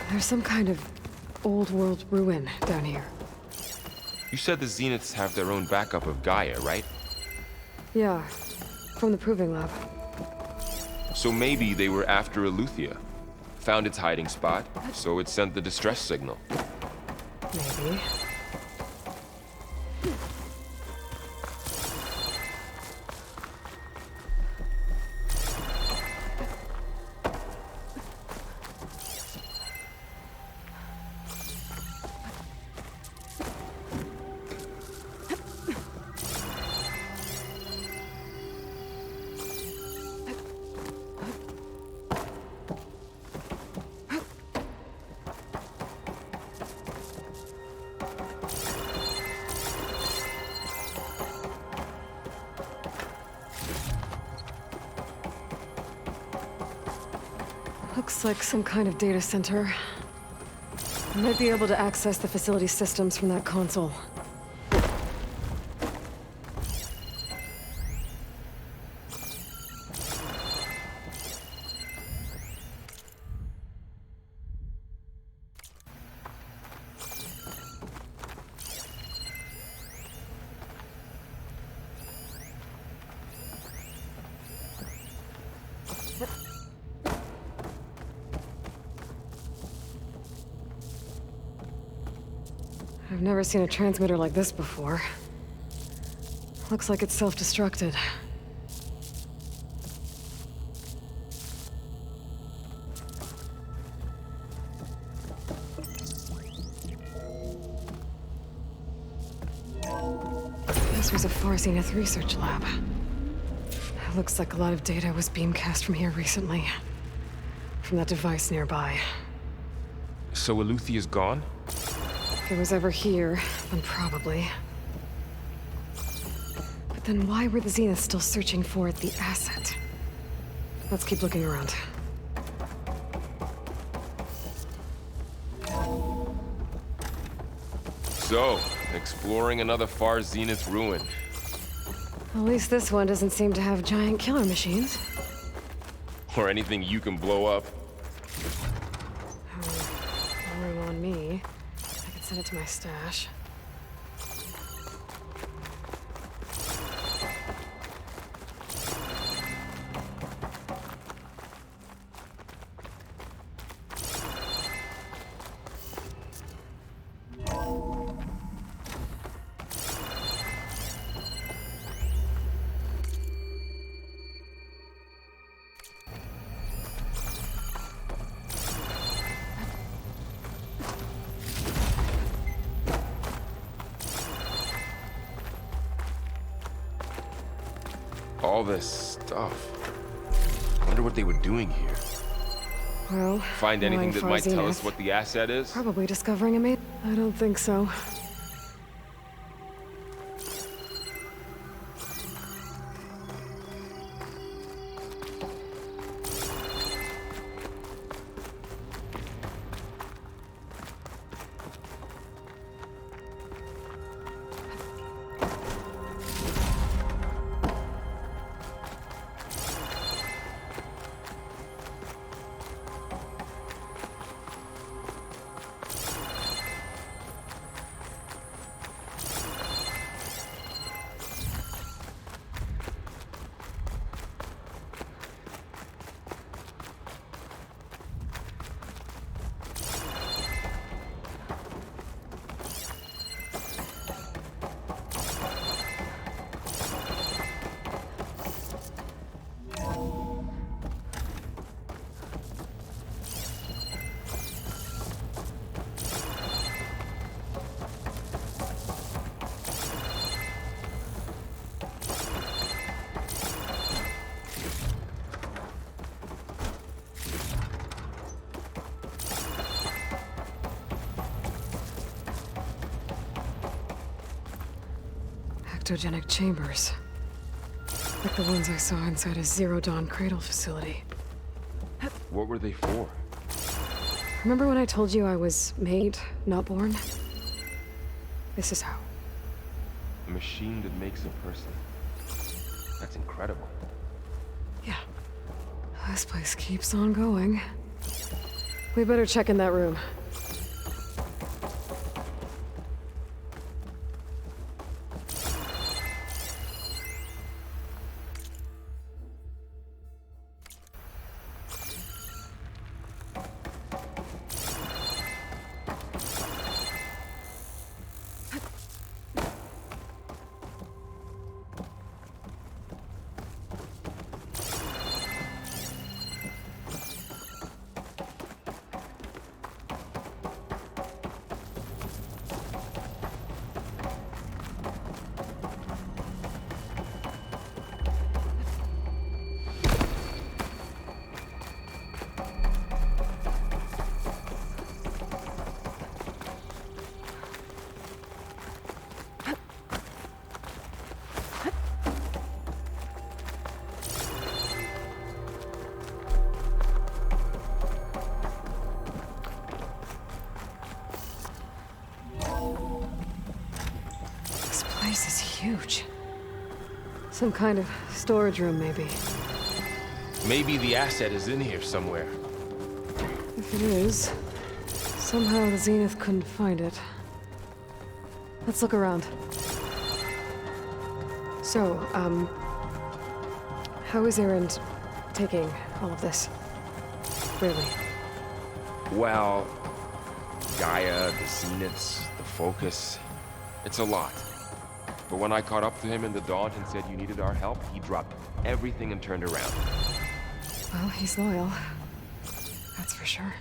There's some kind of old-world ruin down here. You said the Zeniths have their own backup of Gaia, right? Yeah, from the Proving Lab. So maybe they were after Eleuthia. Found its hiding spot, so it sent the distress signal. Maybe. Looks like some kind of data center. I might be able to access the facility systems from that console. I've never seen a transmitter like this before. Looks like it's self-destructed. This was a Far Zenith research lab. It looks like a lot of data was beamcast from here recently. From that device nearby. So Eleuthia's gone? If it was ever here, then probably. But then why were the Zeniths still searching for the asset? Let's keep looking around. So, exploring another Far Zenith ruin. At least this one doesn't seem to have giant killer machines. Or anything you can blow up. No room on me. I could send it to my stash. All this stuff. Wonder what they were doing here. Well, Find anything that Far might tell Zenith. us what the asset is? Probably discovering a mate. I don't think so. cryptogenic chambers. Like the ones I saw inside a Zero Dawn cradle facility. What were they for? Remember when I told you I was made, not born? This is how. A machine that makes a person. That's incredible. Yeah. This place keeps on going. We better check in that room. This is huge. Some kind of storage room, maybe. Maybe the asset is in here somewhere. If it is, somehow the Zenith couldn't find it. Let's look around. So, how is Erend taking all of this? Really? Well, Gaia, the Zeniths, the Focus. It's a lot. But when I caught up to him in the Daunt and said you needed our help, he dropped everything and turned around. Well, he's loyal. That's for sure.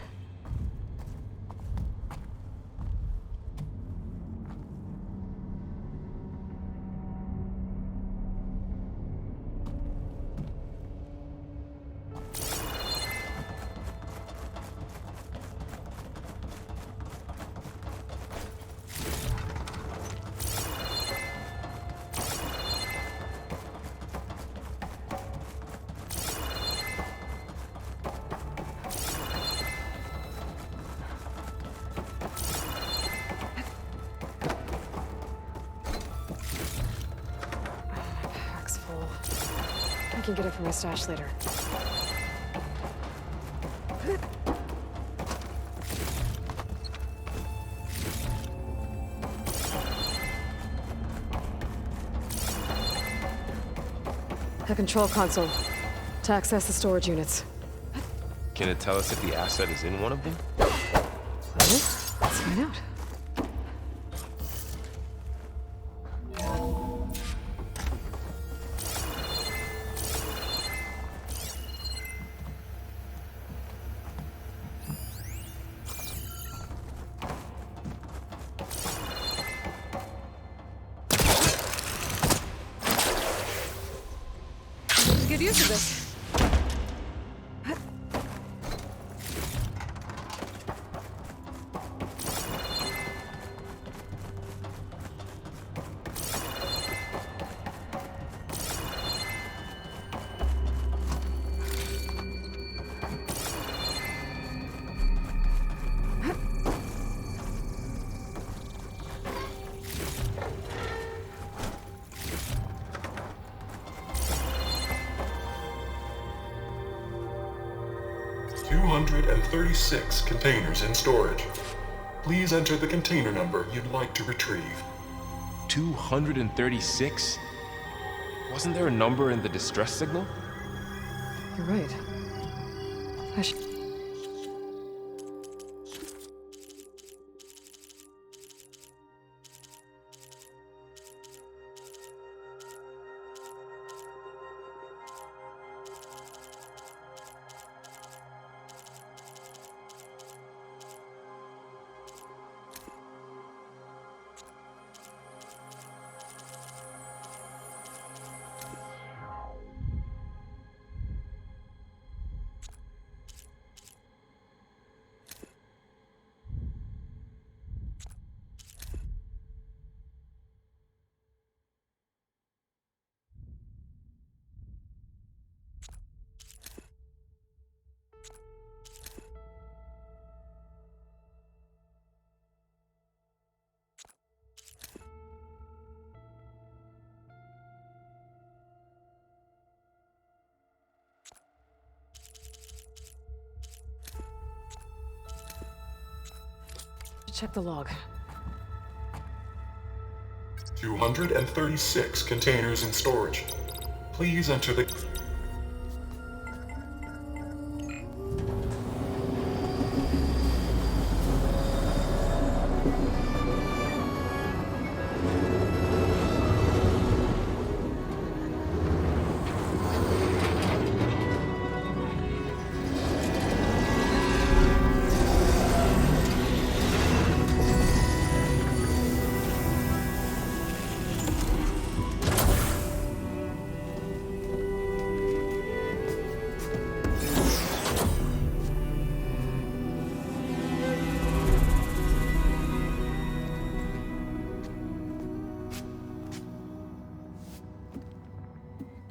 I can get it from my stash later. The control console. To access the storage units. Can it tell us if the asset is in one of them? Well, let's find out. Good use of this. And 36 containers in storage. Please enter the container number you'd like to retrieve. 236? Wasn't there a number in the distress signal? You're right. I should... check the log. 236 containers in storage. Please enter the...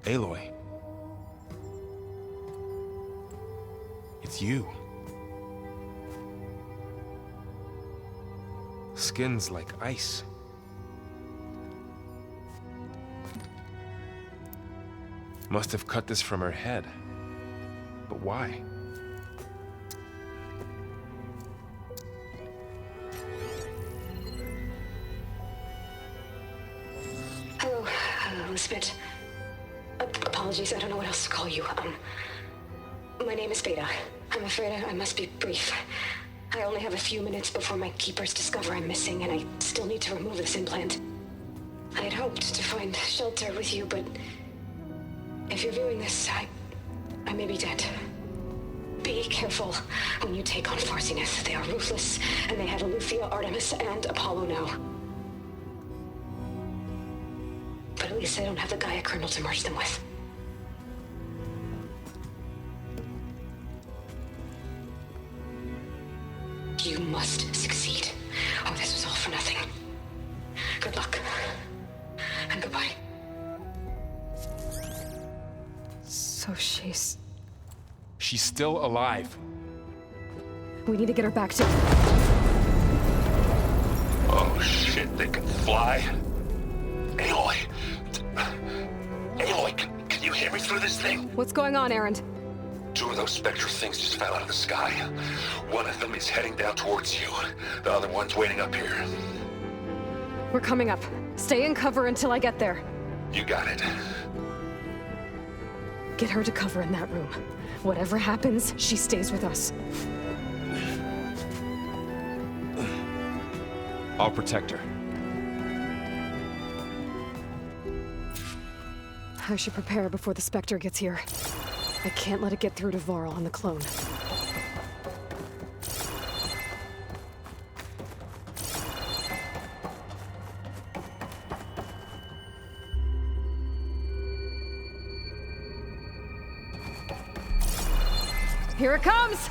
Aloy. It's you. Skin's like ice. Must have cut this from her head. But why? Hello, Elizabeth. Apologies, I don't know what else to call you. My name is Beta. I'm afraid I must be brief. I only have a few minutes before my keepers discover I'm missing, and I still need to remove this implant. I had hoped to find shelter with you, but if you're viewing this, I may be dead. Be careful when you take on Farsineth. They are ruthless, and they have Eleuthia, Artemis, and Apollo now. But at least I don't have the Gaia kernel to merge them with. You must succeed, or this was all for nothing. Good luck. And goodbye. So she's... She's still alive. We need to get her back to... Oh shit, they can fly? Aloy! Aloy, can you hear me through this thing? What's going on, Erend? Two of those spectral things just fell out of the sky. One of them is heading down towards you. The other one's waiting up here. We're coming up. Stay in cover until I get there. You got it. Get her to cover in that room. Whatever happens, she stays with us. I'll protect her. I should prepare before the Spectre gets here. I can't let it get through to Varl and the clone. Here it comes!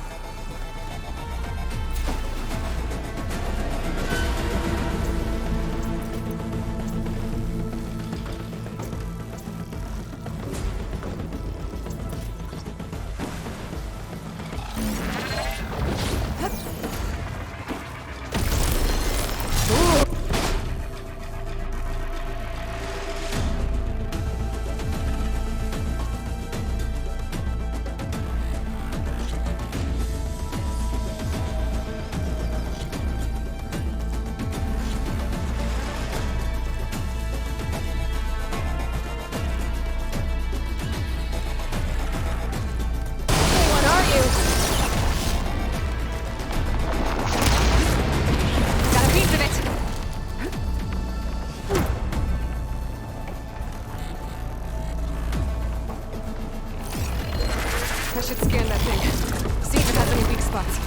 I should scan that thing. See if it has any weak spots.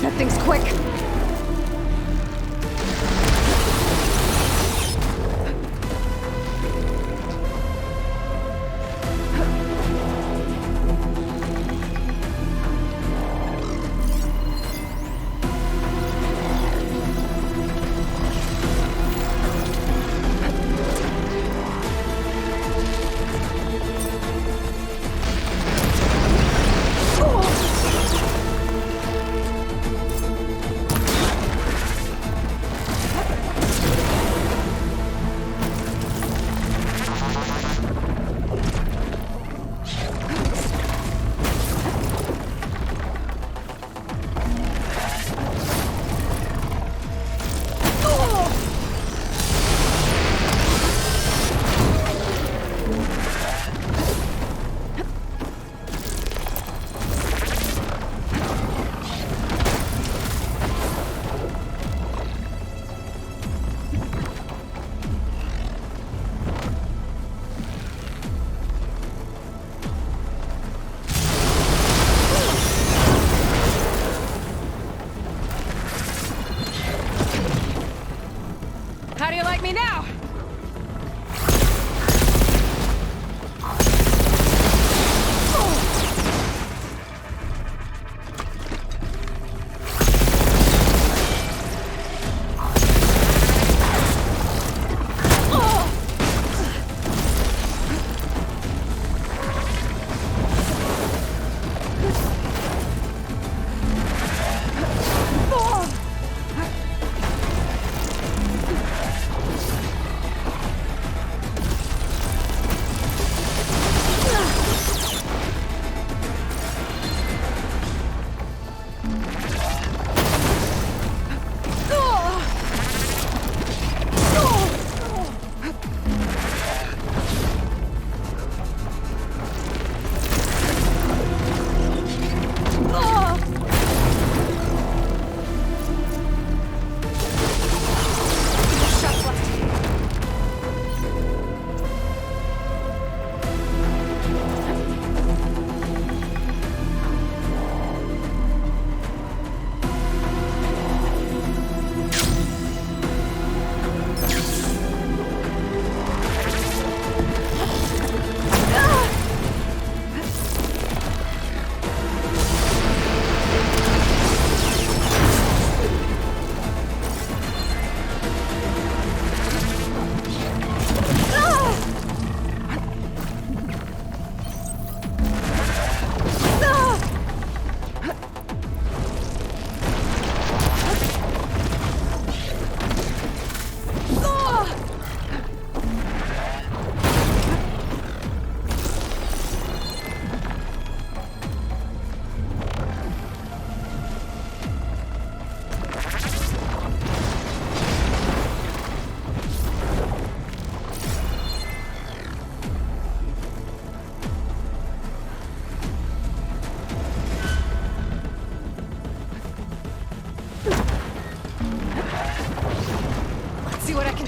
That thing's quick.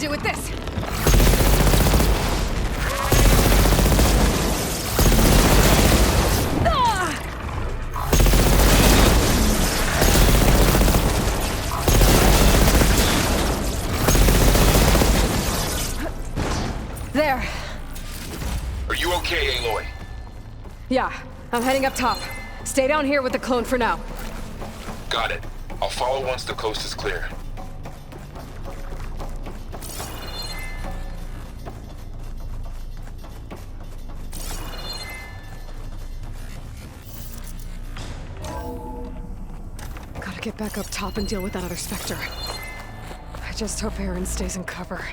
do with this? There. Are you okay, Aloy? Yeah, I'm heading up top. Stay down here with the clone for now. Got it. I'll follow once the coast is clear. Gotta get back up top and deal with that other Spectre. I just hope Aaron stays in cover.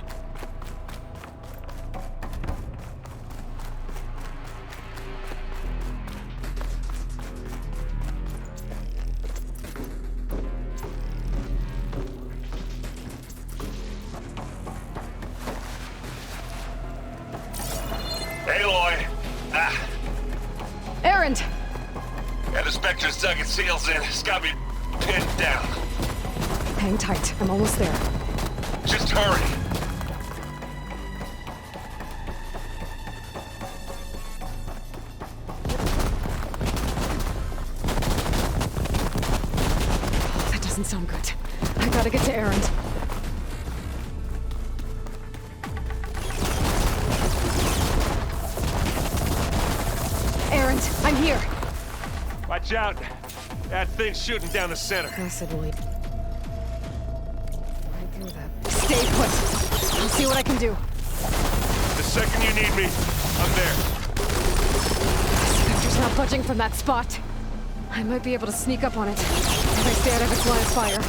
Aloy! Aaron! Yeah, the Spectre's dug its heels in. It's got me pinned down. Hang tight, I'm almost there. Just hurry. That doesn't sound good. I gotta get to Aaron. Aaron, I'm here. Watch out. That thing's shooting down the center. Acid lead. Right through that. Stay put. I'll see what I can do. The second you need me, I'm there. Spectre's not budging from that spot. I might be able to sneak up on it if I stay out of its line of fire.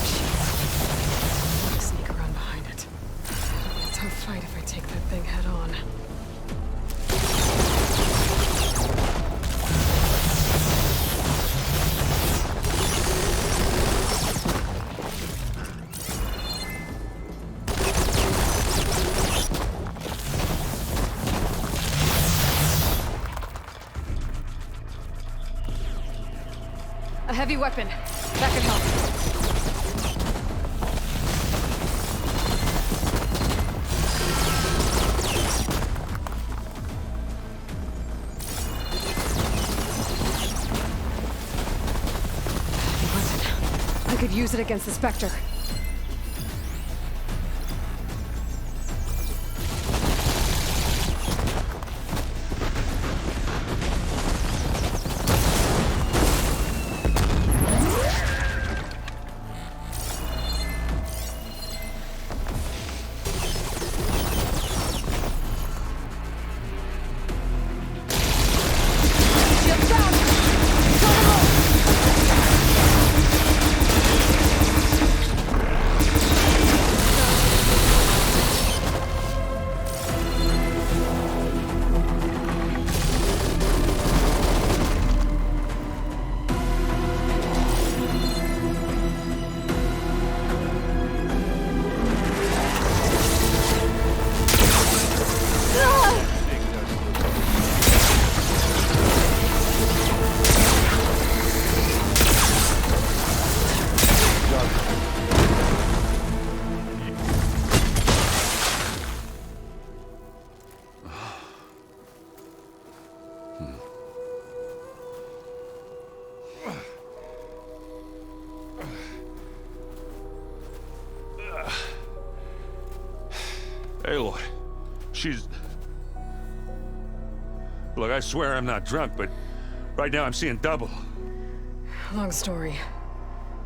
Jeez. Sneak around behind it. It'll be a tough fight if I take that thing head on. A heavy weapon. That could help. Weapon. I could use it against the Spectre. Aloy, she's... Look, I swear I'm not drunk, but right now I'm seeing double. Long story,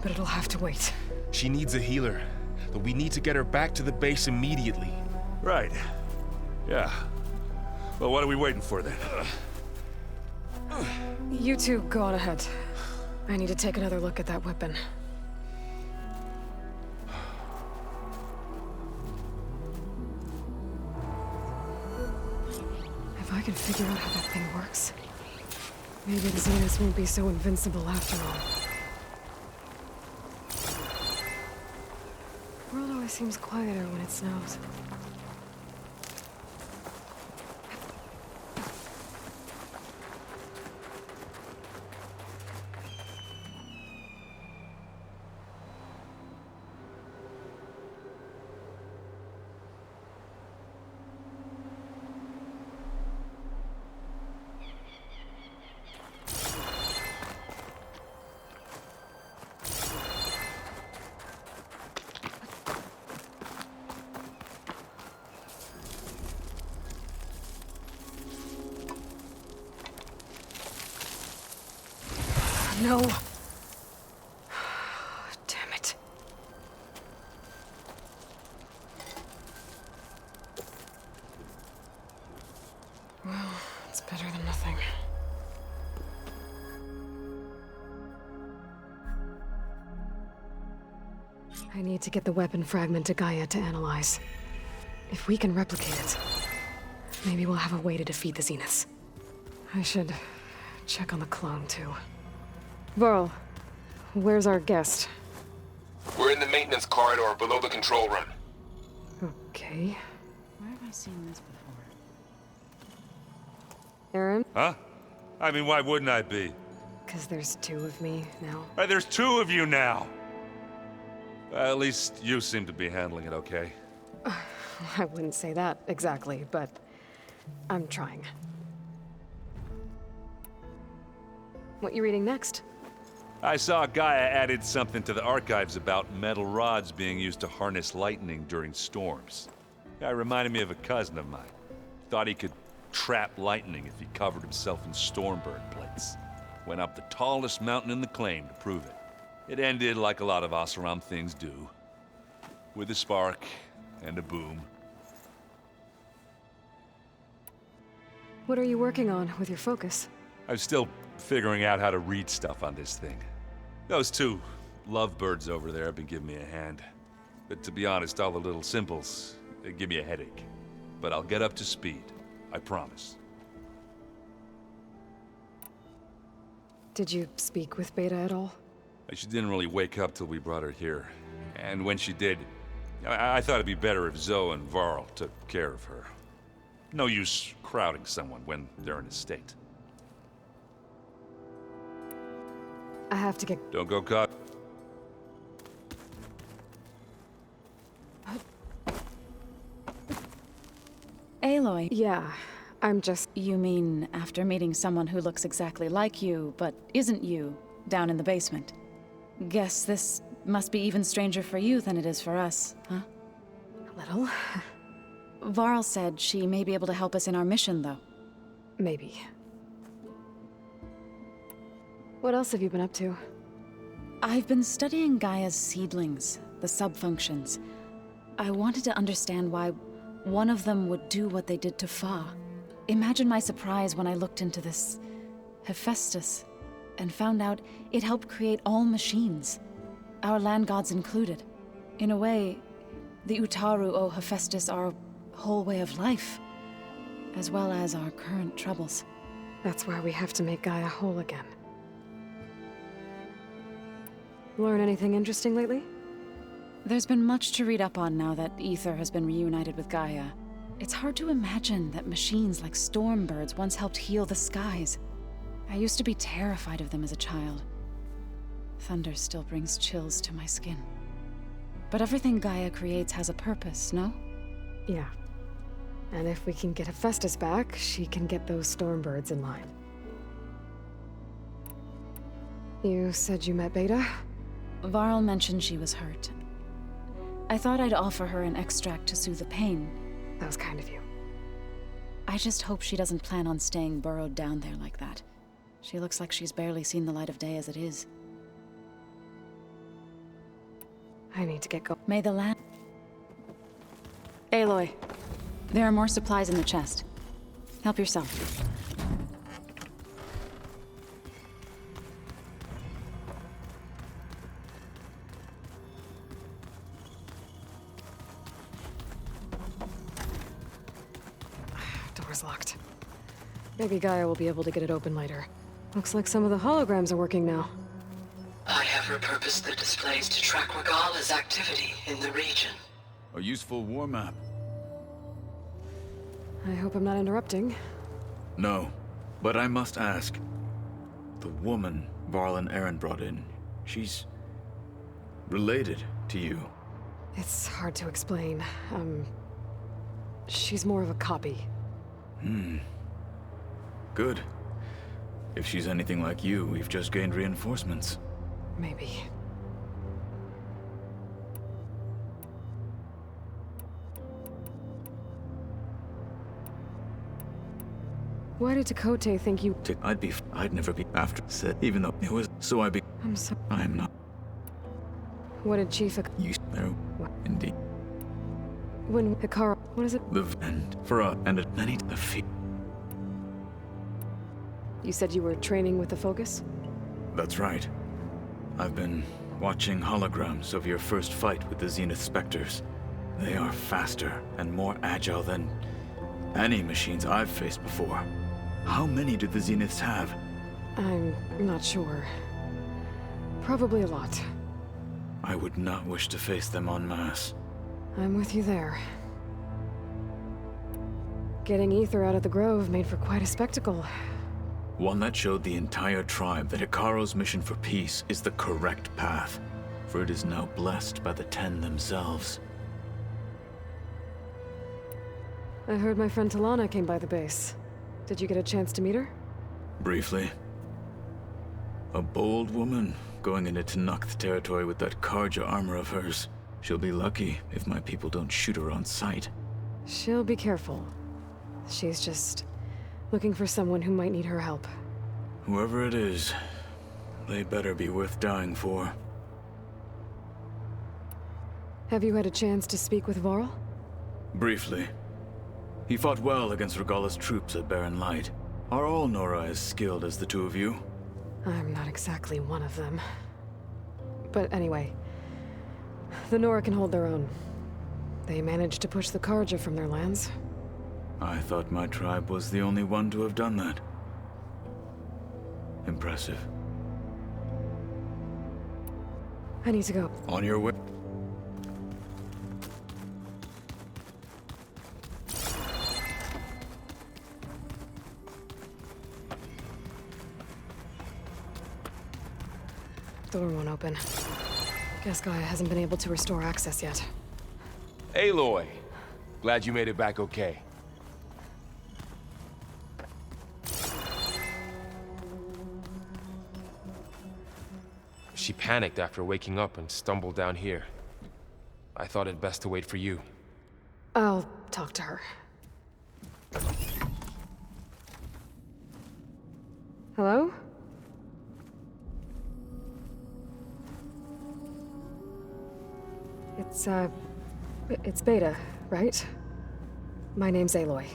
but it'll have to wait. She needs a healer, but we need to get her back to the base immediately. Right. Yeah. Well, what are we waiting for then? You two go on ahead. I need to take another look at that weapon. If I can figure out how that thing works, maybe the Xenos won't be so invincible after all. The world always seems quieter when it snows. No. Damn it. Well, it's better than nothing. I need to get the weapon fragment to Gaia to analyze. If we can replicate it, maybe we'll have a way to defeat the Zeniths. I should check on the clone, too. Varl, where's our guest? We're in the maintenance corridor below the control room. Okay. Where have I seen this before? Aaron? Huh? I mean, why wouldn't I be? Because there's two of me now. There's two of you now! At least you seem to be handling it okay. I wouldn't say that exactly, but I'm trying. What you reading next? I saw Gaia added something to the archives about metal rods being used to harness lightning during storms. Guy reminded me of a cousin of mine. Thought he could trap lightning if he covered himself in stormbird plates. Went up the tallest mountain in the claim to prove it. It ended like a lot of Oseram things do. With a spark and a boom. What are you working on with your focus? I'm still figuring out how to read stuff on this thing. Those two lovebirds over there have been giving me a hand. But to be honest, all the little symbols, they give me a headache. But I'll get up to speed. I promise. Did you speak with Beta at all? She didn't really wake up till we brought her here. And when she did, I thought it'd be better if Zoe and Varl took care of her. No use crowding someone when they're in a state. I have to get... Don't go caught. Aloy. Yeah, I'm just... You mean after meeting someone who looks exactly like you, but isn't you, down in the basement? Guess this must be even stranger for you than it is for us, huh? A little. Varl said she may be able to help us in our mission, though. Maybe. What else have you been up to? I've been studying Gaia's seedlings, the subfunctions. I wanted to understand why one of them would do what they did to Fa. Imagine my surprise when I looked into this Hephaestus and found out it helped create all machines, our land gods included. In a way, the Utaru owe Hephaestus our whole way of life, as well as our current troubles. That's why we have to make Gaia whole again. Learn anything interesting lately? There's been much to read up on now that Ether has been reunited with Gaia. It's hard to imagine that machines like stormbirds once helped heal the skies. I used to be terrified of them as a child. Thunder still brings chills to my skin. But everything Gaia creates has a purpose, no? Yeah. And if we can get Hephaestus back, she can get those stormbirds in line. You said you met Beta? Varl mentioned she was hurt. I thought I'd offer her an extract to soothe the pain. That was kind of you. I just hope she doesn't plan on staying burrowed down there like that. She looks like she's barely seen the light of day as it is. I need to get going. May the land... Aloy. There are more supplies in the chest. Help yourself. Door's locked. Maybe Gaia will be able to get it open later. Looks like some of the holograms are working now. I have repurposed the displays to track Regala's activity in the region. A useful war map. I hope I'm not interrupting. No, but I must ask. The woman Varl and Aaron brought in, she's related to you. It's hard to explain. She's more of a copy. Good. If she's anything like you, we've just gained reinforcements. Maybe. Why did Takote think you... I'd never be after said, even though it was, so I be... I'm so... I'm not. What did Chief You know, indeed. When Hikaru... What is it? Live and for and many the feet. You said you were training with the Focus? That's right. I've been watching holograms of your first fight with the Zenith Spectres. They are faster and more agile than any machines I've faced before. How many do the Zeniths have? I'm not sure. Probably a lot. I would not wish to face them en masse. I'm with you there. Getting Ether out of the Grove made for quite a spectacle. One that showed the entire tribe that Hikaru's mission for peace is the correct path, for it is now blessed by the Ten themselves. I heard my friend Talana came by the base. Did you get a chance to meet her? Briefly. A bold woman going into Tanakh territory with that Karja armor of hers. She'll be lucky if my people don't shoot her on sight. She'll be careful. She's just looking for someone who might need her help. Whoever it is, they better be worth dying for. Have you had a chance to speak with Varl? Briefly. He fought well against Regala's troops at Barren Light. Are all Nora as skilled as the two of you? I'm not exactly one of them. But anyway, the Nora can hold their own. They managed to push the Karja from their lands. I thought my tribe was the only one to have done that. Impressive. I need to go. On your way. Door won't open. Guess Gaia hasn't been able to restore access yet. Aloy! Glad you made it back okay. She panicked after waking up and stumbled down here. I thought it best to wait for you. I'll talk to her. Hello? It's Beta, right? My name's Aloy.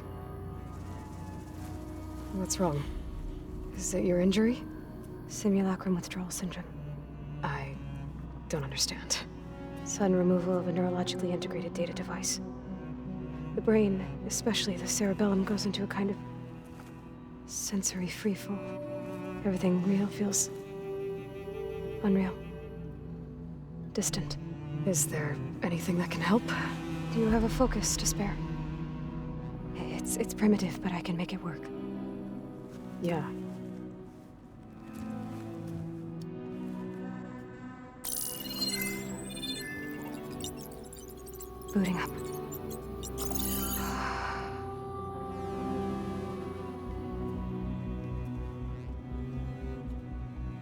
What's wrong? Is it your injury? Simulacrum withdrawal syndrome. I don't understand. Sudden removal of a neurologically integrated data device. The brain, especially the cerebellum, goes into a kind of sensory freefall. Everything real feels unreal. Distant. Is there anything that can help? Do you have a focus to spare? It's primitive, but I can make it work. Yeah. Booting up.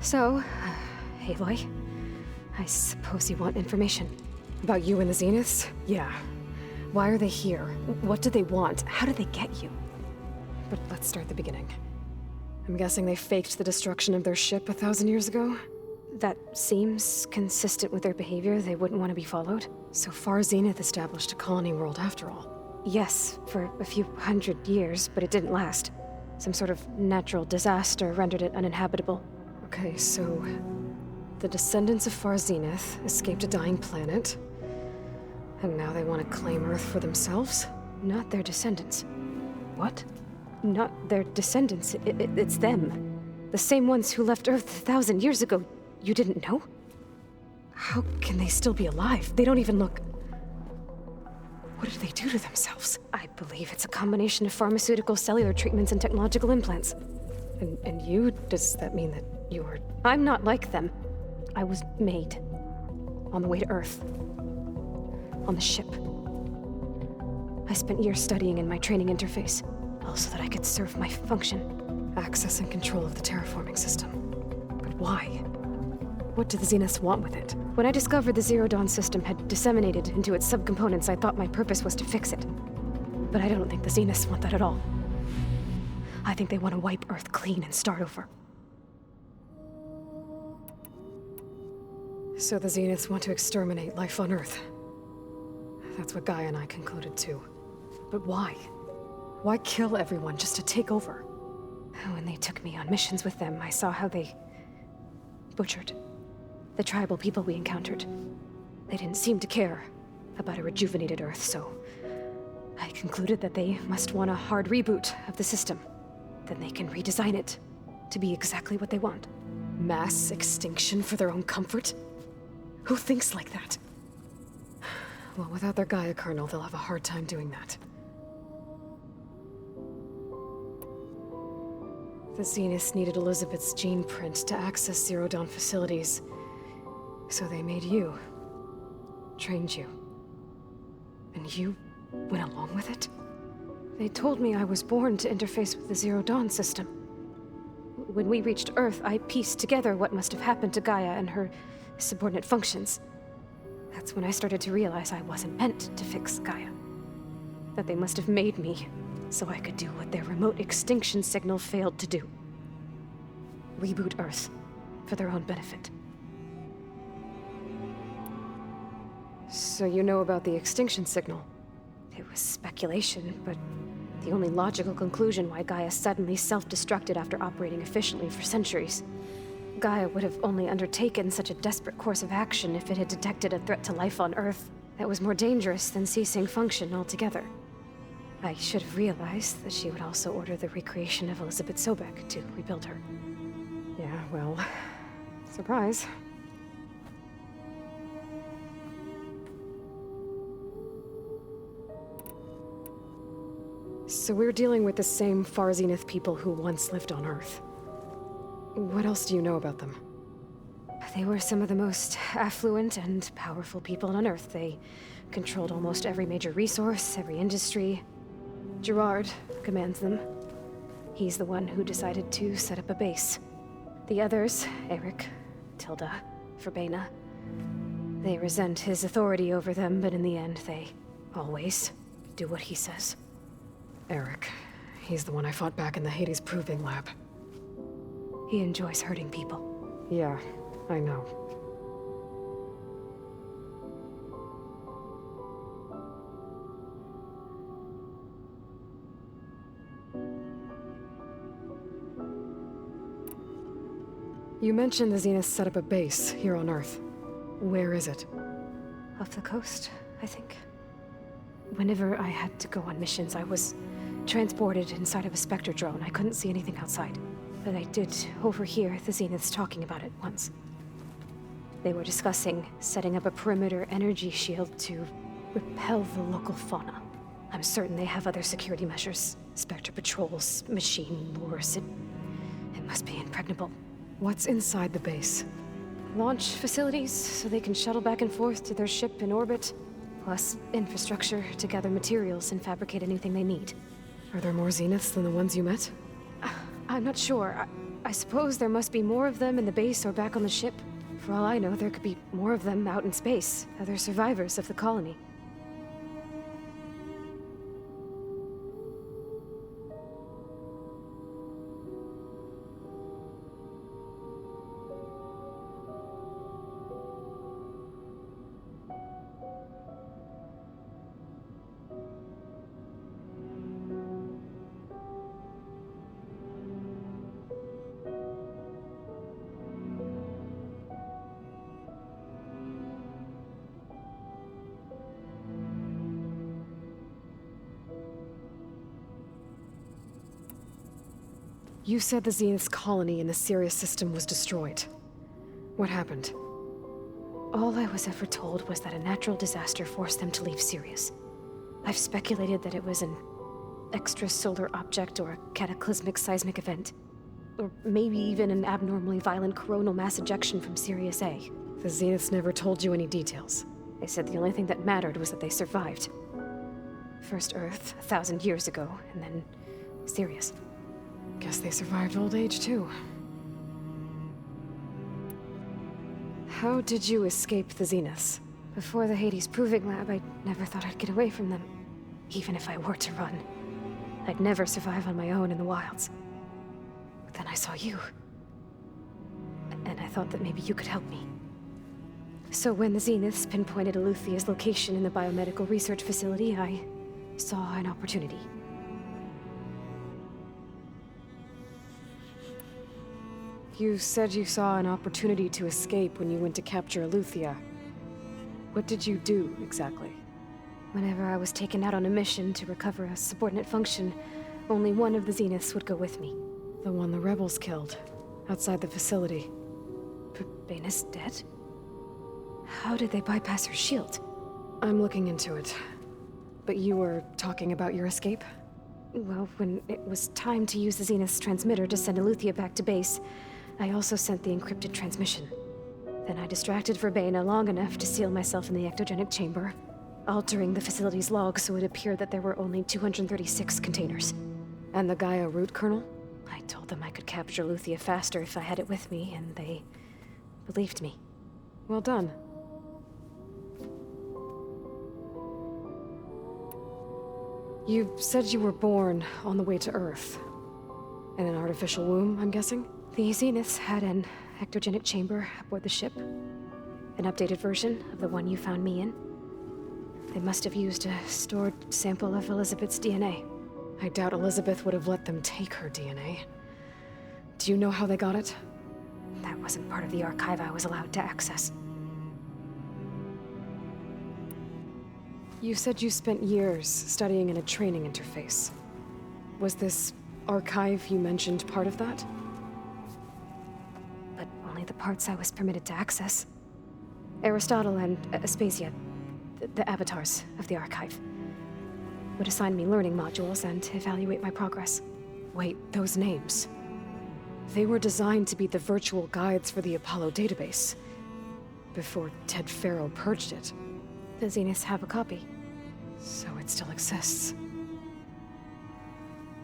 So, Aloy, I suppose you want information. About you and the Zeniths? Yeah. Why are they here? What do they want? How did they get you? But let's start at the beginning. I'm guessing they faked the destruction of their ship 1,000 years ago? That seems consistent with their behavior. They wouldn't want to be followed. So far, Zenith established a colony world after all. Yes, for a few hundred years, but it didn't last. Some sort of natural disaster rendered it uninhabitable. Okay, so the descendants of Far Zenith escaped a dying planet, and now they want to claim Earth for themselves? Not their descendants. What? Not their descendants. It's them. The same ones who left Earth 1,000 years ago. You didn't know? How can they still be alive? They don't even look... What did they do to themselves? I believe it's a combination of pharmaceutical, cellular treatments, and technological implants. And you? Does that mean that you're... I'm not like them. I was made. On the way to Earth. On the ship. I spent years studying in my training interface, all so that I could serve my function. Access and control of the terraforming system. But why? What do the Zeniths want with it? When I discovered the Zero Dawn system had disseminated into its subcomponents, I thought my purpose was to fix it. But I don't think the Zeniths want that at all. I think they want to wipe Earth clean and start over. So the Zeniths want to exterminate life on Earth. That's what Gaia and I concluded too. But why? Why kill everyone just to take over? When they took me on missions with them, I saw how they butchered the tribal people we encountered. They didn't seem to care about a rejuvenated Earth, so I concluded that they must want a hard reboot of the system. Then they can redesign it to be exactly what they want. Mass extinction for their own comfort? Who thinks like that? Well, without their Gaia kernel, they'll have a hard time doing that. The Zeniths needed Elizabeth's gene print to access Zero Dawn facilities. So they made you. Trained you. And you went along with it? They told me I was born to interface with the Zero Dawn system. When we reached Earth, I pieced together what must have happened to Gaia and her subordinate functions. That's when I started to realize I wasn't meant to fix Gaia. That they must have made me so I could do what their remote extinction signal failed to do. Reboot Earth for their own benefit. So you know about the extinction signal? It was speculation, but the only logical conclusion why Gaia suddenly self-destructed after operating efficiently for centuries. Gaia would have only undertaken such a desperate course of action if it had detected a threat to life on Earth that was more dangerous than ceasing function altogether. I should have realized that she would also order the recreation of Elizabeth Sobek to rebuild her. Yeah, well, surprise. So we're dealing with the same Far Zenith people who once lived on Earth. What else do you know about them? They were some of the most affluent and powerful people on Earth. They controlled almost every major resource, every industry. Gerard commands them. He's the one who decided to set up a base. The others, Eric, Tilda, Verbena, they resent his authority over them, but in the end, they always do what he says. Eric. He's the one I fought back in the Hades Proving Lab. He enjoys hurting people. Yeah, I know. You mentioned the Zeniths set up a base here on Earth. Where is it? Off the coast, I think. Whenever I had to go on missions, I was transported inside of a Spectre drone. I couldn't see anything outside. But I did overhear the Zeniths talking about it once. They were discussing setting up a perimeter energy shield to repel the local fauna. I'm certain they have other security measures. Spectre patrols, machine lures. It must be impregnable. What's inside the base? Launch facilities, so they can shuttle back and forth to their ship in orbit. Plus infrastructure to gather materials and fabricate anything they need. Are there more Zeniths than the ones you met? I'm not sure. I suppose there must be more of them in the base or back on the ship. For all I know, there could be more of them out in space, other survivors of the colony. You said the Zenith's colony in the Sirius system was destroyed. What happened? All I was ever told was that a natural disaster forced them to leave Sirius. I've speculated that it was an extrasolar object or a cataclysmic seismic event. Or maybe even an abnormally violent coronal mass ejection from Sirius A. The Zeniths never told you any details. They said the only thing that mattered was that they survived. First Earth, 1,000 years ago, and then Sirius. Guess they survived old age, too. How did you escape the Zeniths? Before the Hades Proving Lab, I never thought I'd get away from them. Even if I were to run, I'd never survive on my own in the wilds. But then I saw you. And I thought that maybe you could help me. So when the Zeniths pinpointed Aluthia's location in the biomedical research facility, I saw an opportunity. You said you saw an opportunity to escape when you went to capture Aluthia. What did you do, exactly? Whenever I was taken out on a mission to recover a subordinate function, only one of the Zeniths would go with me. The one the rebels killed, outside the facility. Baina's dead? How did they bypass her shield? I'm looking into it. But you were talking about your escape? Well, when it was time to use the Zenith's transmitter to send Aluthia back to base, I also sent the encrypted transmission. Then I distracted Verbena long enough to seal myself in the ectogenic chamber, altering the facility's log so it appeared that there were only 236 containers. And the Gaia root kernel? I told them I could capture Aluthia faster if I had it with me, and they believed me. Well done. You said you were born on the way to Earth. In an artificial womb, I'm guessing? The Zeniths had an ectogenic chamber aboard the ship. An updated version of the one you found me in. They must have used a stored sample of Elizabeth's DNA. I doubt Elizabeth would have let them take her DNA. Do you know how they got it? That wasn't part of the archive I was allowed to access. You said you spent years studying in a training interface. Was this archive you mentioned part of that? But only the parts I was permitted to access. Aristotle and Aspasia, the avatars of the archive, would assign me learning modules and evaluate my progress. Wait, those names. They were designed to be the virtual guides for the Apollo database, before Ted Farrow purged it. The Zeniths have a copy, so it still exists.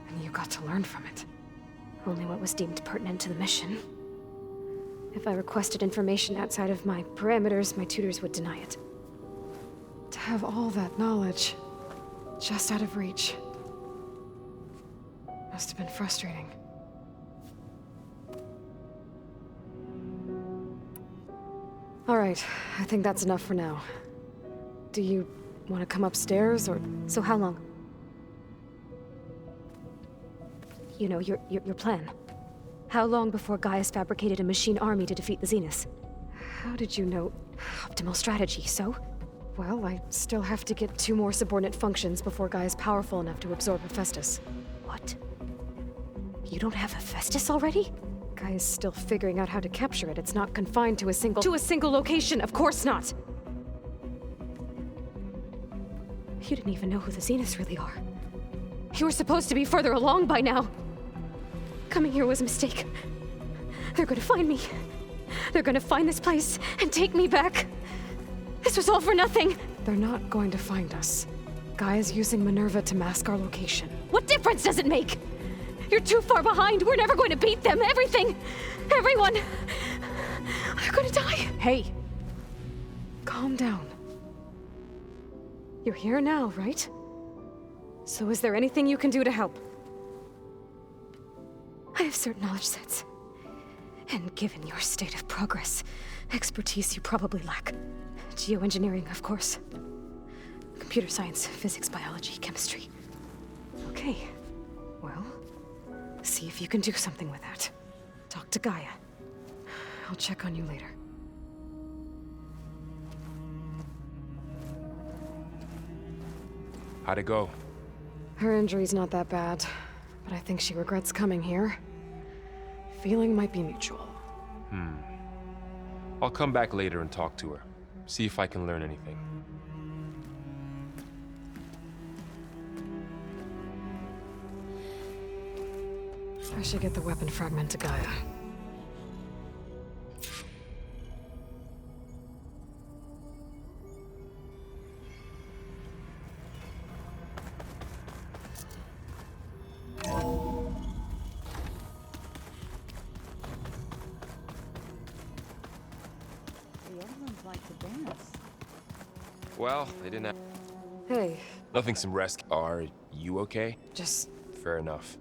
And you got to learn from it. Only what was deemed pertinent to the mission. If I requested information outside of my parameters, my tutors would deny it. To have all that knowledge, just out of reach, must have been frustrating. All right, I think that's enough for now. Do you want to come upstairs, or... So how long? You know, your plan. How long before Gaia's fabricated a machine army to defeat the Zeniths? How did you know? Optimal strategy, so? Well, I still have to get 2 more subordinate functions before Gaia's powerful enough to absorb Hephaestus. What? You don't have Hephaestus already? Gaia's still figuring out how to capture it. It's not confined to a single location, of course not! You didn't even know who the Zeniths really are. You were supposed to be further along by now. Coming here was a mistake. They're gonna find me. They're gonna find this place and take me back. This was all for nothing. They're not going to find us. Gaia's using Minerva to mask our location. What difference does it make? You're too far behind. We're never going to beat them. Everything, everyone, are gonna die. Hey, calm down. You're here now, right? So is there anything you can do to help? I have certain knowledge sets. And given your state of progress, expertise you probably lack. Geoengineering, of course. Computer science, physics, biology, chemistry. Okay. Well, see if you can do something with that. Talk to Gaia. I'll check on you later. How'd it go? Her injury's not that bad, but I think she regrets coming here. Feeling might be mutual. I'll come back later and talk to her. See if I can learn anything. I should get the weapon fragment to Gaia. Well, they didn't have... Hey, Nothing some rest. Are you okay? just fair enough.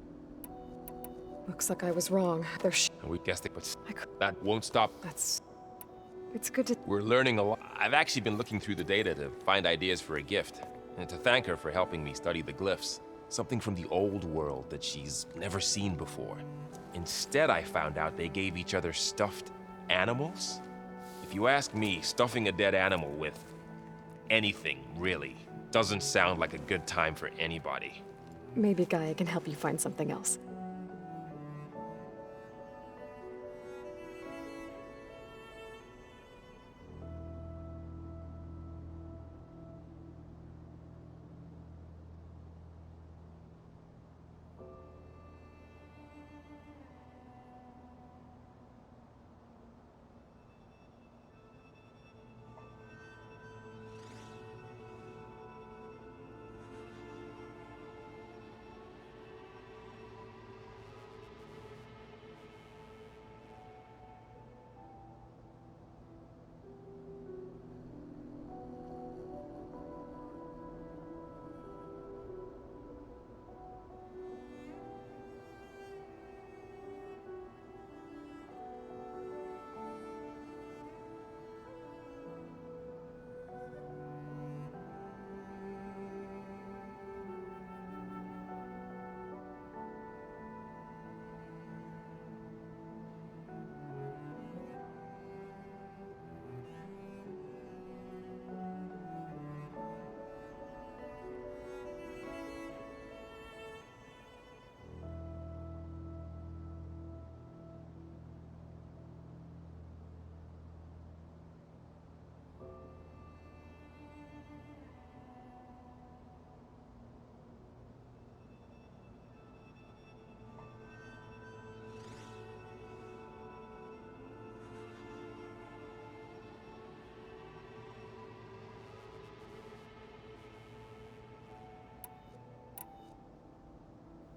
Looks like I was wrong. And we guessed it, but I could... that won't stop. It's good to... We're learning a lot. I've actually been looking through the data to find ideas for a gift, and to thank her for helping me study the glyphs. Something from the old world that she's never seen before. Instead, I found out they gave each other stuffed animals. If you ask me, stuffing a dead animal with anything, really, doesn't sound like a good time for anybody. Maybe Gaia can help you find something else.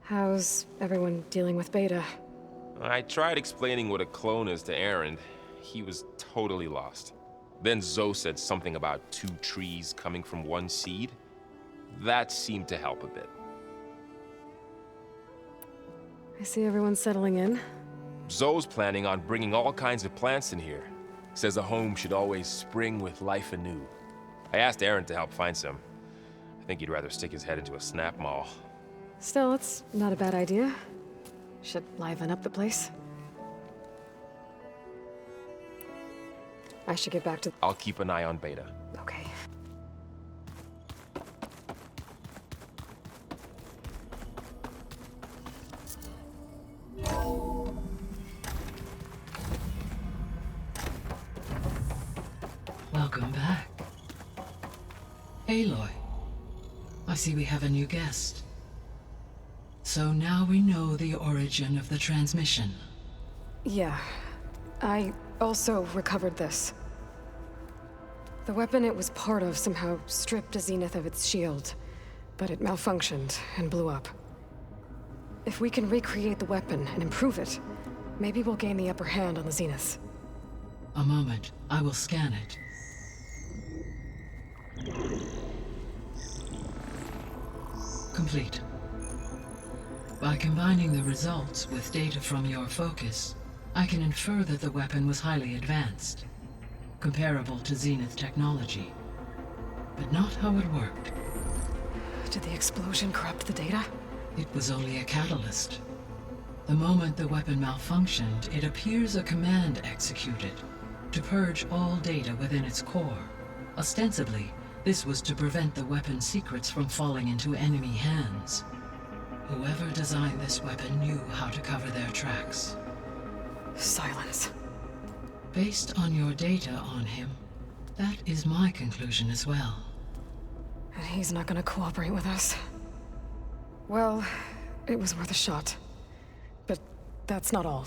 How's everyone dealing with Beta? I tried explaining what a clone is to Aaron. He was totally lost. Then Zoe said something about 2 trees coming from 1 seed. That seemed to help a bit. I see everyone settling in. Zoe's planning on bringing all kinds of plants in here. Says a home should always spring with life anew. I asked Aaron to help find some. I think he'd rather stick his head into a snap mall. Still, it's not a bad idea. Should liven up the place. I should get back to... I'll keep an eye on Beta. Okay. Welcome back. Aloy, I see we have a new guest. So now we know the origin of the transmission. Yeah. I also recovered this. The weapon it was part of somehow stripped a Zenith of its shield, but it malfunctioned and blew up. If we can recreate the weapon and improve it, maybe we'll gain the upper hand on the Zeniths. A moment, I will scan it. Complete. By combining the results with data from your focus, I can infer that the weapon was highly advanced, comparable to Zenith technology, but not how it worked. Did the explosion corrupt the data? It was only a catalyst. The moment the weapon malfunctioned, it appears a command executed to purge all data within its core. Ostensibly, this was to prevent the weapon's secrets from falling into enemy hands. Whoever designed this weapon knew how to cover their tracks. Silence. Based on your data on him, that is my conclusion as well. And he's not gonna cooperate with us. Well, it was worth a shot. But that's not all.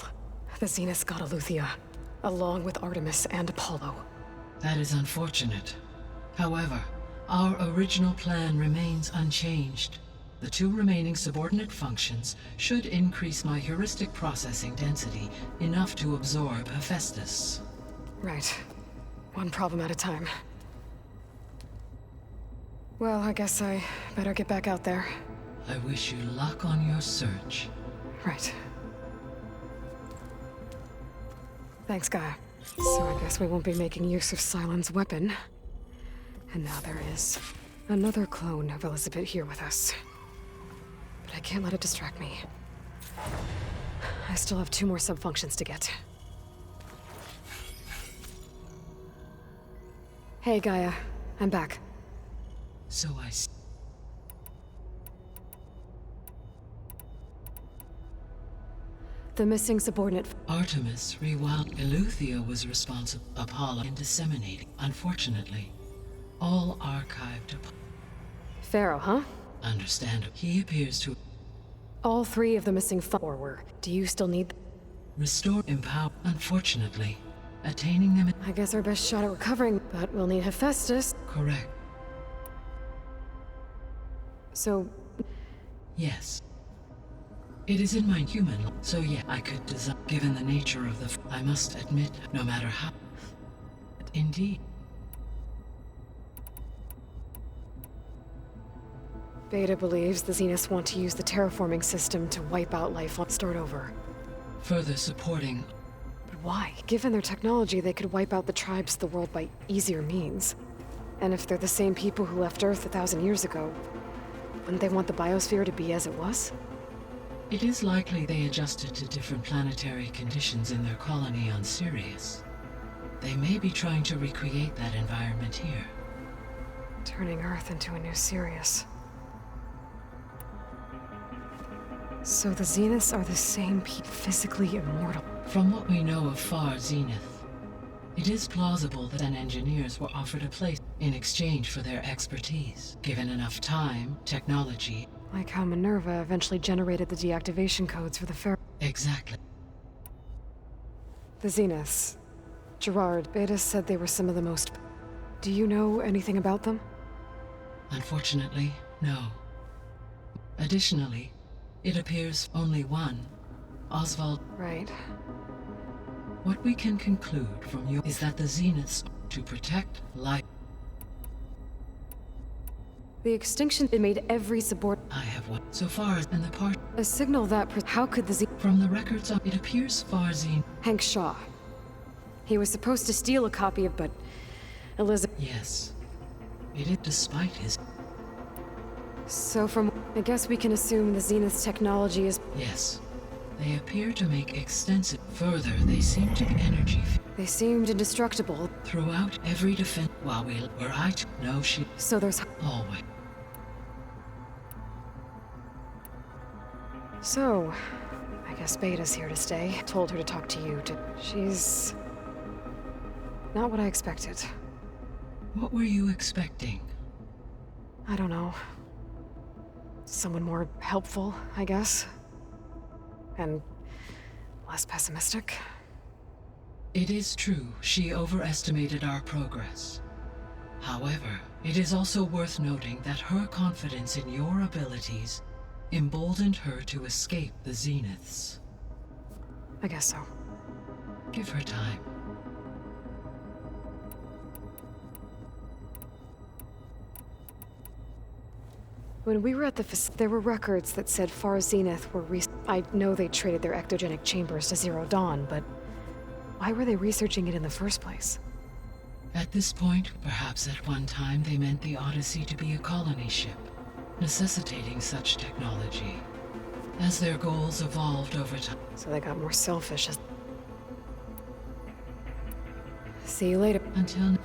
The Zeniths got Aletheia, along with Artemis and Apollo. That is unfortunate. However, our original plan remains unchanged. The 2 remaining subordinate functions should increase my heuristic processing density enough to absorb Hephaestus. Right. One problem at a time. Well, I guess I better get back out there. I wish you luck on your search. Right. Thanks, Gaia. So I guess we won't be making use of Cylon's weapon. And now there is another clone of Elizabeth here with us. But I can't let it distract me. I still have 2 more subfunctions to get. Hey, Gaia. I'm back. So I see. The missing subordinate... Artemis rewound. Eleuthia was responsible. Apollo in disseminating. Unfortunately, all archived. Pharaoh, huh? Understandable. He appears to All 3 of the missing were. Do you still need... restore empower. Unfortunately, attaining them. I guess our best shot at recovering, but we'll need Hephaestus. Correct. So, Yes. It is in my human. So yeah, I could design. Given the nature of the. I must admit, no matter how. Indeed. Beta believes the Zeniths want to use the terraforming system to wipe out life on start over. Further supporting. But why? Given their technology, they could wipe out the tribes of the world by easier means. And if they're the same people who left Earth 1,000 years ago, wouldn't they want the biosphere to be as it was? It is likely they adjusted to different planetary conditions in their colony on Sirius. They may be trying to recreate that environment here. Turning Earth into a new Sirius. So the Zeniths are the same physically immortal. From what we know of Far Zenith, it is plausible that engineers were offered a place in exchange for their expertise. Given enough time, technology. Like how Minerva eventually generated the deactivation codes for the Pharaoh. Exactly. The Zeniths. Gerard, Beta said they were some of the most... Do you know anything about them? Unfortunately, no. Additionally, it appears only one. Oswald. Right. What we can conclude from you is that the Zeniths to protect life. The extinction it made every I have one. So far as in the part. A signal that... How could the From the records of it appears Far Zenith. Hank Shaw. He was supposed to steal a copy of, but... Elizabeth... Yes. It is despite his... So from... I guess we can assume the Zenith's technology is... Yes. They appear to make extensive... Further, they seem to be energy... They seemed indestructible. Throughout every defense... While we were I to know she... So there's... Always. So... I guess Beta's here to stay. Told her to talk to you, She's... not what I expected. What were you expecting? I don't know. Someone more helpful, I guess. And... less pessimistic. It is true, she overestimated our progress. However, it is also worth noting that her confidence in your abilities emboldened her to escape the Zeniths. I guess so. Give her time. When we were at the there were records that said Far Zenith were I know they traded their ectogenic chambers to Zero Dawn, but why were they researching it in the first place? At this point, perhaps at one time they meant the Odyssey to be a colony ship, necessitating such technology. As their goals evolved over time. So they got more selfish as... See you later. Until...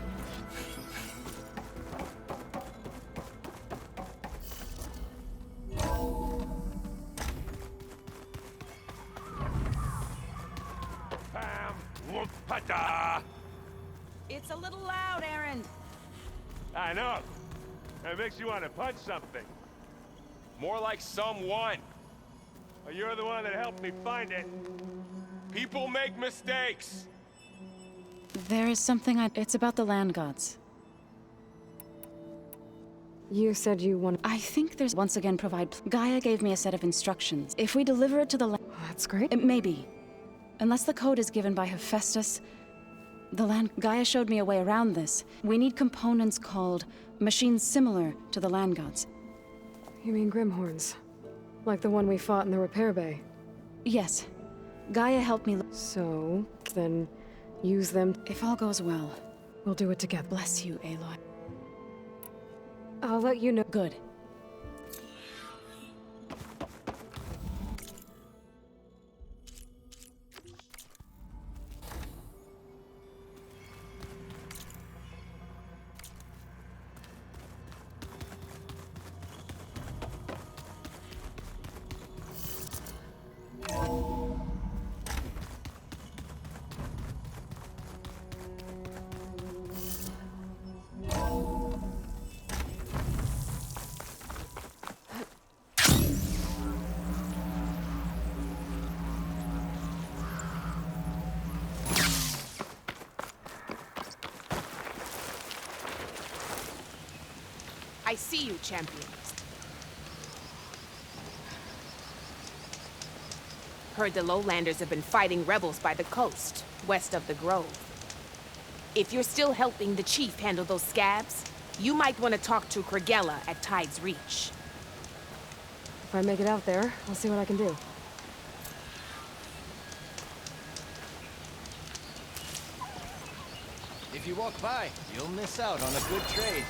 It's a little loud, Aaron. I know. It makes you want to punch something. More like someone. Well, you're the one that helped me find it. People make mistakes. There is something It's about the land gods. You said you wanted... I think there's... Once again provide... Gaia gave me a set of instructions. If we deliver it to the land... That's great. It may be. Unless the code is given by Hephaestus, the land... Gaia showed me a way around this. We need components called machines similar to the land gods. You mean Grimhorns? Like the one we fought in the repair bay. Yes. Gaia helped me. So, then use them. If all goes well. We'll do it together. Bless you, Aloy. I'll let you know. Good. I see you, champion. Heard the lowlanders have been fighting rebels by the coast, west of the grove. If you're still helping the chief handle those scabs, you might want to talk to Kragella at Tide's Reach. If I make it out there, I'll see what I can do. If you walk by, you'll miss out on a good trade.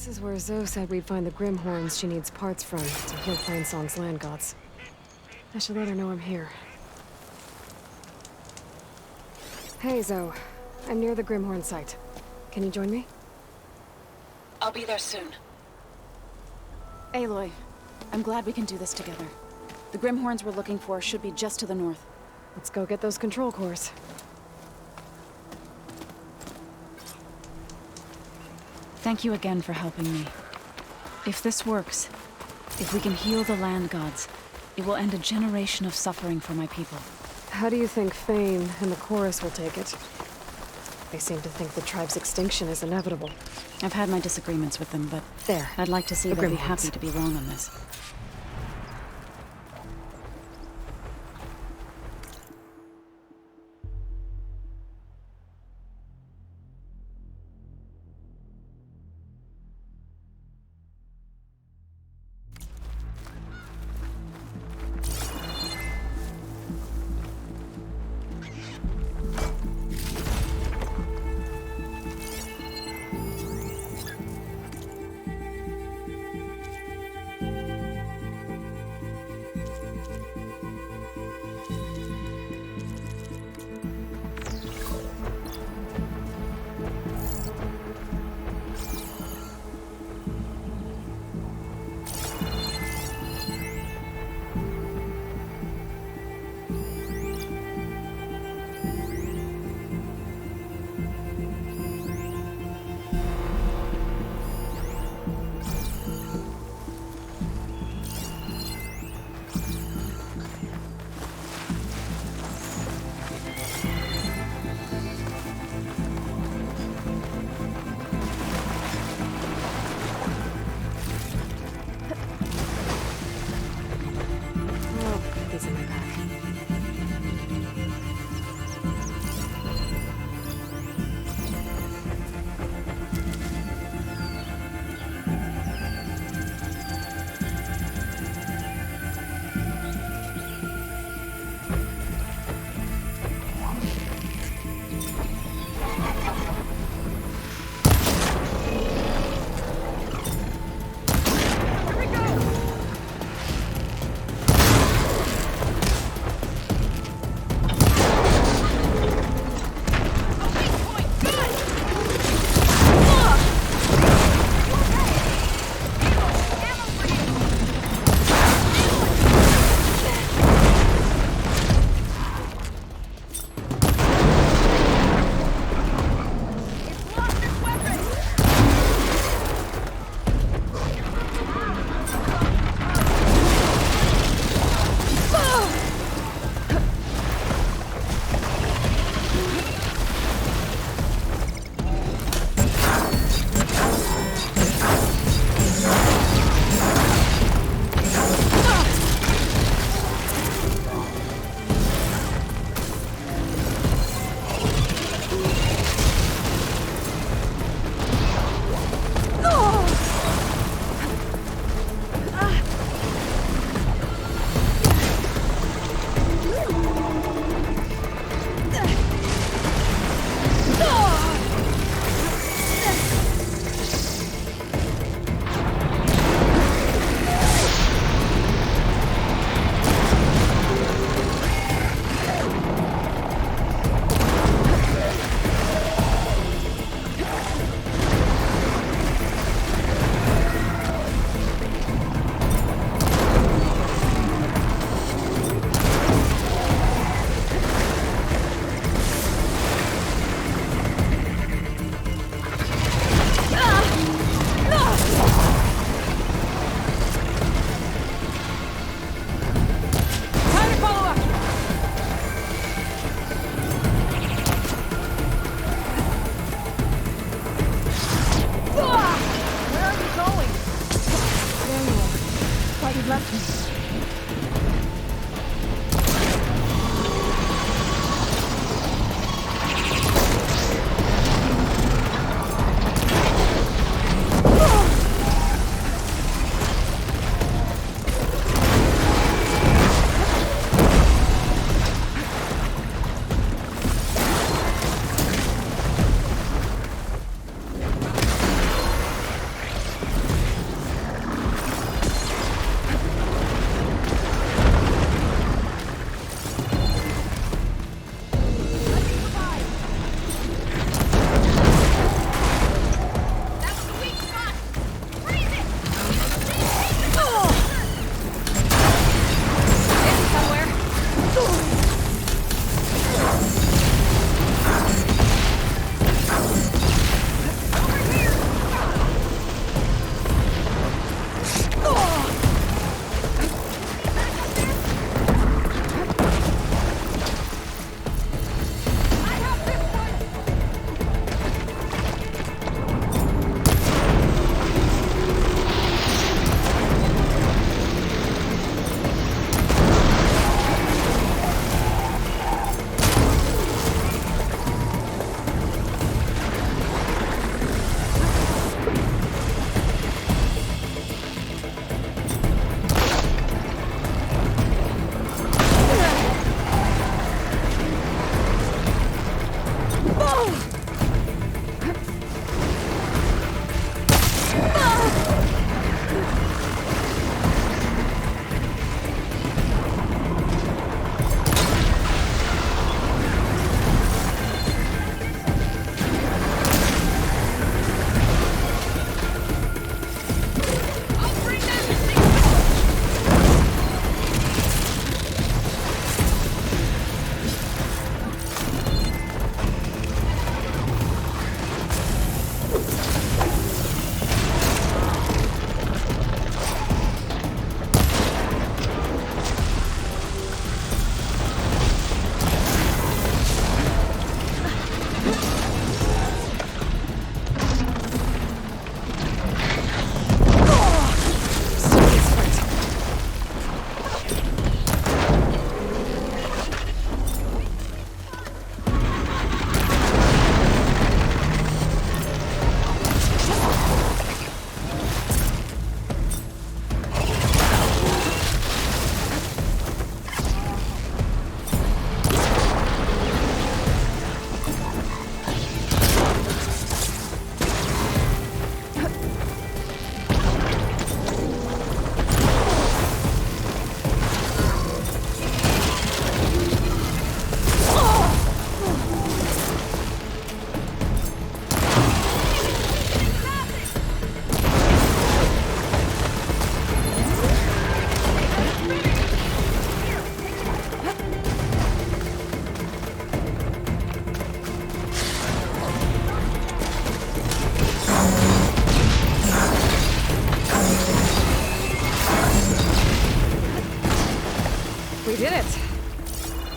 This is where Zoe said we'd find the Grimhorns she needs parts from to heal Planesong's land gods. I should let her know I'm here. Hey, Zoe. I'm near the Grimhorn site. Can you join me? I'll be there soon. Aloy, I'm glad we can do this together. The Grimhorns we're looking for should be just to the north. Let's go get those control cores. Thank you again for helping me. If this works, if we can heal the land gods, it will end a generation of suffering for my people. How do you think Fane and the chorus will take it? They seem to think the tribe's extinction is inevitable. I've had my disagreements with them, but There. I'd like to see The them be Grimhorns. happy to be wrong on this. He's in my back.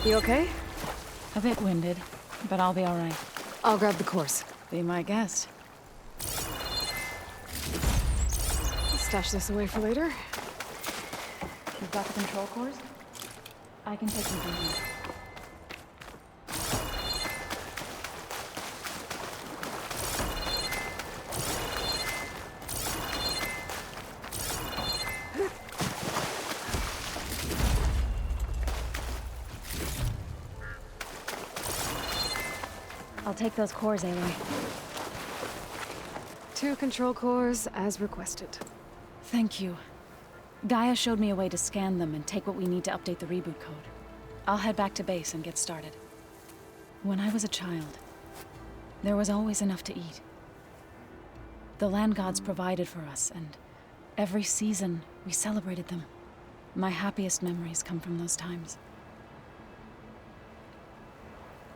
You okay? A bit winded, but I'll be all right. I'll grab the course. Be my guest. Stash this away for later. You've got the control cores? I can take them from here. I'll take those cores, Aloy. 2 control cores, as requested. Thank you. Gaia showed me a way to scan them and take what we need to update the reboot code. I'll head back to base and get started. When I was a child, there was always enough to eat. The land gods provided for us, and every season we celebrated them. My happiest memories come from those times.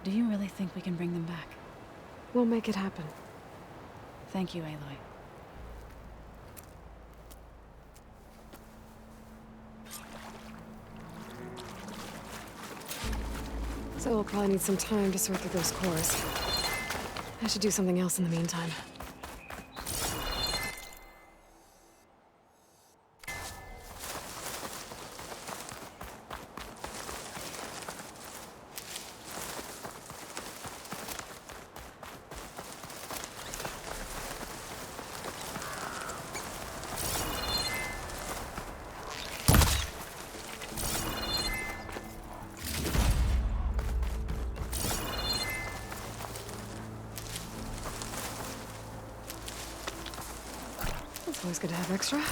Do you really think we can bring them back? We'll make it happen. Thank you, Aloy. So we'll probably need some time to sort through those cores. I should do something else in the meantime. It's always good to have extra.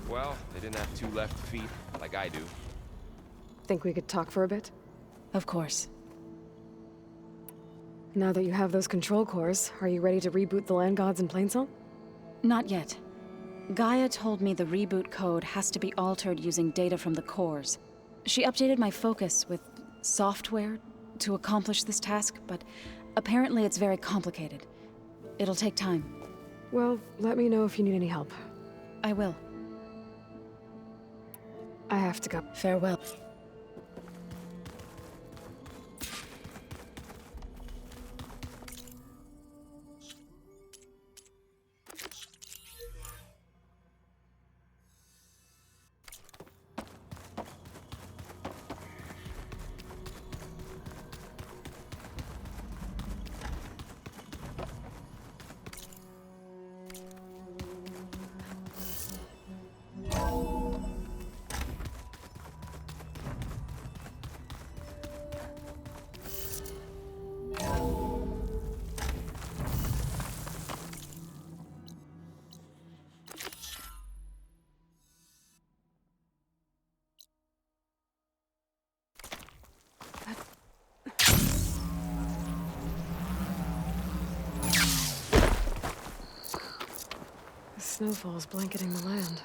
Well, they didn't have 2 left feet, like I do. Think we could talk for a bit? Of course. Now that you have those control cores, are you ready to reboot the land gods in Plainsong? Not yet. Gaia told me the reboot code has to be altered using data from the cores. She updated my focus with software to accomplish this task, but apparently it's very complicated. It'll take time. Well, let me know if you need any help. I will. I have to go. Farewell. snowfall's blanketing the land.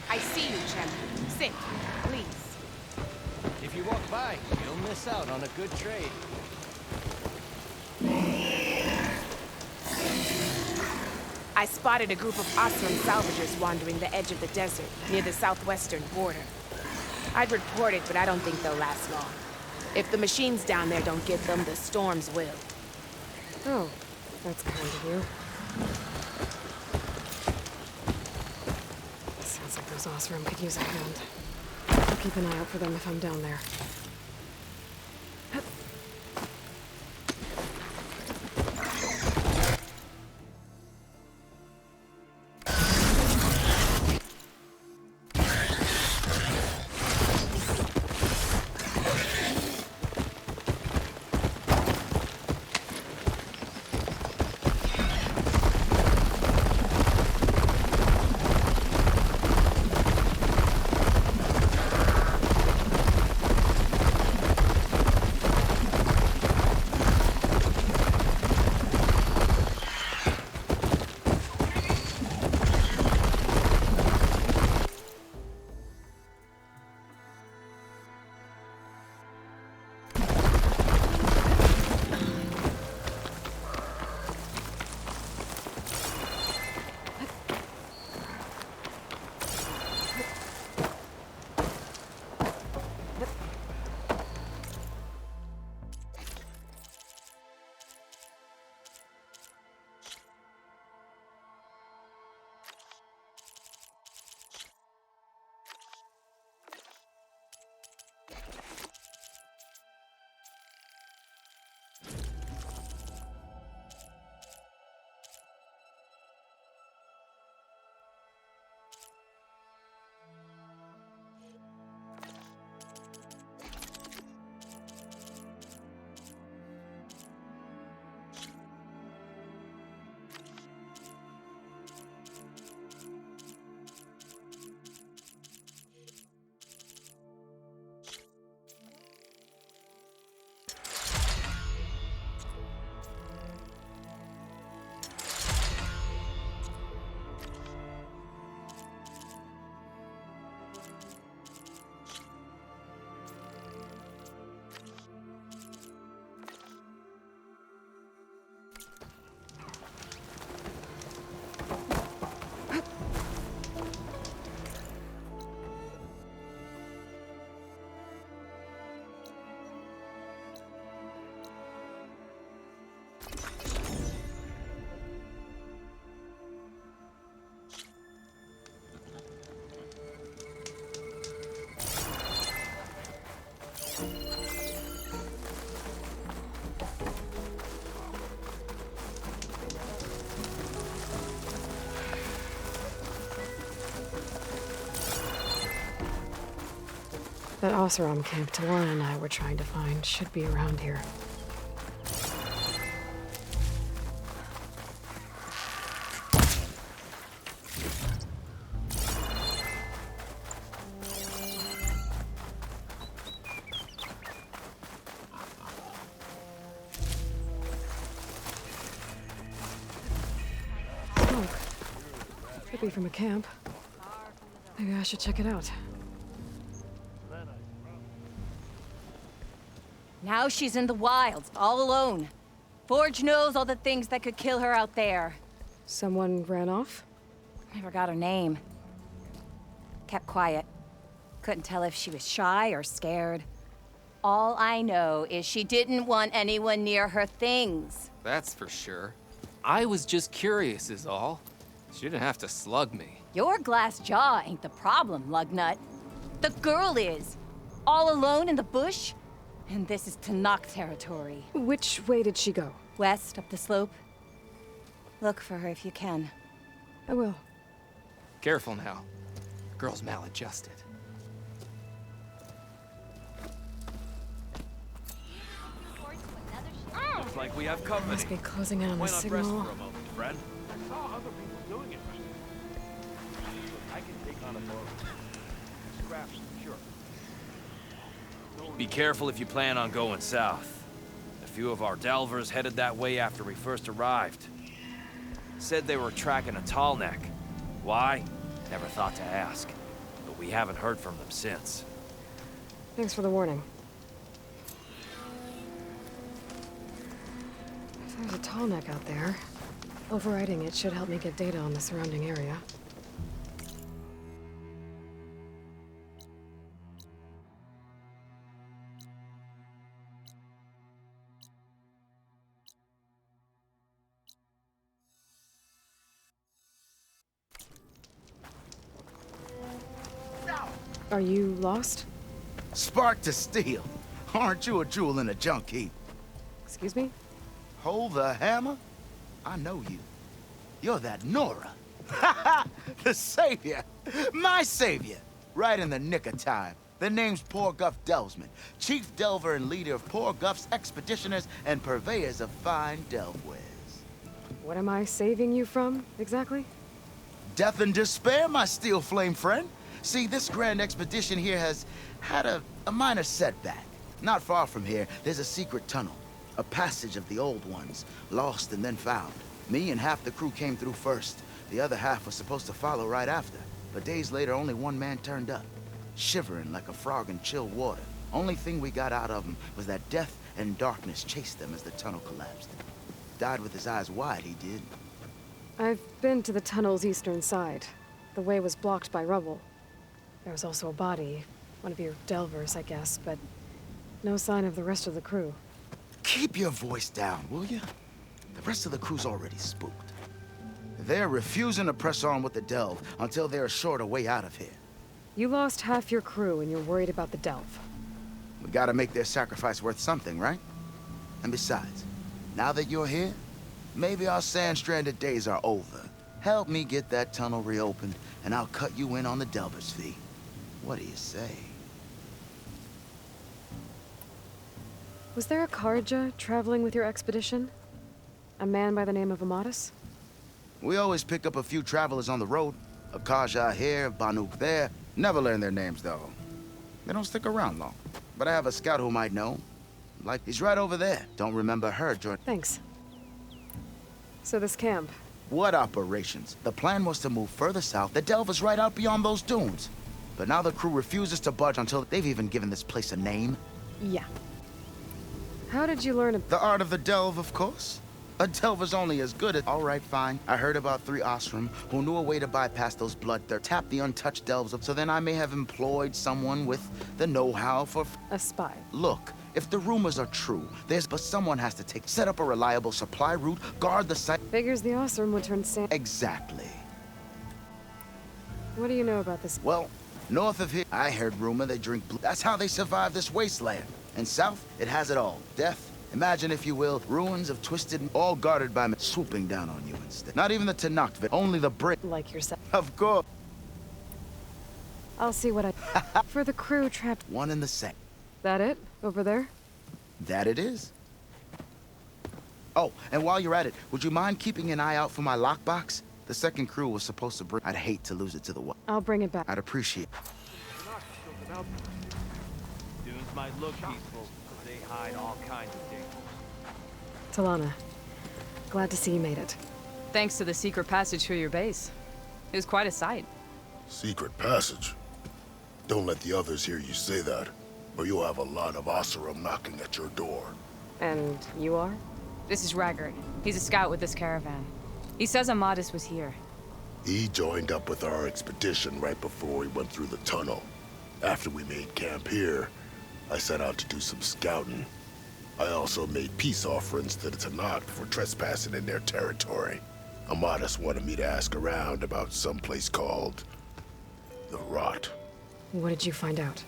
I see you, champion. Sit, please. If you walk by, you'll miss out on a good trade. I spotted a group of Osram salvagers wandering the edge of the desert, near the southwestern border. I'd report it, but I don't think they'll last long. If the machines down there don't get them, the storms will. Oh, that's kind of you. Sounds like those Osram could use a hand. I'll keep an eye out for them if I'm down there. That Oseram camp Talana and I were trying to find should be around here. Smoke. Could be from a camp. Maybe I should check it out. Now she's in the wilds, all alone. Forge knows all the things that could kill her out there. Someone ran off? Never got her name. Kept quiet. Couldn't tell if she was shy or scared. All I know is she didn't want anyone near her things. That's for sure. I was just curious is all. She didn't have to slug me. Your glass jaw ain't the problem, lugnut. The girl is. All alone in the bush. And this is Tanakh territory. Which way did she go? West, up the slope. Look for her if you can. I will. Careful now. Girl's maladjusted. like we have company. Must be closing in on the Why not rest signal. for a moment, friend? I saw other people doing it. I can take on a boat. Scraps, sure. Be careful if you plan on going south. A few of our delvers headed that way after we first arrived. Said they were tracking a tall neck. Why? Never thought to ask. But we haven't heard from them since. Thanks for the warning. If there's a tall neck out there, overriding it should help me get data on the surrounding area. Are you lost? Spark to steel. Aren't you a jewel in a junk heap? Excuse me? Hold the hammer? I know you. You're that Nora. The savior. My savior. Right in the nick of time. The name's Poor Guff Delvesman, chief delver and leader of Poor Guff's expeditioners and purveyors of fine delve wares. What am I saving you from, exactly? Death and despair, my steel flame friend. See, this grand expedition here has had a minor setback. Not far from here, there's a secret tunnel. A passage of the old ones, lost and then found. Me and half the crew came through first. The other half was supposed to follow right after. But days later, only one man turned up, shivering like a frog in chill water. Only thing we got out of him was that death and darkness chased them as the tunnel collapsed. Died with his eyes wide, he did. I've been to the tunnel's eastern side. The way was blocked by rubble. There was also a body, one of your delvers, I guess, but no sign of the rest of the crew. Keep your voice down, will you? The rest of the crew's already spooked. They're refusing to press on with the delve until they're assured a way out of here. You lost half your crew and you're worried about the delve. We gotta make their sacrifice worth something, right? And besides, now that you're here, maybe our sand-stranded days are over. Help me get that tunnel reopened, and I'll cut you in on the delver's fee. What do you say? Was there a Kharja traveling with your expedition? A man by the name of Amatus? We always pick up a few travelers on the road. A Kharja here, Banuk there. Never learn their names, though. They don't stick around long. But I have a scout who might know. Like, he's right over there. Don't remember her, Jordan. Thanks. So this camp? What operations? The plan was to move further south. The delve is right out beyond those dunes. But now the crew refuses to budge until they've even given this place a name. Yeah. How did you learn The art of the delve, of course. A delver's only as good as... All right, fine. I heard about 3 Osram who knew a way to bypass those bloodthirsts, tap the untouched delves up, so then I may have employed someone with the know-how for... A spy. Look, if the rumors are true, but someone has to set up a reliable supply route, guard the site... Figures the Osram would turn sand... Exactly. What do you know about this? Well, north of here, I heard rumor they drink blue. That's how they survive this wasteland. And south, it has it all. Death, imagine if you will, ruins of twisted, all guarded by men swooping down on you instead. Not even the Tanakh, only the Brit. Like yourself. Of course. I'll see what I... For the crew trapped... One and the same. That it? Over there? That it is. Oh, and while you're at it, would you mind keeping an eye out for my lockbox? The second crew was supposed to bring... I'd hate to lose it to the wild. I'll bring it back. I'd appreciate it. Dunes might look peaceful, but they hide all kinds of dangers. Talana, glad to see you made it. Thanks to the secret passage through your base. It was quite a sight. Secret passage? Don't let the others hear you say that, or you'll have a lot of Oseram knocking at your door. And you are? This is Raggard. He's a scout with this caravan. He says Amatus was here. He joined up with our expedition right before we went through the tunnel. After we made camp here, I set out to do some scouting. I also made peace offerings to the Tanakh for trespassing in their territory. Amatus wanted me to ask around about some place called... the Rot. What did you find out?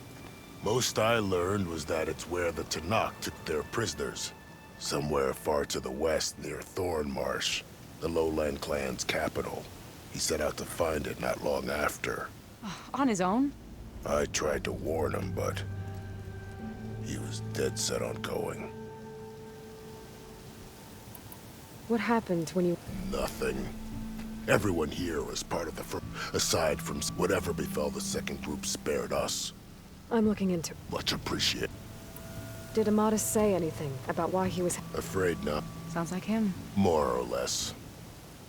Most I learned was that it's where the Tanakh took their prisoners. Somewhere far to the west near Thornmarsh, the Lowland clan's capital. He set out to find it not long after. On his own? I tried to warn him, but he was dead set on going. What happened when you... Nothing. Everyone here was part of the aside from whatever befell the second group spared us. I'm looking into... Much appreciated. Did Amadis say anything about why he was... Afraid not. Sounds like him. More or less.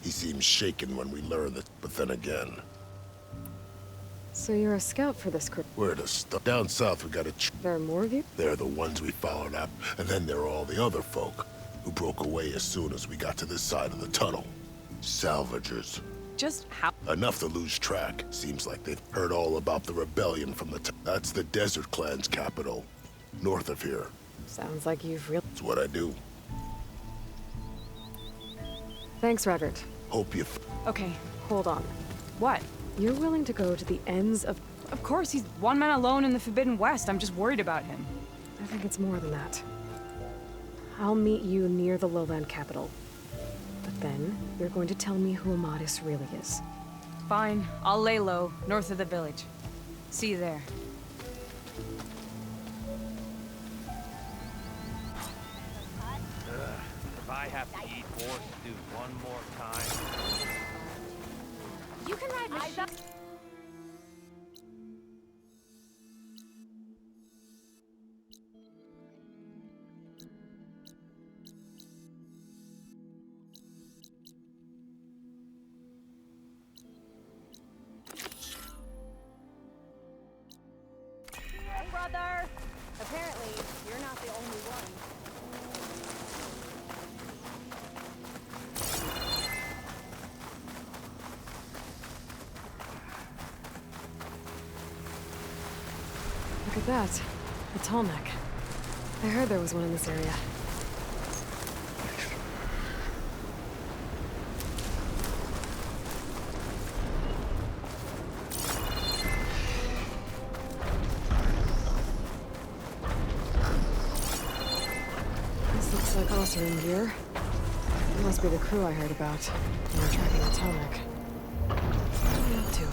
He seems shaken when we learn that, but then again... So you're a scout for this crew? Where to start? Down south we got a... There are more of you? They're the ones we followed up, and then there are all the other folk, who broke away as soon as we got to this side of the tunnel. Salvagers. Just how? Enough to lose track. Seems like they've heard all about the rebellion from the... That's the Desert Clan's capital. North of here. Sounds like you've really... It's what I do. Thanks, Roderick. Hope you... Okay. Hold on. What? You're willing to go to the ends of... Of course, he's one man alone in the Forbidden West. I'm just worried about him. I think it's more than that. I'll meet you near the lowland capital. But then, you're going to tell me who Amadis really is. Fine. I'll lay low, north of the village. See you there. If I have to eat horse stew one more time... You can ride machine. Hey, brother! Apparently, you're not the only one. Look at that. A tall neck. I heard there was one in this area. This looks like Osirian gear. It must be the crew I heard about. They're tracking a tall neck. What are they up to?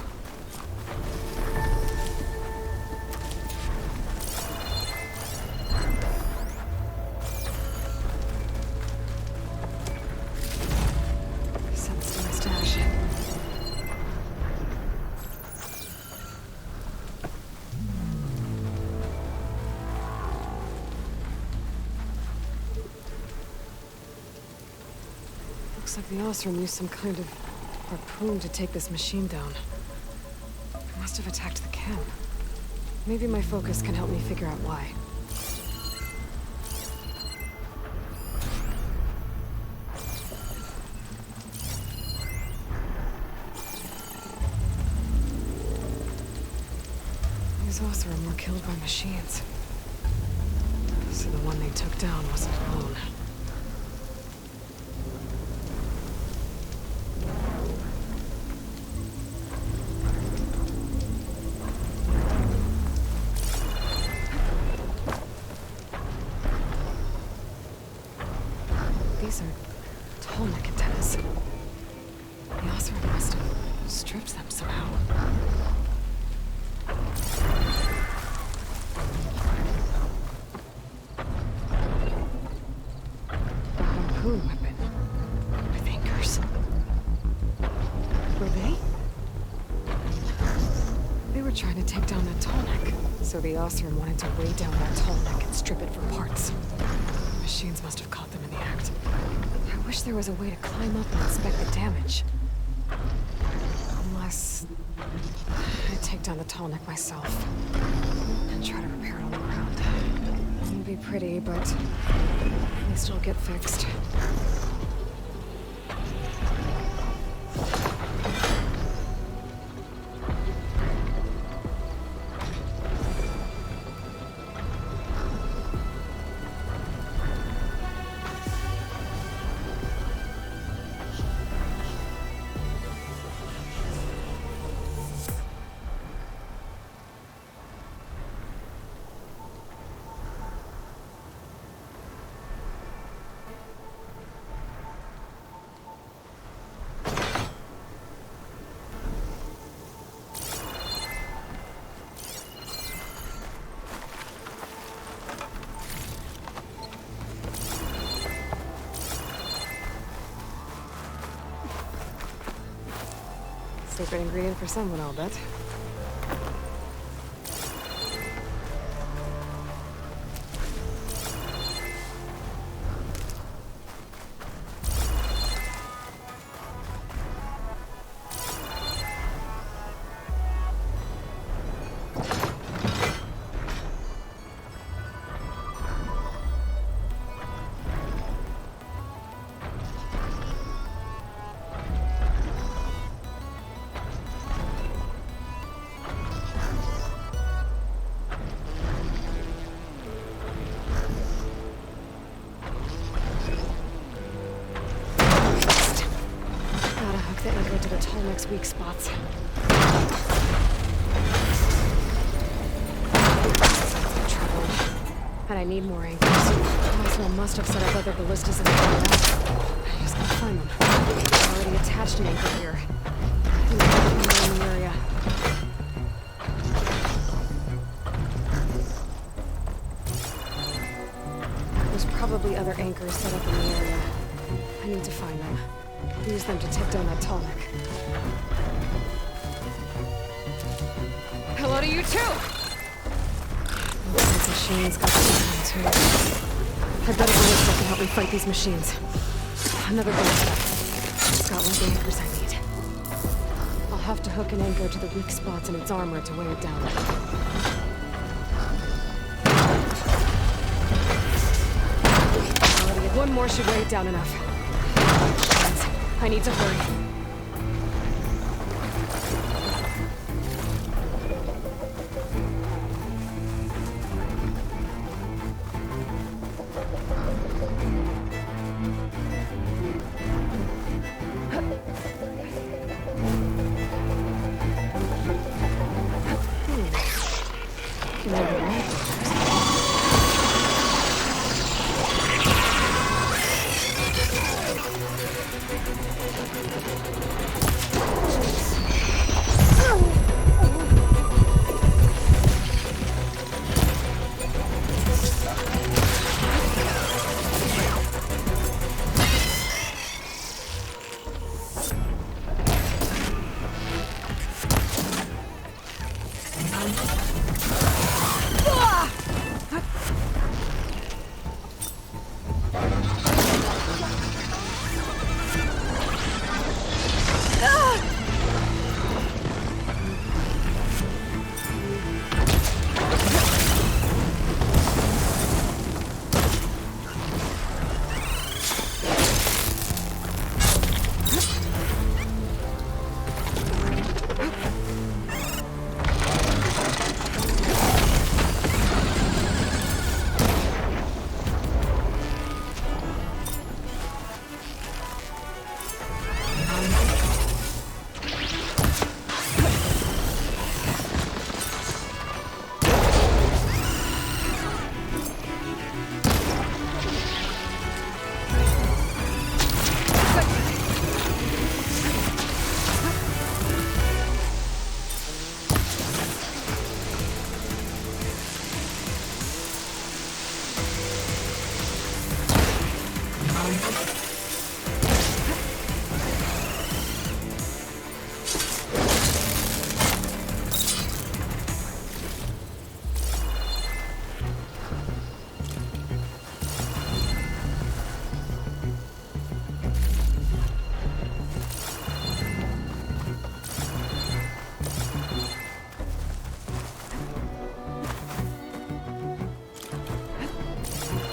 Looks like the Osram used some kind of harpoon to take this machine down. It must have attacked the camp. Maybe my focus can help me figure out why. These Osram were killed by machines. So the one they took down wasn't alone. These are tall neck antennas. The Osram must have stripped them somehow. A harpoon weapon with anchors. Were they? They were trying to take down that tall neck. So the Osram wanted to weigh down that tall neck and strip it for parts. The machines must have caught them in the act. I wish there was a way to climb up and inspect the damage. Unless... I take down the tall neck myself. And try to repair it on the ground. It won't be pretty, but... at least it'll get fixed. secret ingredient for someone, I'll bet. The anchor to the Tallneck's weak spots. Trouble. And I need more anchors. Oswald must have set up other ballistas in the area. I just gotta find them. I already attached an anchor here. I think there's one more in the area. There's probably other anchors set up in the area. I need to find them. Use them to take down that Tallneck. Hello to you too! Those machines got something too. I better bring stuff to help me fight these machines. Another ballista. It's got one of the anchors I need. I'll have to hook an anchor to the weak spots in its armor to weigh it down. One more should weigh it down enough. I need to hurry.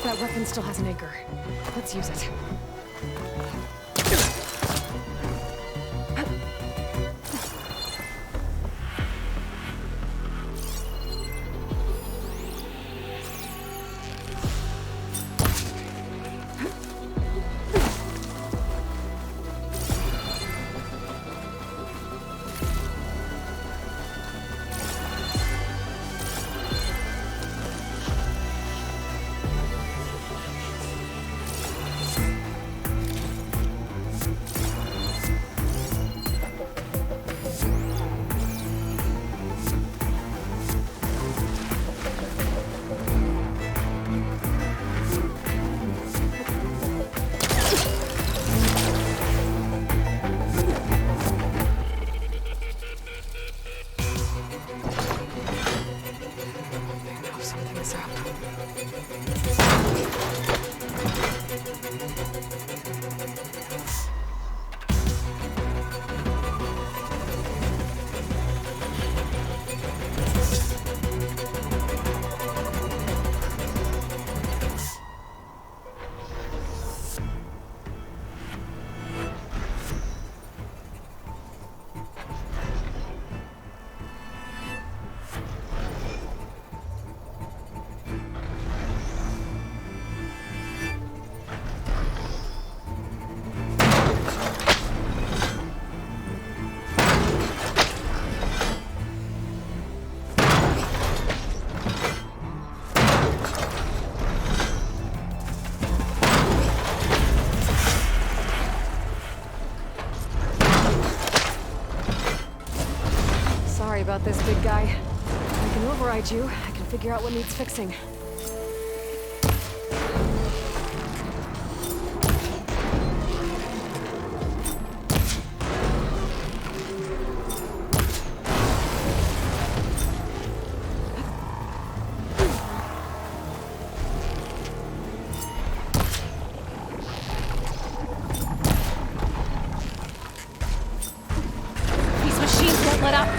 That weapon still has an anchor. Let's use it. this, big guy. I can override you. I can figure out what needs fixing. These machines won't let up.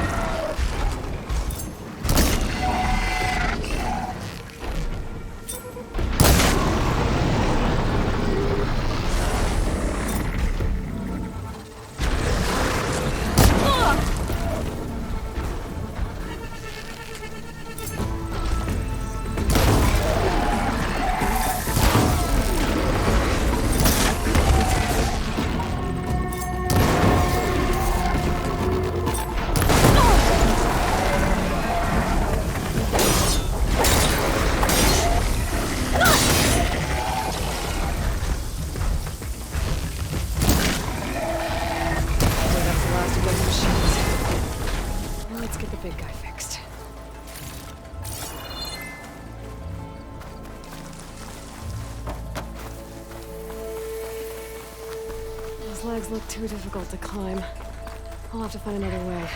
Those legs look too difficult to climb. I'll have to find another way.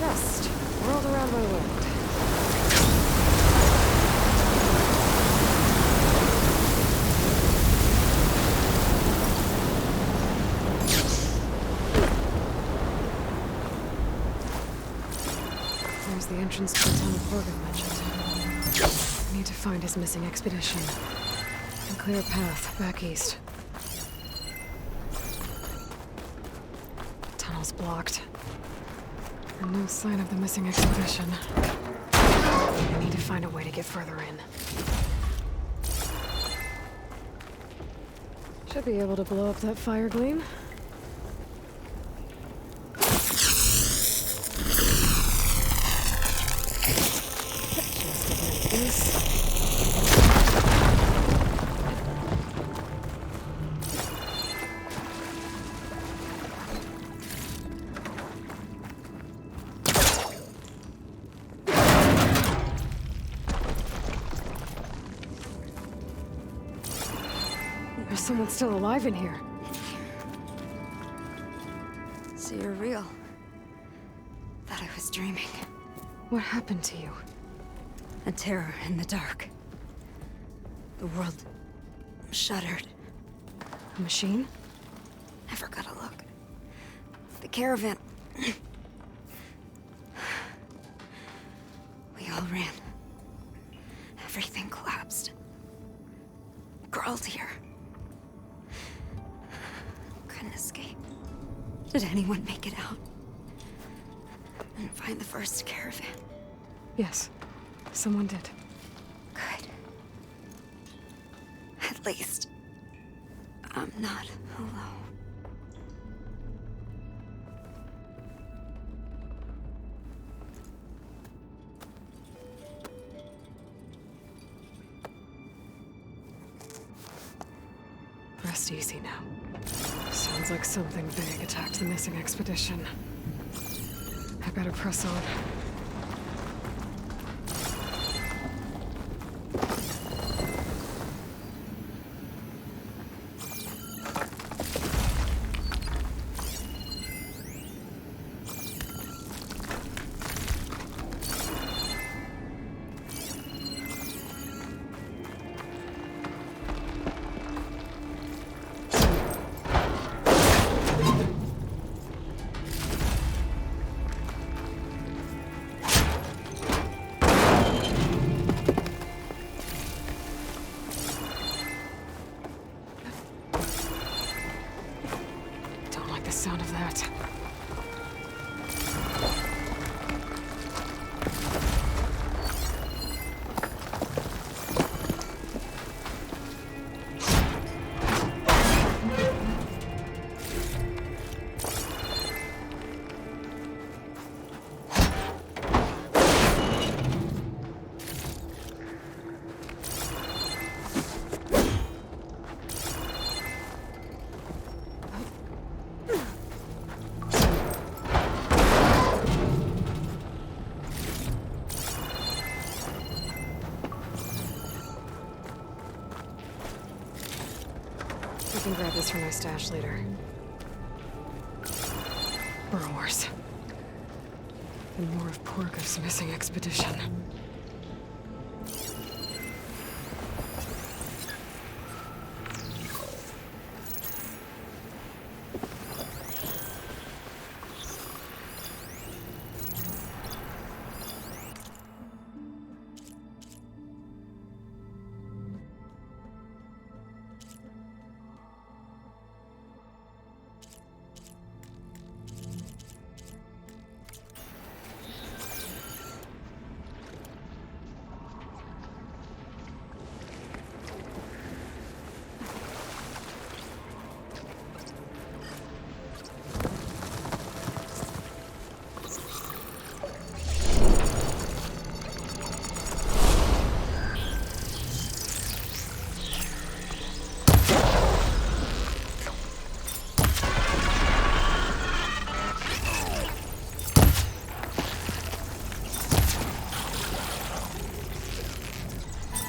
Dust whirled around my wound. There's the entrance to the tunnel Horgan mentioned. I need to find his missing expedition and clear a path back east. Tunnel's blocked. And no sign of the missing expedition. I need to find a way to get further in. Should be able to blow up that fire gleam. Just like this. There's someone still alive in here. So you're real. Thought I was dreaming. What happened to you? A terror in the dark. The world shuddered. A machine? Never got a look. The caravan. We all ran. Everything collapsed. Crawled here. Couldn't escape. Did anyone make it out? And find the first caravan? Yes, someone did. Good. At least, I'm not alone. rest easy now. Sounds like something big attacked the missing expedition. I better press on. The sound of that. I can grab this from my stash later. Burrowers. And more of Porka's missing expedition.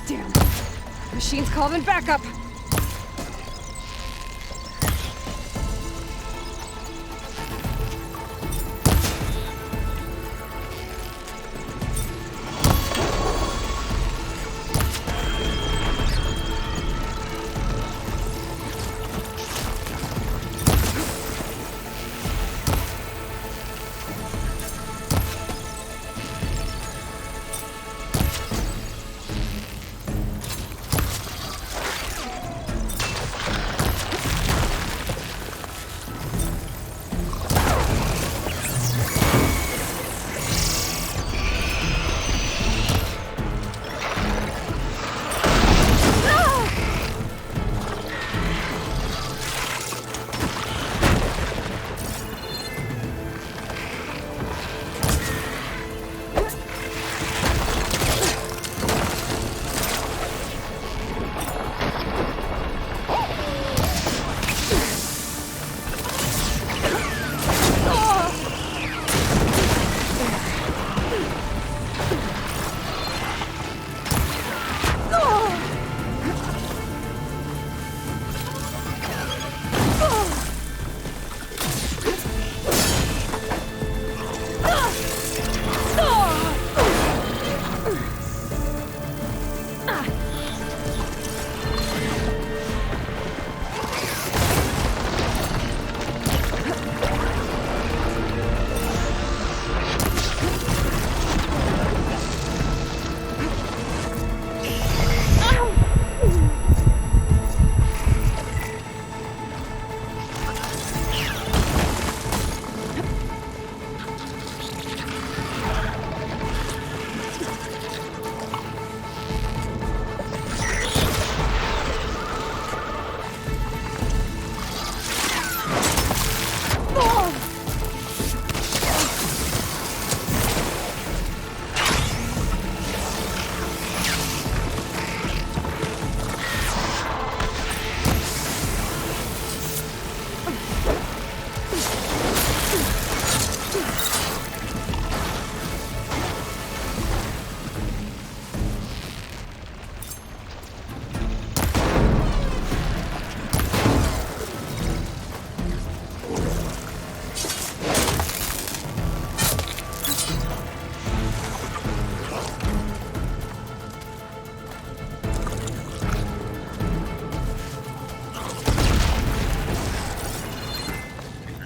Damn. Machine's calling backup.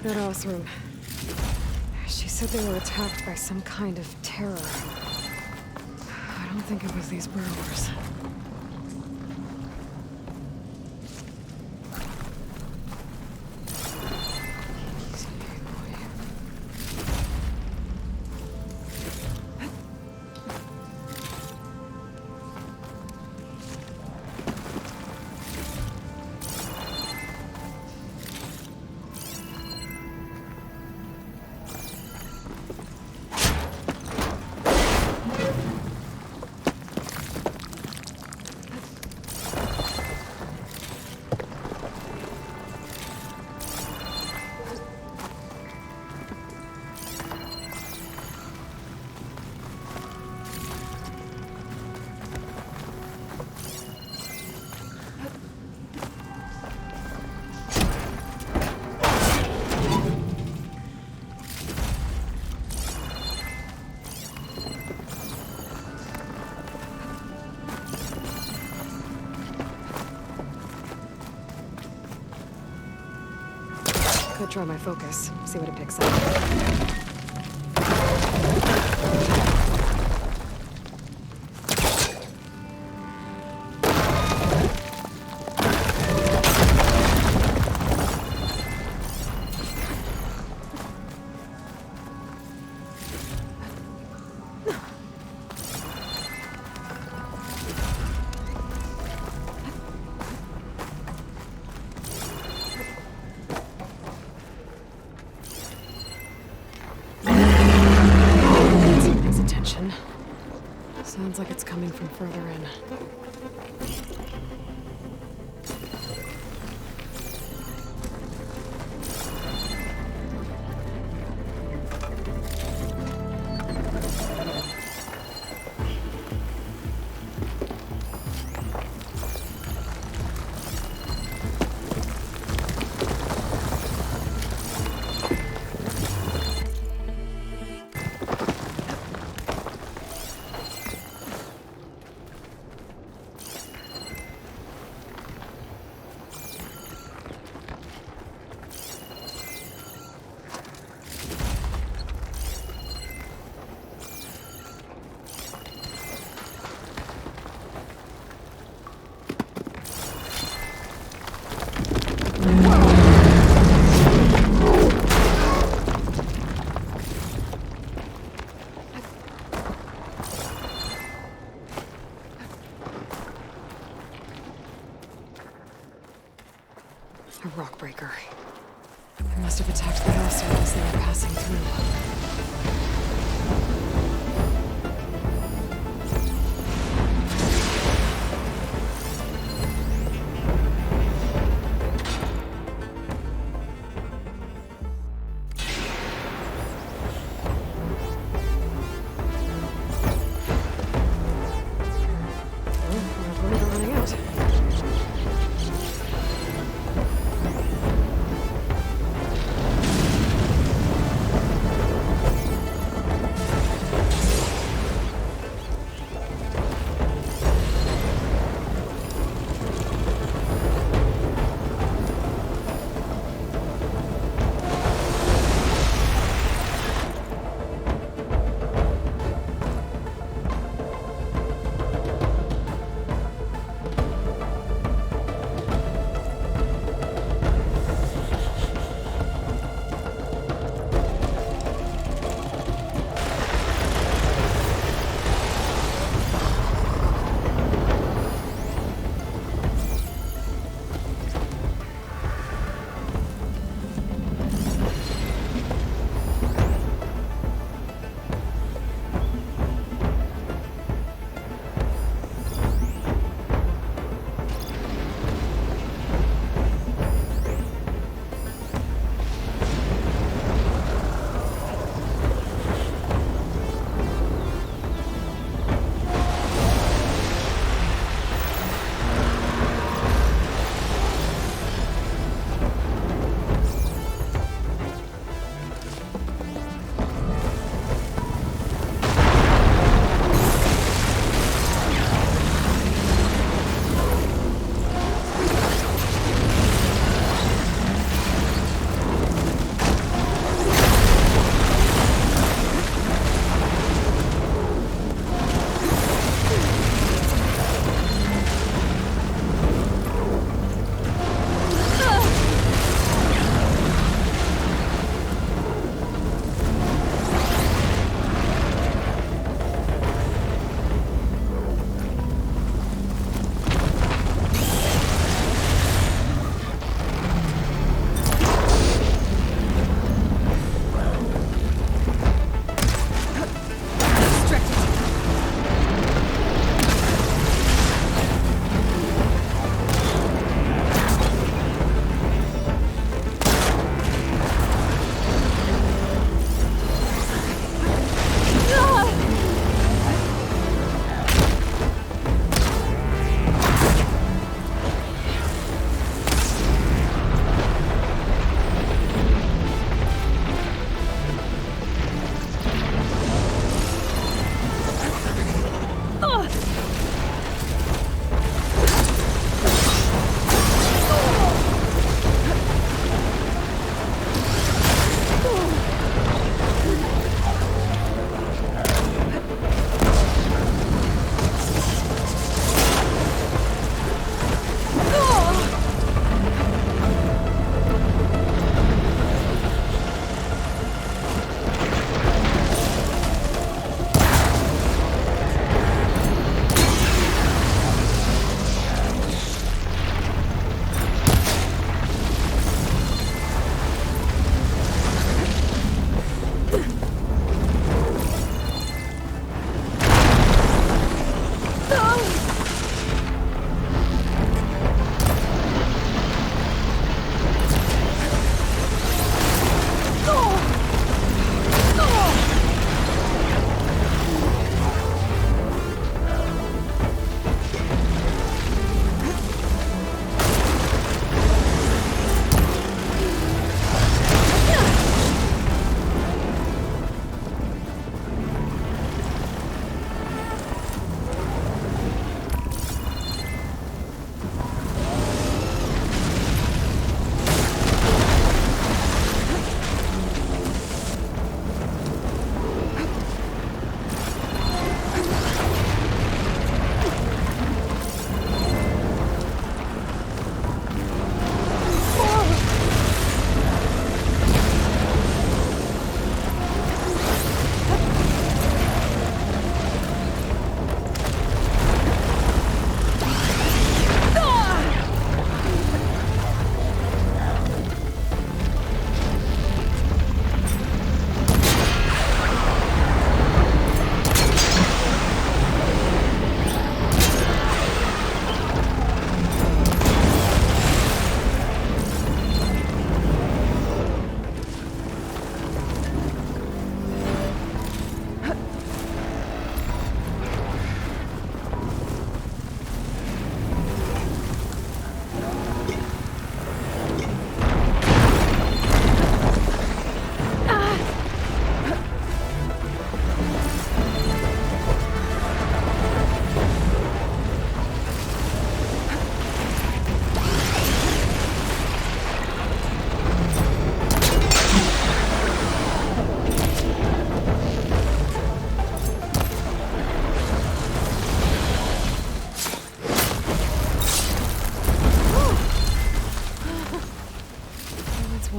That Osram. She said they were attacked by some kind of terror. I don't think it was these burrowers. Could try my focus, see what it picks up. Sounds like it's coming from further in. A rock breaker. They must have attacked the house as they were passing through.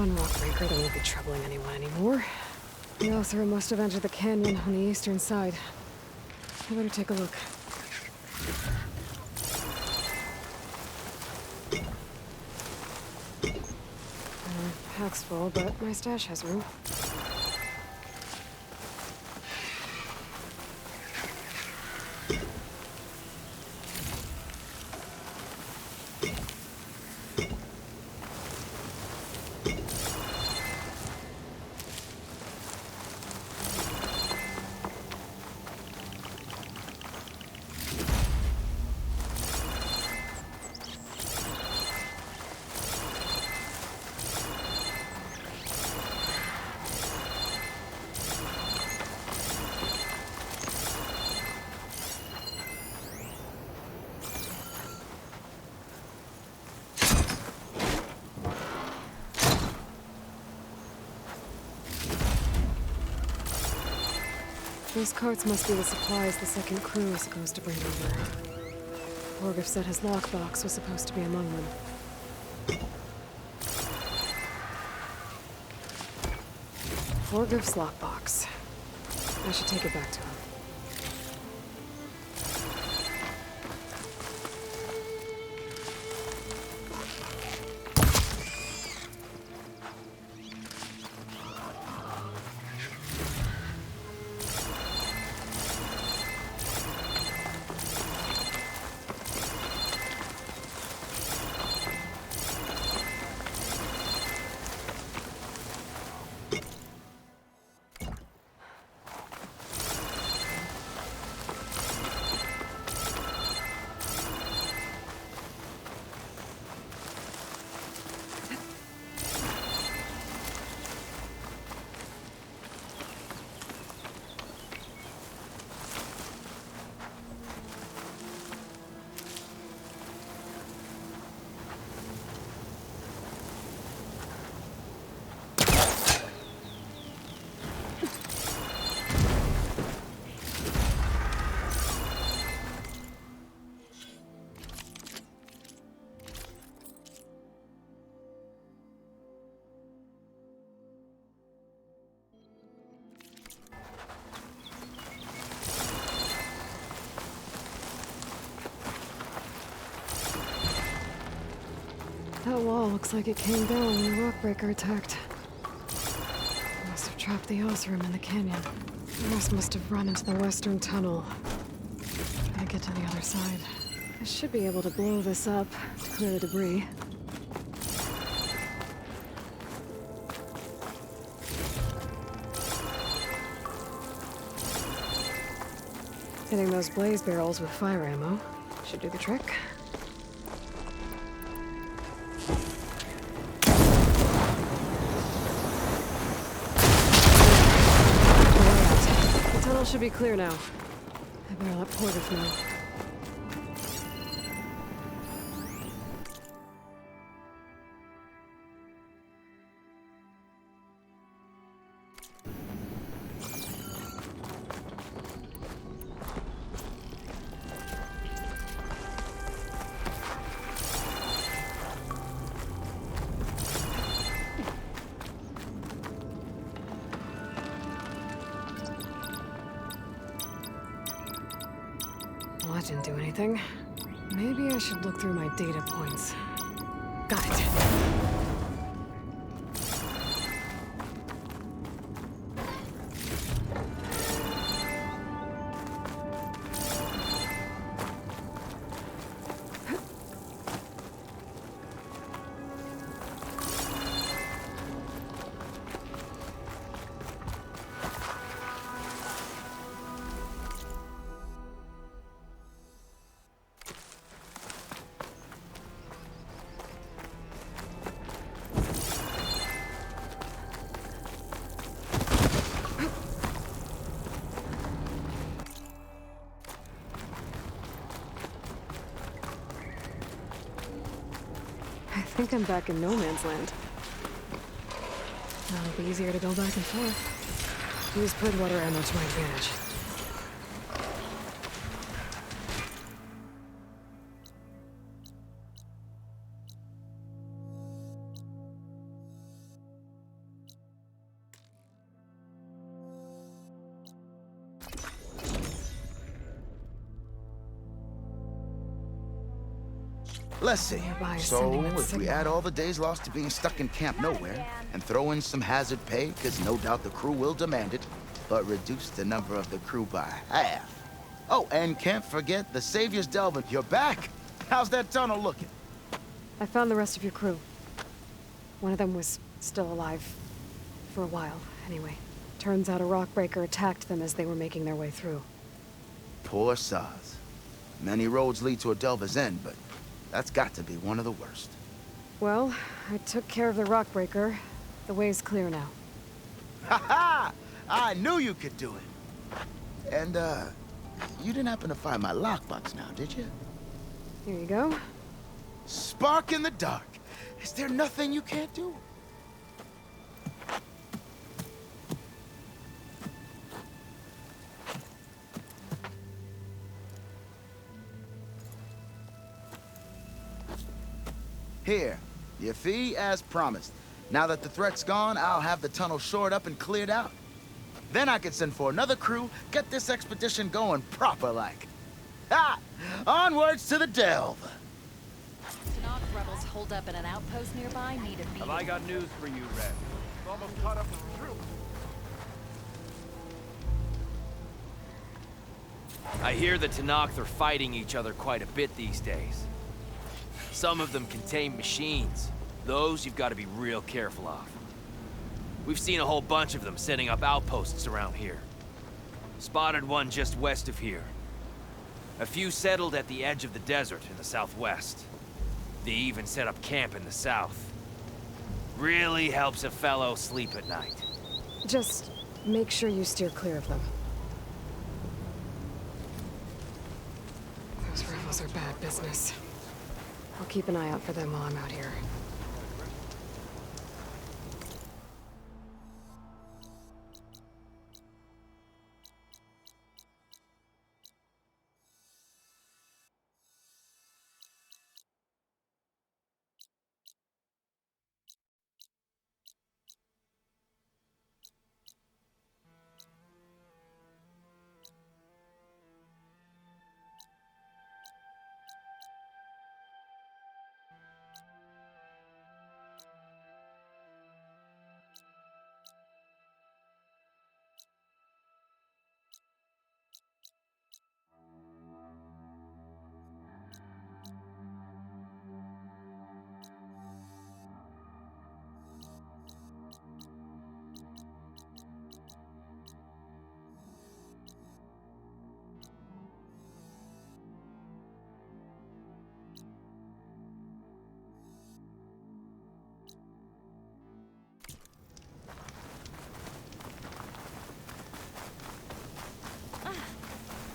one rock breaker that won't be troubling anyone anymore. The Oseram must have entered the canyon on the eastern side. I better take a look. Pack's full, but my stash has room. Those carts must be the supplies the second crew is supposed to bring over. Orgriff said his lockbox was supposed to be among them. Orgriff's lockbox. I should take it back to him. That wall looks like it came down when the rockbreaker attacked. Must have trapped the Oseram in the canyon. The rest must have run into the western tunnel. Trying to get to the other side. I should be able to blow this up to clear the debris. Hitting those blaze barrels with fire ammo should do the trick. Should be clear now. I better let Portiff know. Well, that didn't do anything. Maybe I should look through my data points. Got it. I think I'm back in no man's land. Now it'll be easier to go back and forth. Use pud water ammo to my advantage. Let's see. Nearby is So, sending that if we signal. add all the days lost to being stuck in Camp Nowhere, and throw in some hazard pay, because no doubt the crew will demand it, but reduce the number of the crew by half. Oh, and can't forget the Savior's Delvin. You're back! How's that tunnel looking? I found the rest of your crew. One of them was still alive. For a while, anyway. Turns out a rockbreaker attacked them as they were making their way through. Poor Saz. Many roads lead to a Delver's End, but that's got to be one of the worst. Well, I took care of the rockbreaker. The way's clear now. Ha ha! I knew you could do it! And, you didn't happen to find my lockbox now, did you? Here you go. Spark in the dark. Is there nothing you can't do? Here, your fee as promised. Now that the threat's gone, I'll have the tunnel shored up and cleared out. Then I can send for another crew, get this expedition going proper-like. Ha! Onwards to the delve! Tanakh rebels holed up in an outpost nearby need a beat. Have I got news for you, Red? Almost caught up with the troops. I hear the Tanakh are fighting each other quite a bit these days. Some of them contain machines. Those you've got to be real careful of. We've seen a whole bunch of them setting up outposts around here. Spotted one just west of here. A few settled at the edge of the desert in the southwest. They even set up camp in the south. Really helps a fellow sleep at night. Just make sure you steer clear of them. Those rebels are bad business. I'll keep an eye out for them while I'm out here.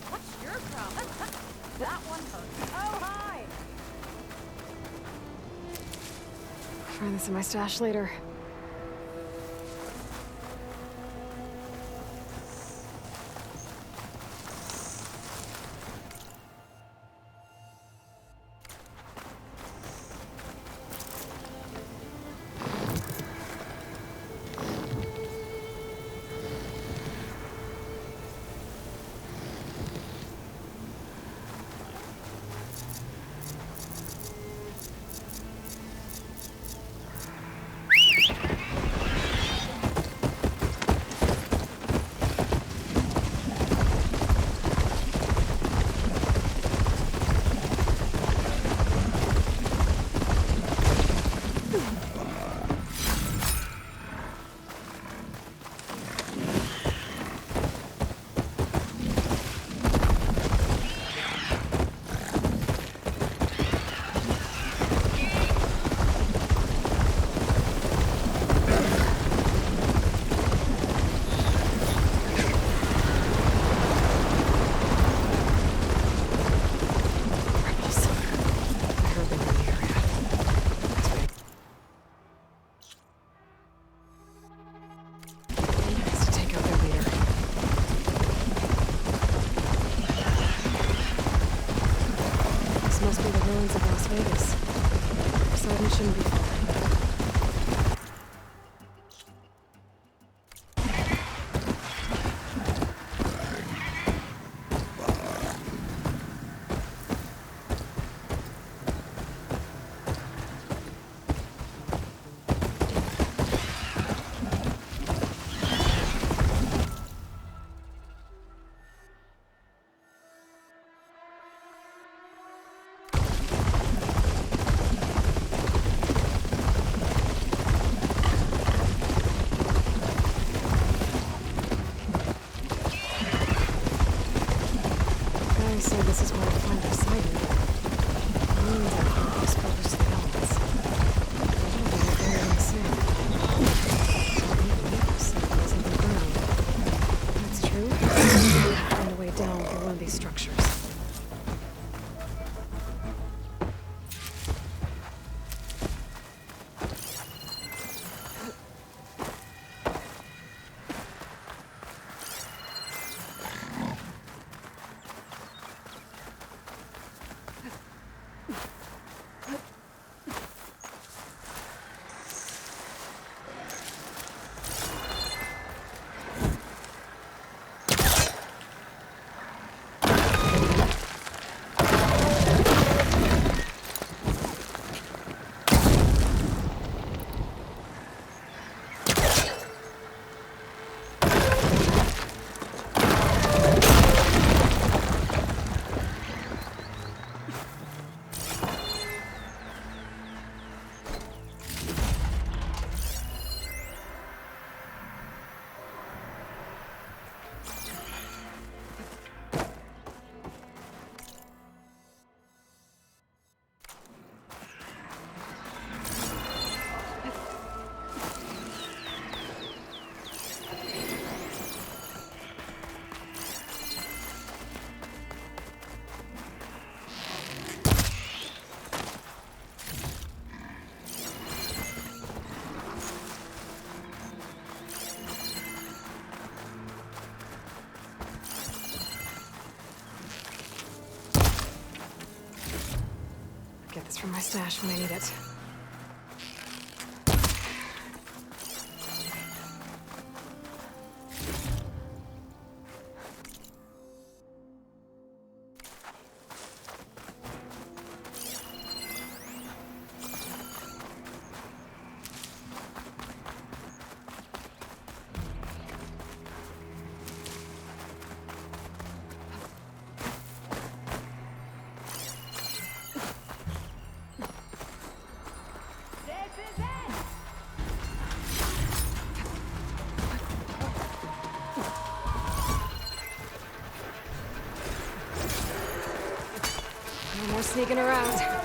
What's your problem? That one hurts. Oh, hi! Find this in my stash later. Shouldn't be far. Get this from my stash when I need it. No more sneaking around.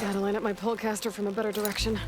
Gotta line up my polecaster from a better direction.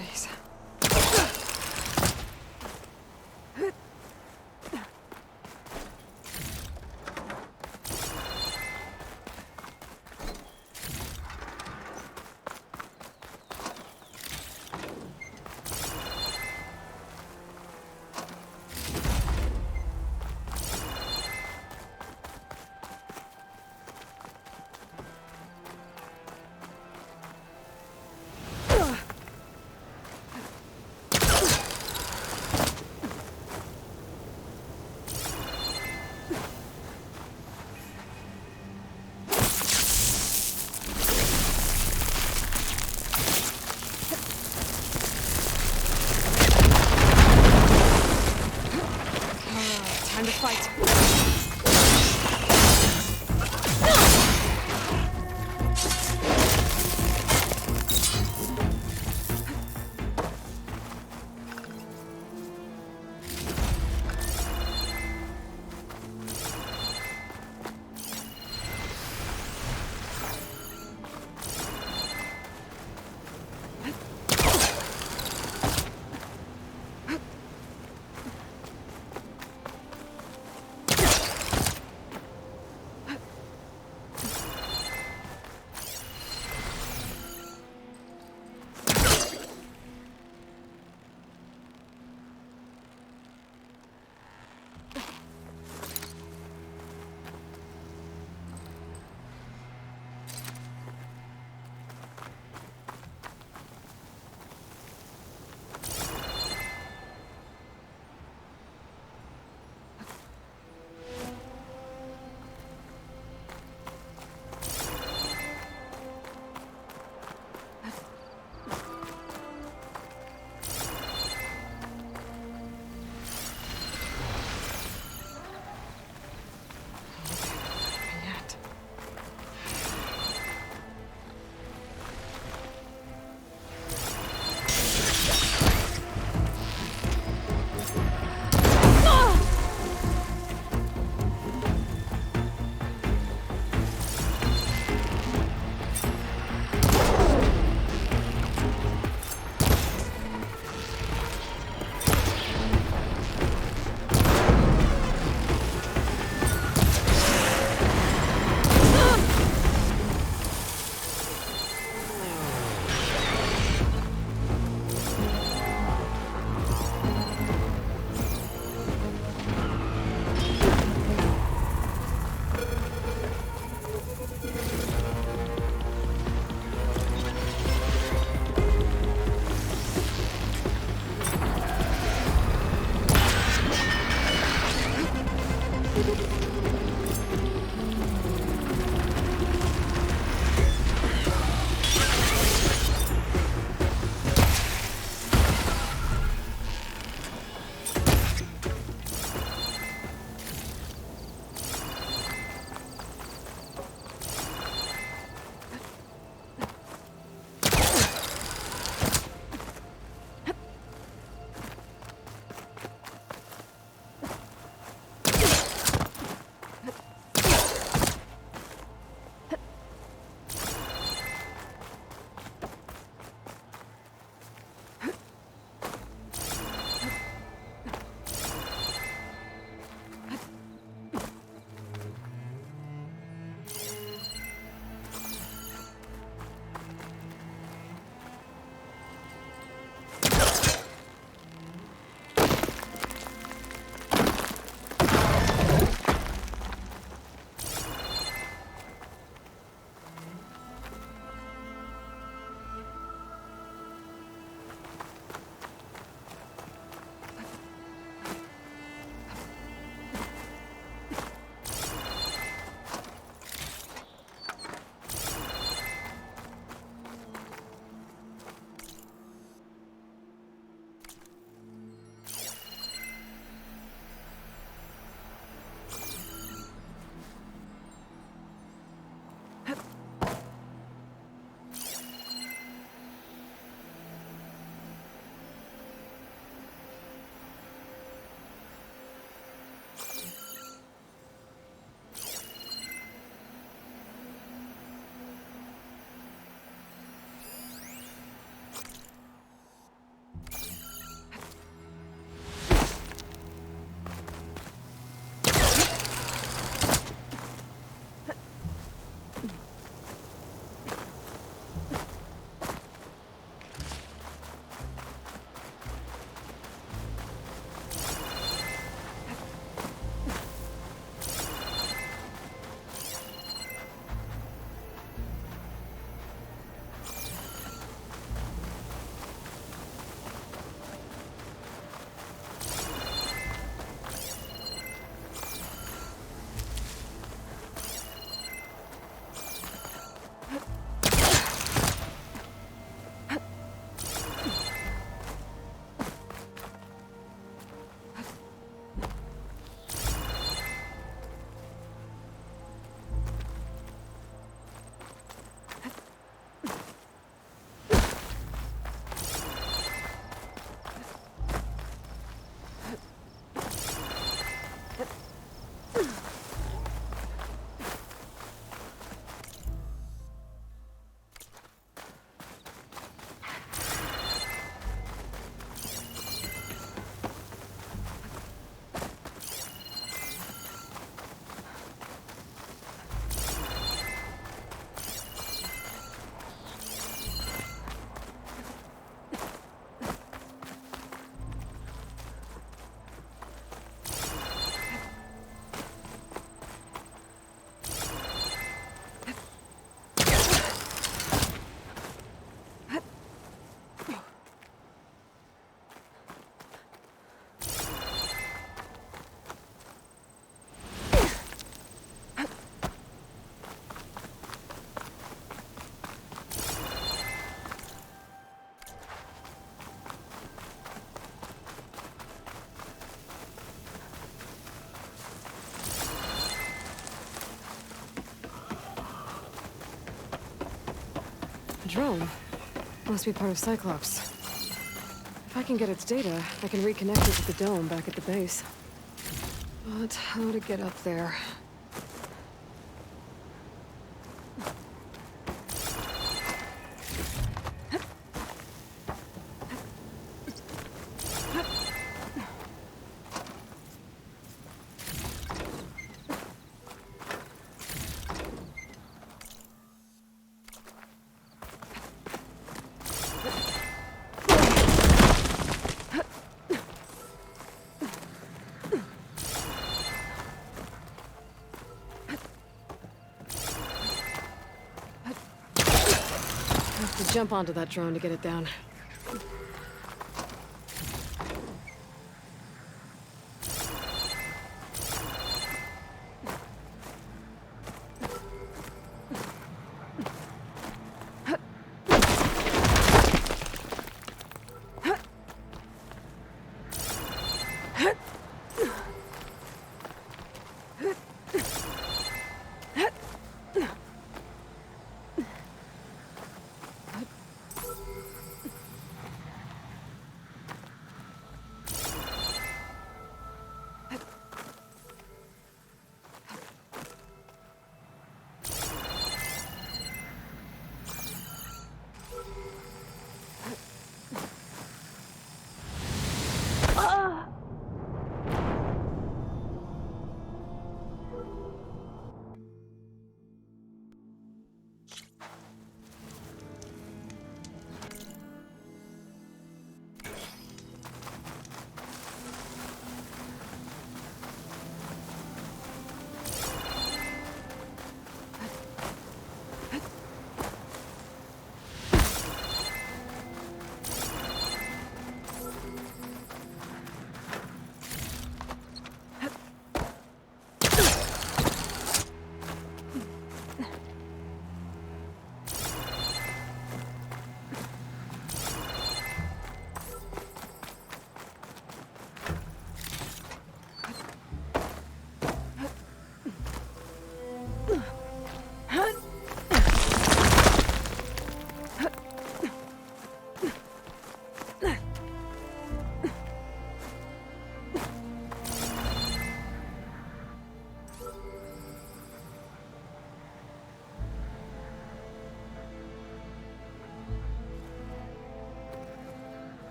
Freeze. Time to fight. Drone. Must be part of Cyclops. If I can get its data, I can reconnect it with the dome back at the base. But how to get up there? Jump onto that drone to get it down.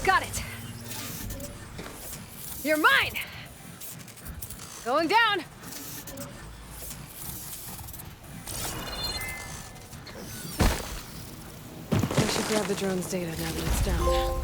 Got it! You're mine! Going down! I should grab the drone's data now that it's down.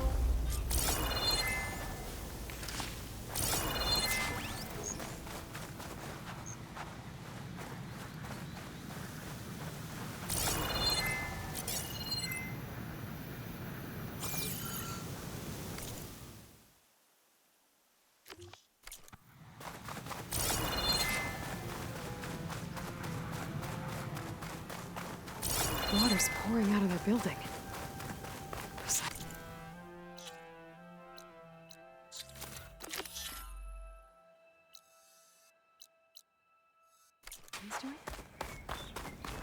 Water's pouring out of their building.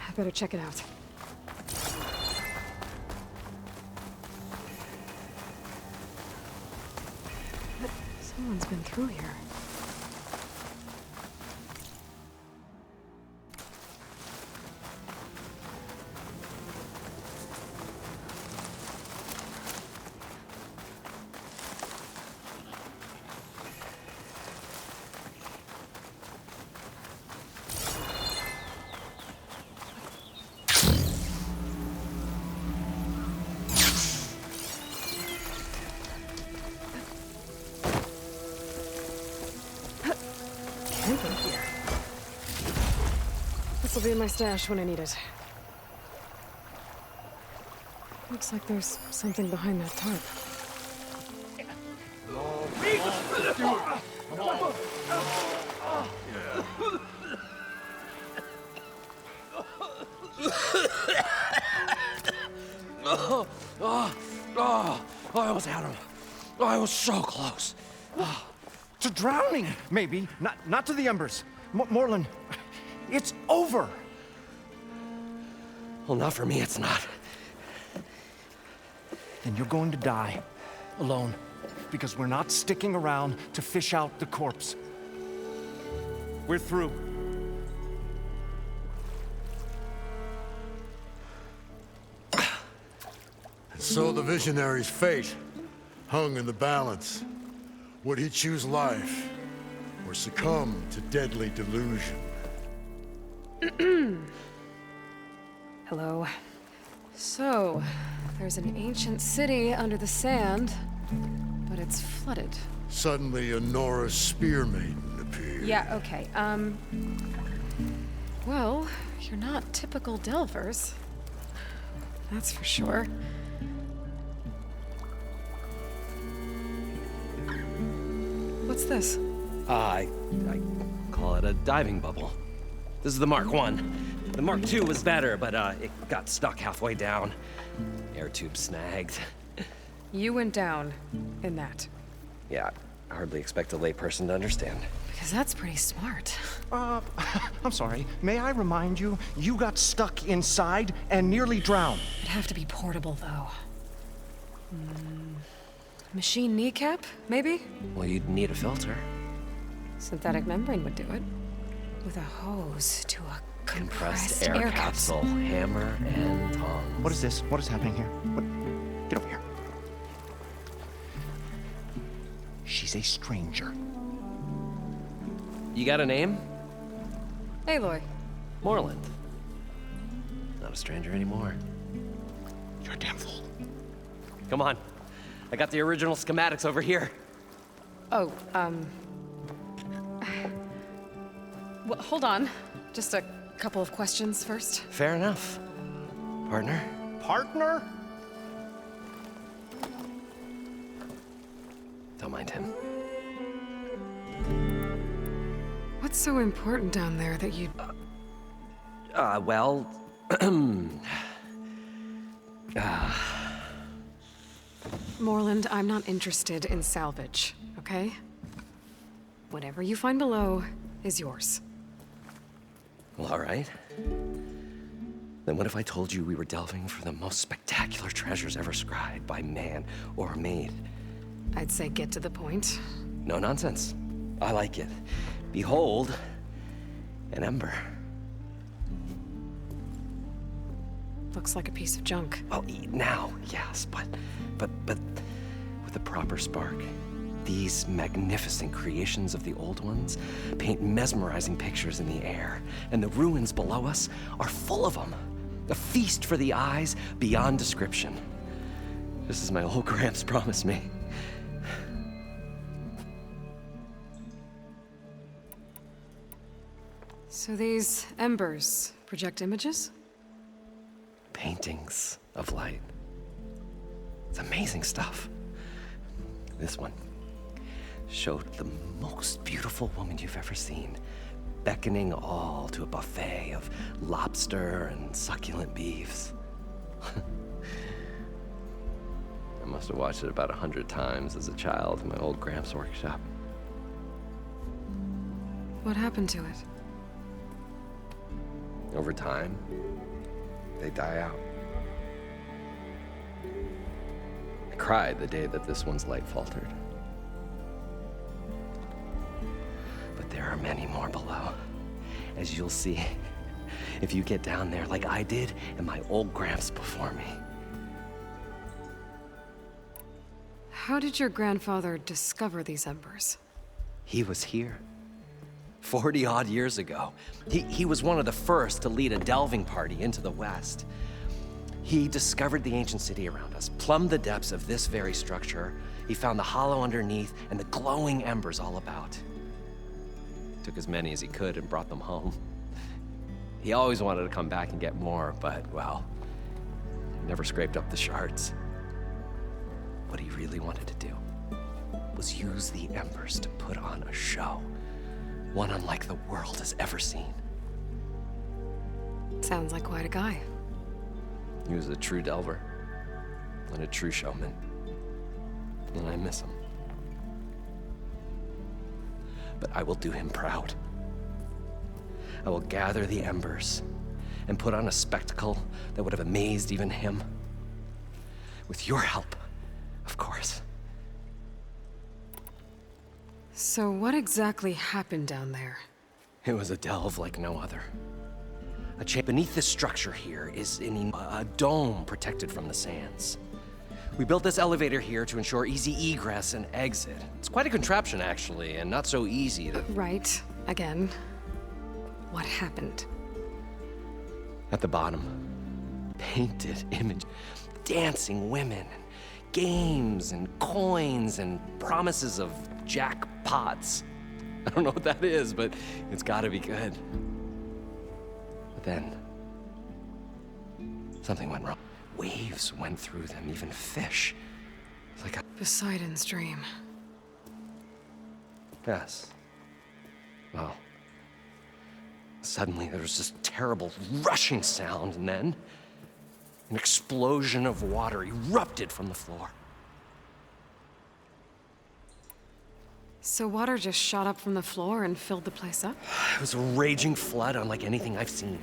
I better check it out. Someone's been through here. This'll be in my stash when I need it. Looks like there's something behind that tarp. I almost had him. I was so close. To drowning, maybe. Not to the embers. Moreland, it's over. Well, not for me, it's not. Then you're going to die. Alone. Because we're not sticking around to fish out the corpse. We're through. So the visionary's fate hung in the balance. Would he choose life or succumb to deadly delusion? Hello. So, there's an ancient city under the sand, but it's flooded. Suddenly, a Nora spear maiden appeared. Yeah, okay. Well, you're not typical Delvers. That's for sure. What's this? I call it a diving bubble. This is the Mark I. The Mark II was better, but it got stuck halfway down. Air tube snagged. You went down in that. Yeah, I hardly expect a layperson to understand. Because that's pretty smart. I'm sorry. May I remind you, you got stuck inside and nearly drowned. It'd have to be portable, though. Machine kneecap, maybe? Well, you'd need a filter. Synthetic membrane would do it. With a hose to a compressed air capsule. Hammer and tongs. What is this? What is happening here? What? Get over here. She's a stranger. You got a name? Aloy. Moreland. Not a stranger anymore. You're a damn fool. Come on. I got the original schematics over here. Oh, well, hold on. Just a couple of questions first. Fair enough. Partner? Partner? Don't mind him. What's so important down there that you... Well... Moreland, I'm not interested in salvage, okay? Whatever you find below is yours. Well, all right. Then what if I told you we were delving for the most spectacular treasures ever scribed by man or maid? I'd say get to the point. No nonsense. I like it. Behold, an ember. Looks like a piece of junk. Well, now, yes, but with a proper spark. These magnificent creations of the old ones paint mesmerizing pictures in the air, and the ruins below us are full of them. A feast for the eyes beyond description. Just as my old Gramps promised me. So these embers project images? Paintings of light. It's amazing stuff. This one showed the most beautiful woman you've ever seen, beckoning all to a buffet of lobster and succulent beefs. I must have watched it about 100 times as a child in my old Gramps workshop. What happened to it? Over time, they die out. I cried the day that this one's light faltered. But there are many more below, as you'll see if you get down there like I did and my old Gramps before me. How did your grandfather discover these embers? He was here 40-odd years ago. He was one of the first to lead a delving party into the West. He discovered the ancient city around us, plumbed the depths of this very structure. He found the hollow underneath and the glowing embers all about. Took as many as he could and brought them home. He always wanted to come back and get more, but, well, he never scraped up the shards. What he really wanted to do was use the embers to put on a show. One unlike the world has ever seen. Sounds like quite a guy. He was a true delver and a true showman. And I miss him. But I will do him proud. I will gather the embers and put on a spectacle that would have amazed even him. With your help, of course. So what exactly happened down there? It was a delve like no other. Beneath this structure here is a dome protected from the sands. We built this elevator here to ensure easy egress and exit. It's quite a contraption, actually, and not so easy to... Right. Again. What happened? At the bottom, painted image, dancing women, games and coins and promises of jackpots. I don't know what that is, but it's gotta be good. But then, something went wrong. Waves went through them, even fish. It's like a... Poseidon's dream. Yes. Well, suddenly there was this terrible rushing sound, and then an explosion of water erupted from the floor. So water just shot up from the floor and filled the place up? It was a raging flood unlike anything I've seen.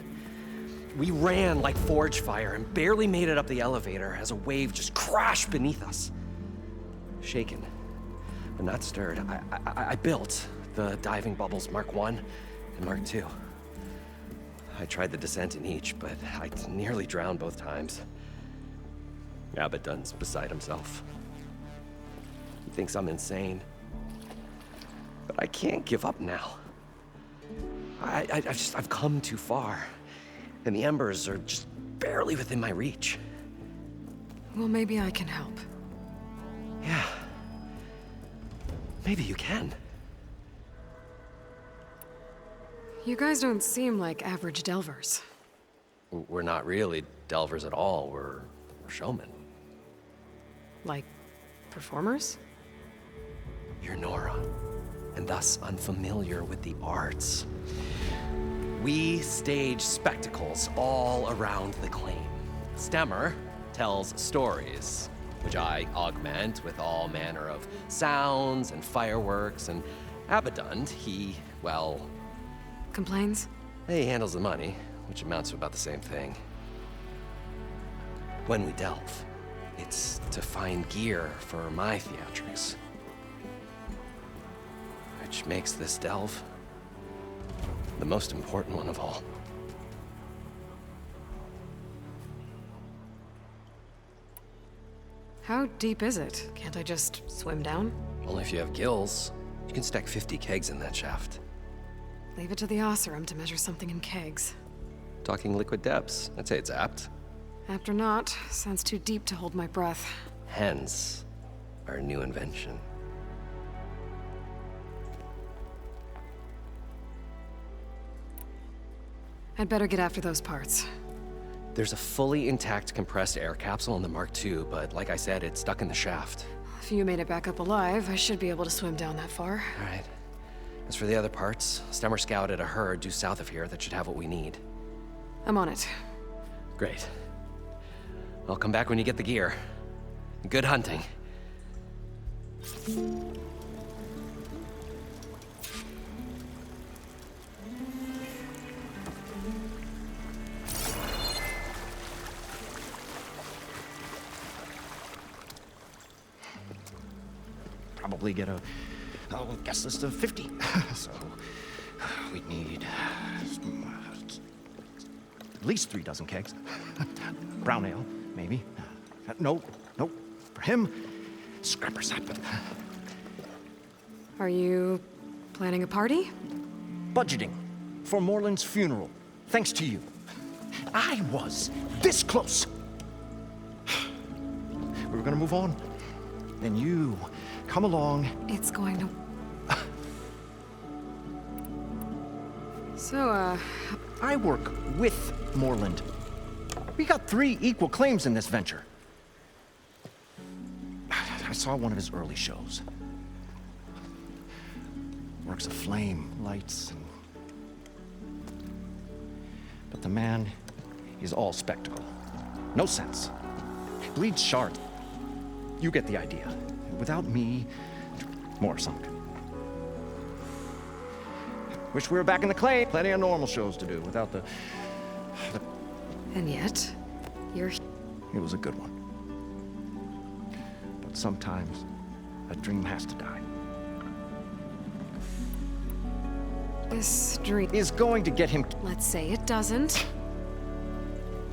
We ran like forge fire and barely made it up the elevator as a wave just crashed beneath us. Shaken, but not stirred, I built the diving bubbles Mark I and Mark II. I tried the descent in each, but I nearly drowned both times. Abaddon's beside himself. He thinks I'm insane. But I can't give up now. I've come too far. And the embers are just barely within my reach. Well, maybe I can help. Yeah. Maybe you can. You guys don't seem like average delvers. We're not really delvers at all. We're showmen. Like, performers? You're Nora, and thus unfamiliar with the arts. We stage spectacles all around the claim. Stemmer tells stories, which I augment with all manner of sounds and fireworks, and Abaddon, he, well... Complains? He handles the money, which amounts to about the same thing. When we delve, it's to find gear for my theatrics. Which makes this delve the most important one of all. How deep is it? Can't I just swim down? Only if you have gills. You can stack 50 kegs in that shaft. Leave it to the Oseram to measure something in kegs. Talking liquid depths, I'd say it's apt. Apt or not, sounds too deep to hold my breath. Hence, our new invention. I'd better get after those parts. There's a fully intact compressed air capsule in the Mark II, but like I said, it's stuck in the shaft. If you made it back up alive, I should be able to swim down that far. All right. As for the other parts, Stemmer scouted a herd due south of here that should have what we need. I'm on it. Great. I'll come back when you get the gear. Good hunting. Probably get a guest list of 50. So we'd need at least 3 dozen kegs. Brown ale, maybe. No. For him, scrapper sap. Are you planning a party? Budgeting for Moreland's funeral. Thanks to you. I was this close. We were gonna move on. Then you come along. It's going to... So, I work with Moreland. We got 3 equal claims in this venture. I saw one of his early shows. Works of flame, lights, and... But the man is all spectacle. No sense. Bleeds shards. You get the idea. Without me, more sunk. Wish we were back in the clay. Plenty of normal shows to do without the... And yet, you're... It was a good one. But sometimes, a dream has to die. This dream... Is going to get him... Let's say it doesn't.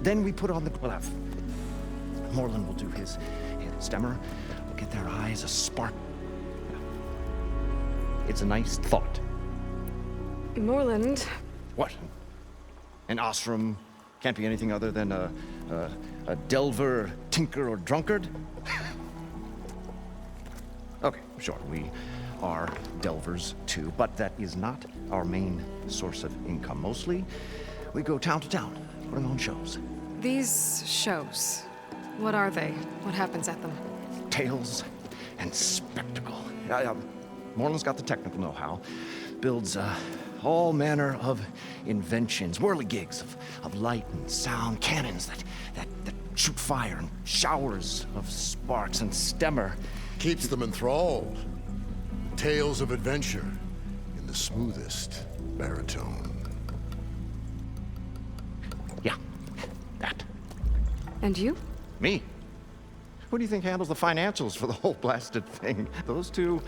Then we put on the... We'll have... Moreland will do his stemmer. We'll get their eyes a spark. It's a nice thought. Moreland... What? An Ostrom can't be anything other than a delver, tinker, or drunkard? Okay, sure, we are delvers too, but that is not our main source of income. Mostly, we go town to town, putting on shows. These shows, what are they? What happens at them? Tales and spectacle. Moreland's got the technical know-how. Builds all manner of inventions, whirligigs of light and sound, cannons that shoot fire, and showers of sparks, and stemmer. Keeps them enthralled. Tales of adventure in the smoothest baritone. Yeah, that. And you? Me? Who do you think handles the financials for the whole blasted thing? Those two...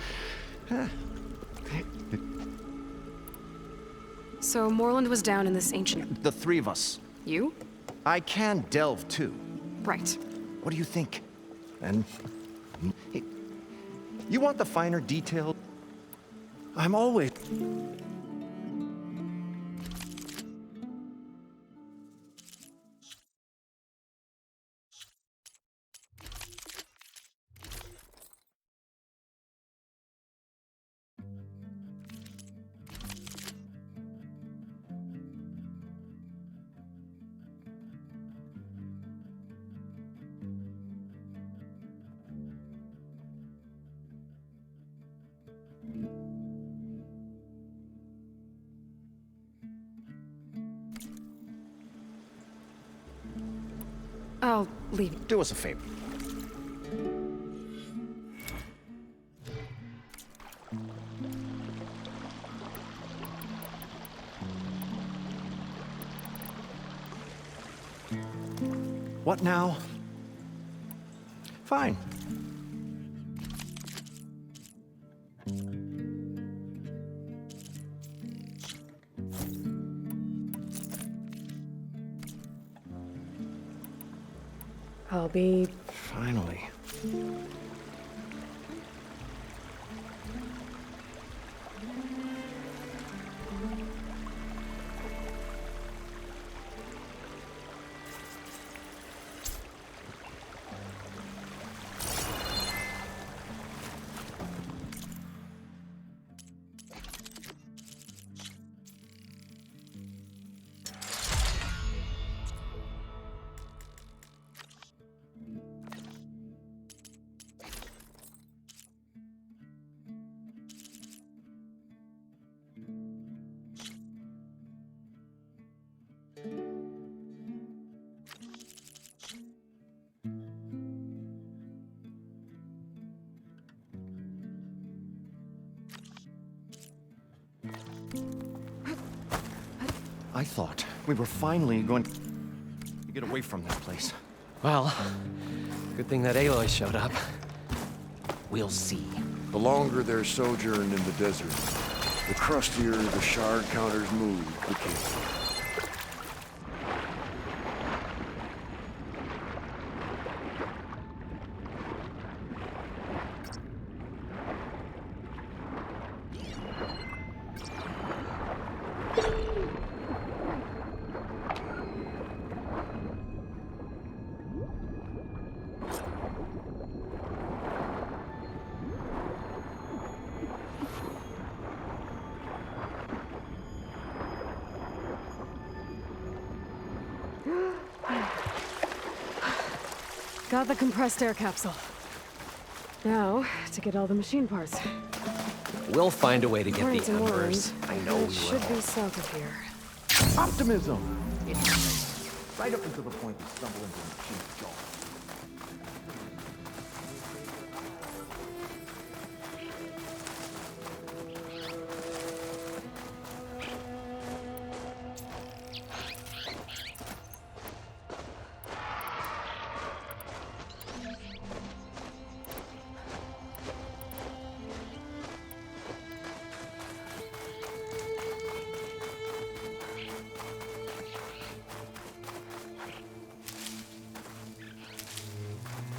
So Moreland was down in this ancient... The 3 of us. You? I can delve, too. Right. What do you think? And... You want the finer detail? I'm always... I'll leave. Do us a favor. What now? Fine. I'll be... Finally. I thought we were finally going to get away from this place. Well, good thing that Aloy showed up. We'll see. The longer they're sojourned in the desert, the crustier the shard counters move became. Got the compressed air capsule. Now, to get all the machine parts. We'll find a way to get According the to embers. Morland, I know we it should will. be south of here. Optimism! Right up until the point we stumble into the machine's jaw.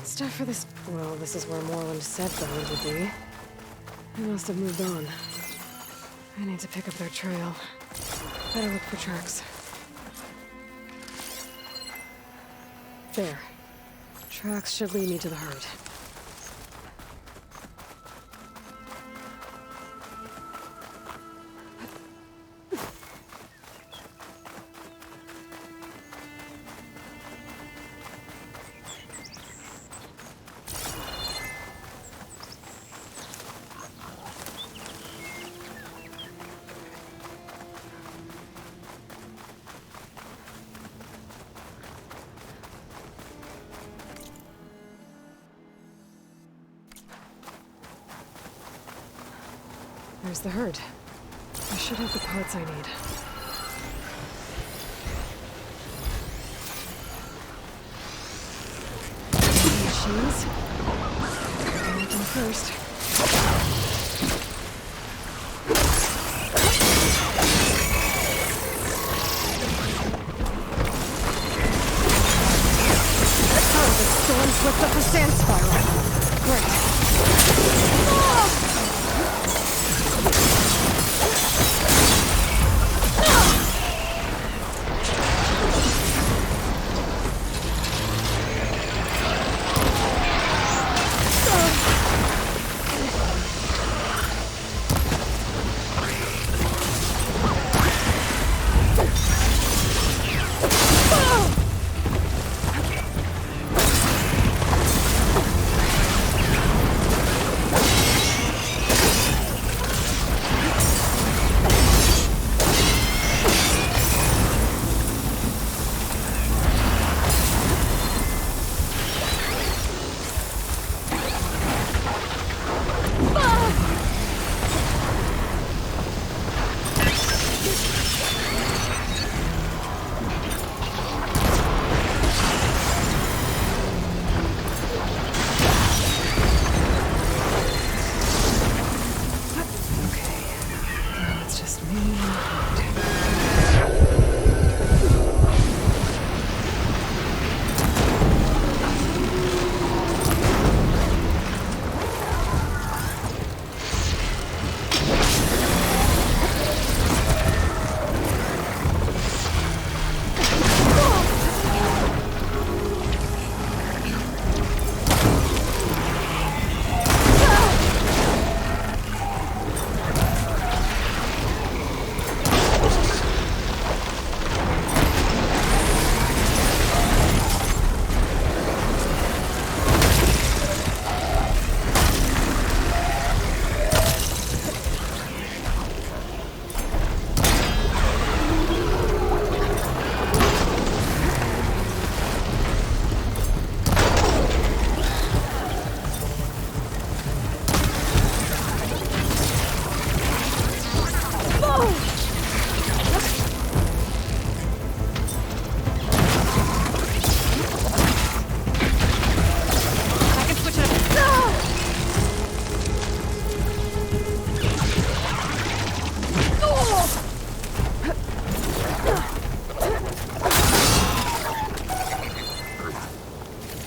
Stuff for this... Well, this is where Morland said Bones would be. They must have moved on. I need to pick up their trail. Better look for tracks. There. Tracks should lead me to the herd. There's the herd. I should have the parts I need. Machines. Make them first. Oh, the storm slipped up a sand spiral. Great.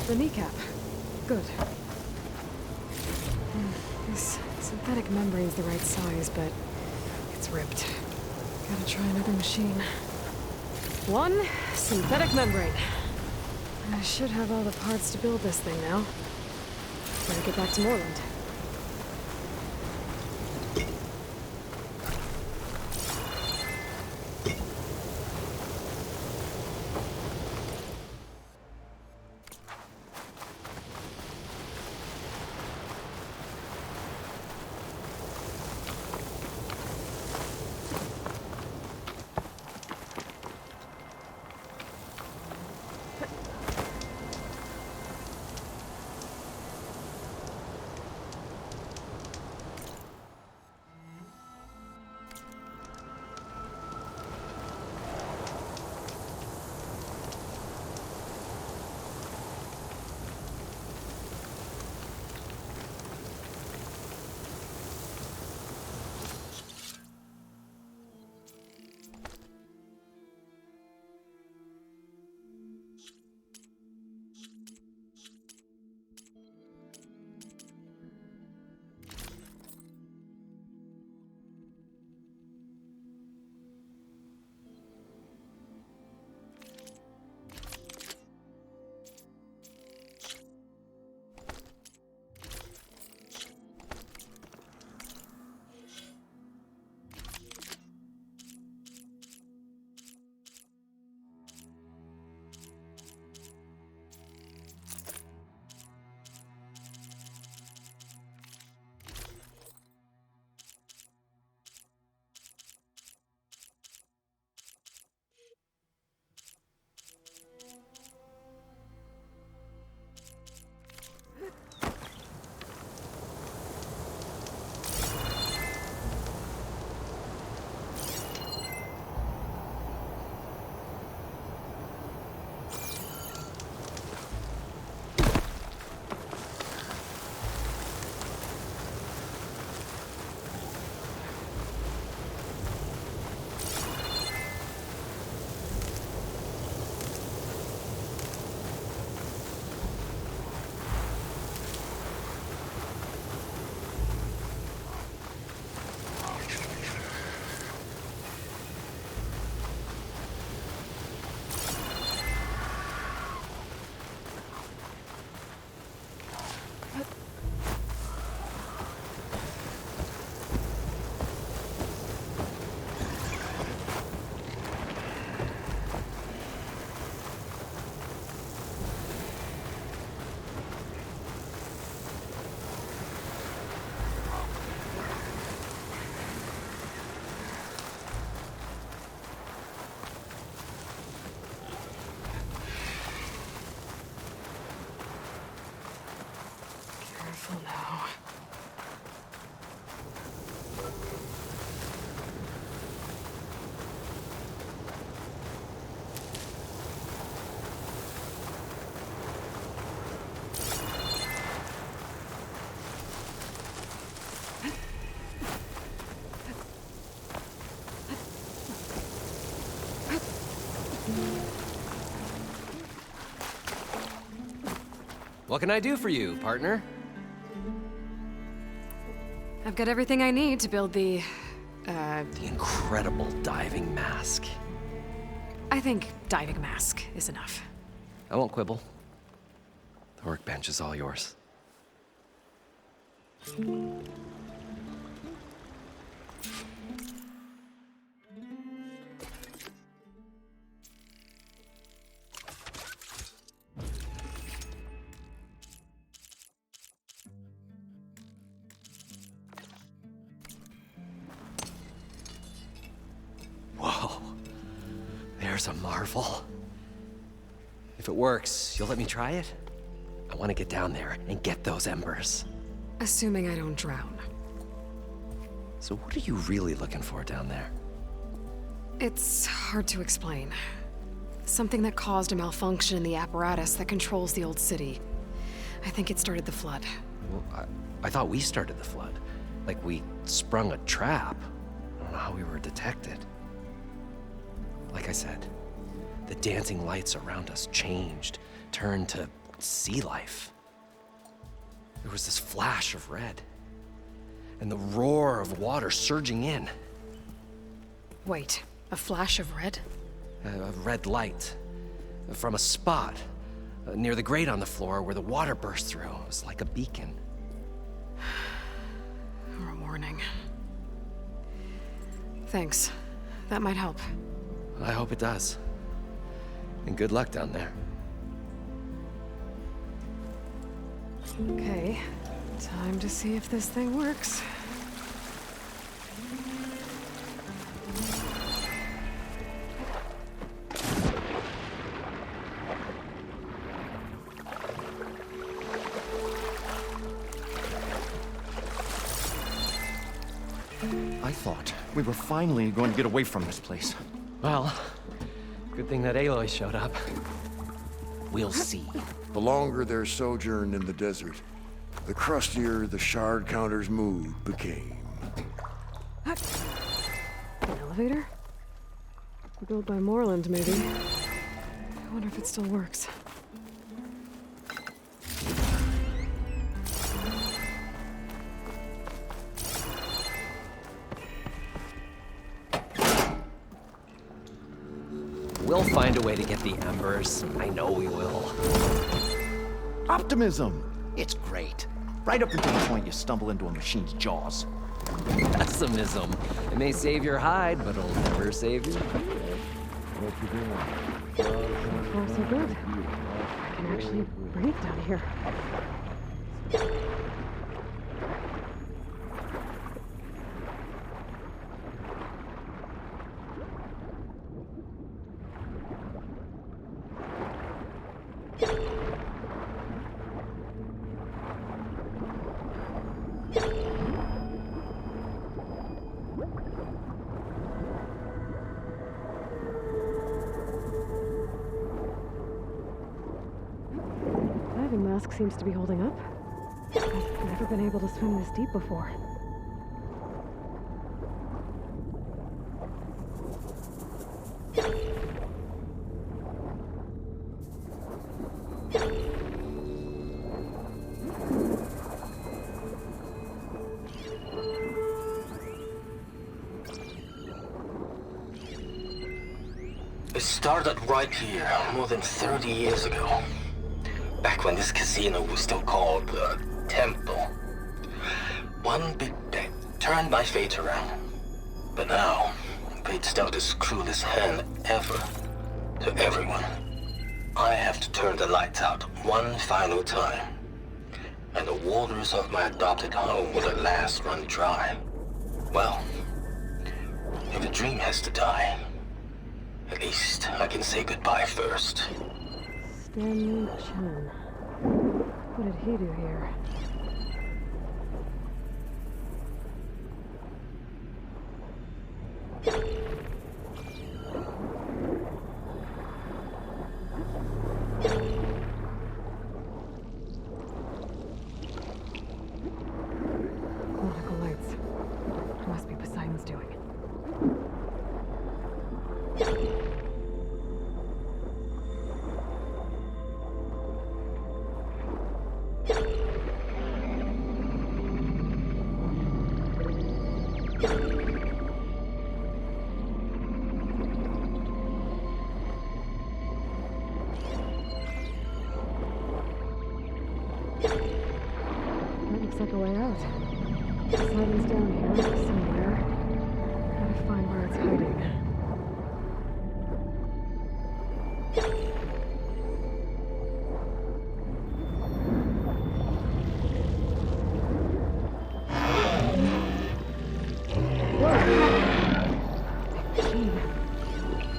The kneecap. Good. This synthetic membrane's the right size, but it's ripped. Gotta try another machine. One synthetic membrane. I should have all the parts to build this thing now. Better get back to Morland. What can I do for you, partner? I've got everything I need to build the incredible diving mask. I think diving mask is enough. I won't quibble. The workbench is all yours. Whoa. There's a marvel. If it works, you'll let me try it? I want to get down there and get those embers. Assuming I don't drown. So what are you really looking for down there? It's hard to explain. Something that caused a malfunction in the apparatus that controls the old city. I think it started the flood. Well, I thought we started the flood. Like we sprung a trap. I don't know how we were detected. Like I said, the dancing lights around us changed, turned to sea life. There was this flash of red, and the roar of water surging in. Wait, a flash of red? A red light from a spot near the grate on the floor where the water burst through. It was like a beacon. Or a warning. Thanks. That might help. I hope it does. And good luck down there. Okay, time to see if this thing works. I thought we were finally going to get away from this place. Well, good thing that Aloy showed up. We'll see. The longer their sojourn in the desert, the crustier the shard counter's mood became. An elevator? Built by Moreland, maybe. I wonder if it still works. We'll find a way to get the embers. I know we will. Optimism! It's great. Right up until the point you stumble into a machine's jaws. Pessimism. It may save your hide, but it'll never save you. So far, so good. I can actually breathe down here. Diving mask seems to be holding up. I've never been able to swim this deep before. It started right here, more than 30 years ago. Back when this casino was still called the Temple. One big bet turned my fate around. But now, fate's dealt its cruelest hand ever to everyone. I have to turn the lights out one final time. And the waters of my adopted home will at last run dry. Well, if a dream has to die, at least I can say goodbye first. Stanley Chen. What did he do here? Nautical lights. Must be Poseidon's doing. That looks like a way out. The siding's down here somewhere. Gotta find where it's hiding.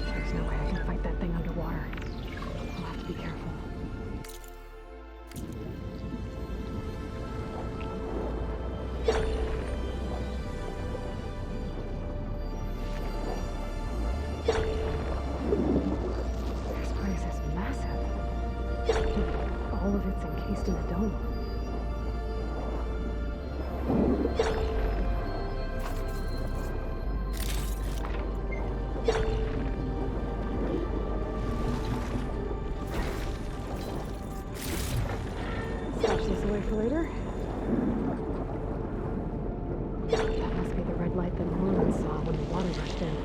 There's no way I can fight that thing underwater. I'll have to be careful. This place is massive. All of it's encased in a dome. Stash this away for later. That must be the red light that Norman saw when the water rushed in.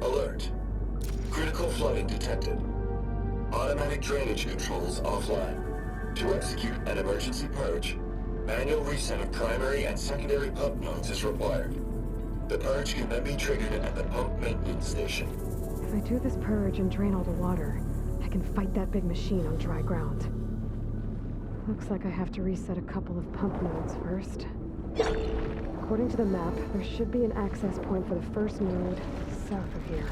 Alert. Critical flooding detected. Automatic drainage controls offline. To execute an emergency purge, manual reset of primary and secondary pump nodes is required. The purge can then be triggered at the pump maintenance station. If I do this purge and drain all the water, I can fight that big machine on dry ground. Looks like I have to reset a couple of pump nodes first. According to the map, there should be an access point for the first node south of here.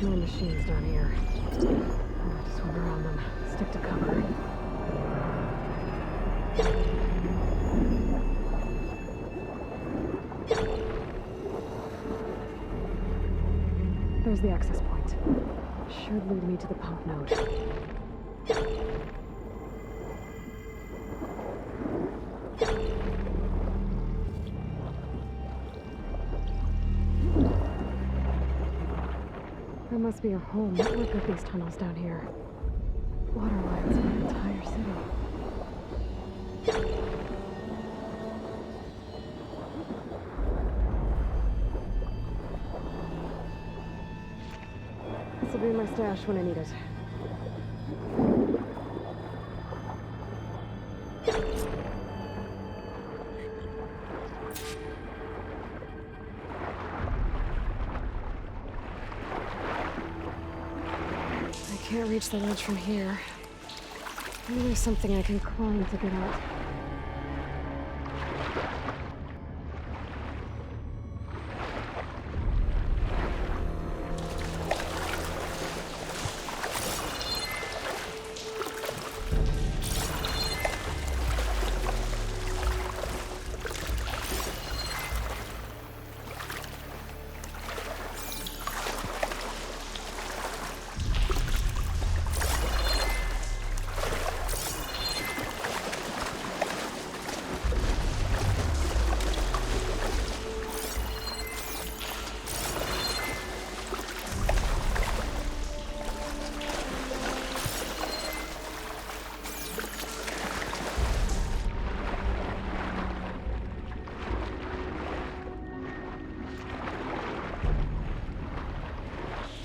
No machines down here. Just swim around them. Stick to cover. There's the access point. Should lead me to the pump node. There must be a whole network of these tunnels down here. Water lines for the entire city. This'll be my stash when I need it. Can't reach the ledge from here. Maybe there's something I can climb to get out.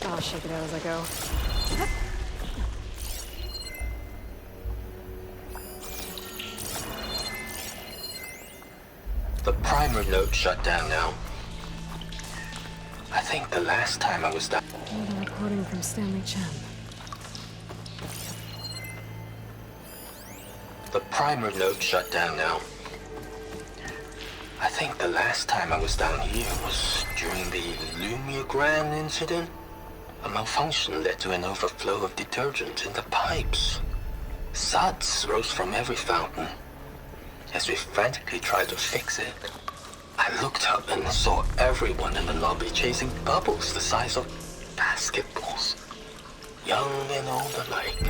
I'll shake it out as I go. The primer node shut down now. I think the last time I was down... Another recording from Stanley Chen. The primer node shut down now. I think the last time I was down here was during the Lumiogran incident. A malfunction led to an overflow of detergent in the pipes. Suds rose from every fountain. As we frantically tried to fix it, I looked up and saw everyone in the lobby chasing bubbles the size of basketballs. Young and old alike.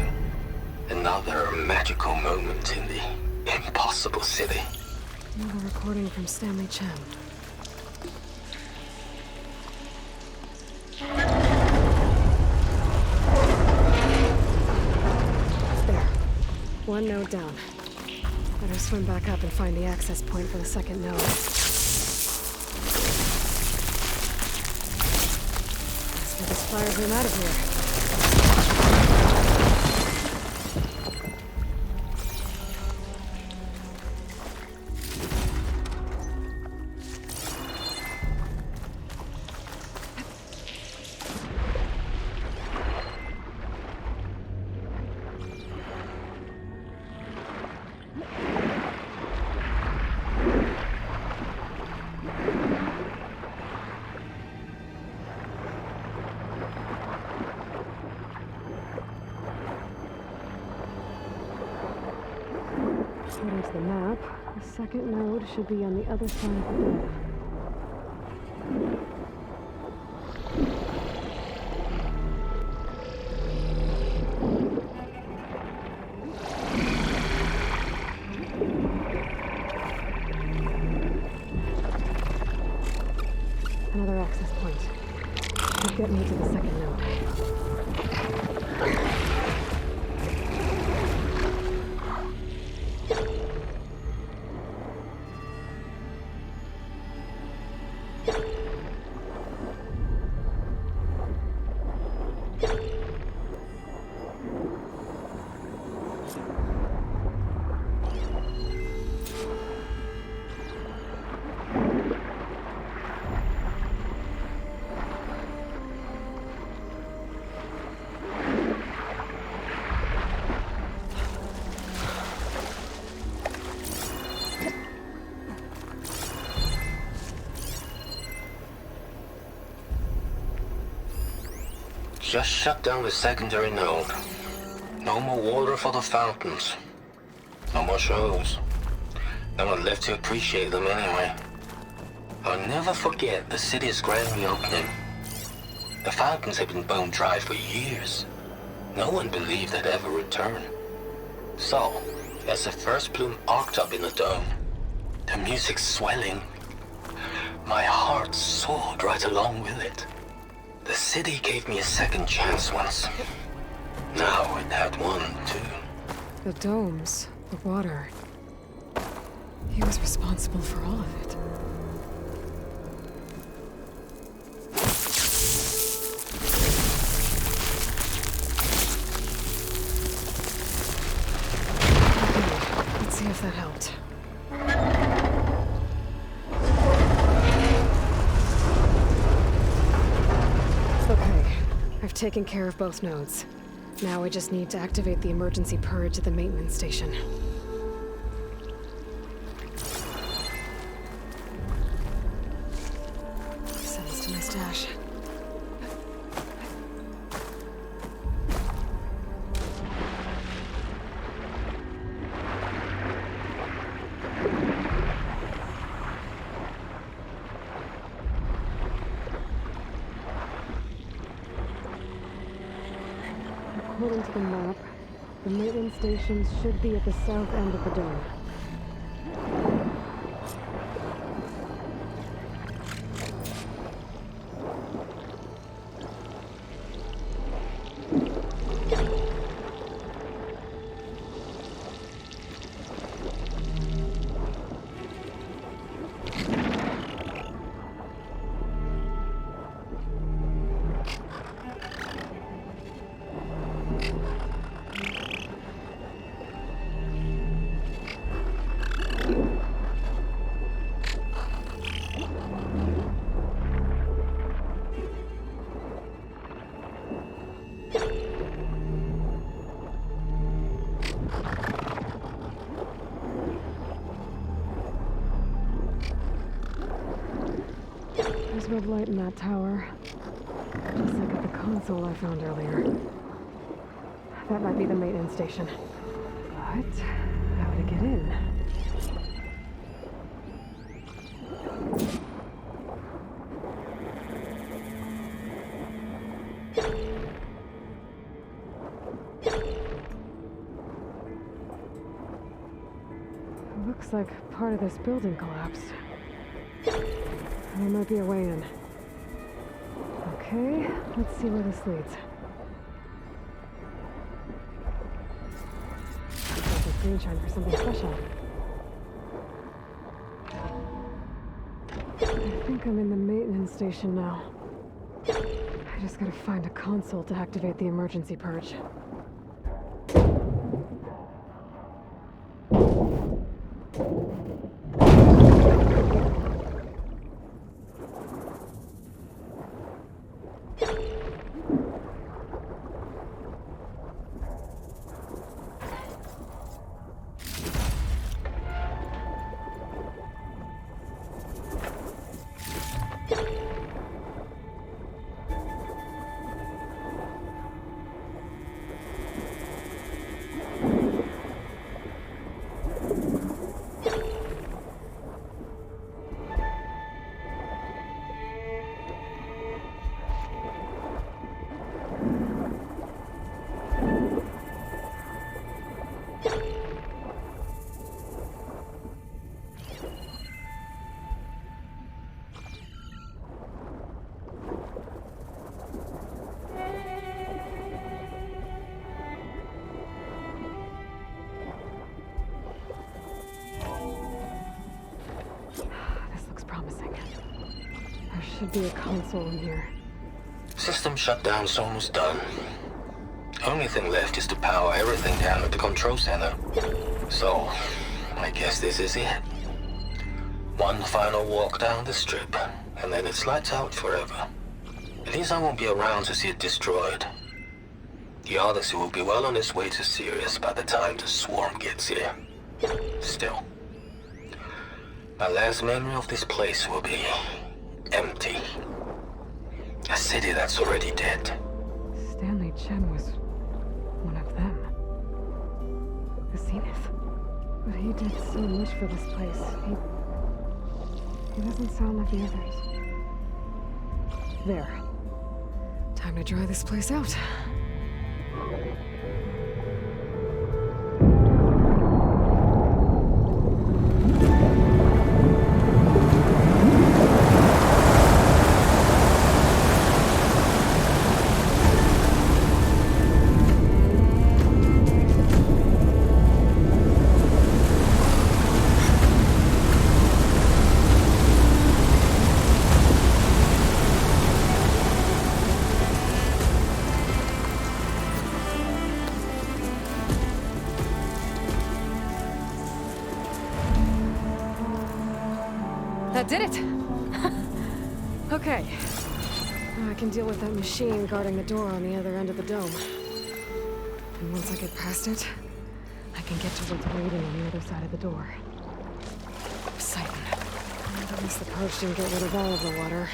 Another magical moment in the impossible city. Another recording from Stanley Chen. There. One node down. Better swim back up and find the access point for the second node. Let's get this fire room out of here. According to the map, the second node should be on the other side of the door. Another access point. Should get me to the second node. Just shut down the secondary node. No more water for the fountains. No more shows. No one left to appreciate them anyway. I'll never forget the city's grand reopening. The fountains had been bone dry for years. No one believed they'd ever return. So, as the first plume arced up in the dome, the music swelling, my heart soared right along with it. The city gave me a second chance once. Now it had one, too. The domes, the water. He was responsible for all of it. Okay, let's see if that helped. Okay, I've taken care of both nodes. Now I just need to activate the emergency purge at the maintenance station. Send this to my stash. According to the map, the maintenance stations should be at the south end of the dome. There's red light in that tower. Just like at the console I found earlier. That might be the maintenance station. But how to get in? It looks like part of this building collapsed. There might be a way in. Okay, let's see where this leads. Looks like green shine for something special. I think I'm in the maintenance station now. I just gotta find a console to activate the emergency purge. Should be a console in here. System shutdown's almost done. Only thing left is to power everything down at the control center. So, I guess this is it. One final walk down the strip, and then it's lights out forever. At least I won't be around to see it destroyed. The Odyssey will be well on its way to Sirius by the time the swarm gets here. Still, my last memory of this place will be empty. A city that's already dead. Stanley Chen was one of them. The Zenith. But he did so much for this place. He doesn't sound like the others. There. Time to dry this place out. That did it! Okay. Now I can deal with that machine guarding the door on the other end of the dome. And once I get past it, I can get to what's waiting on the other side of the door. Poseidon. At least the purge didn't get rid of all of the water.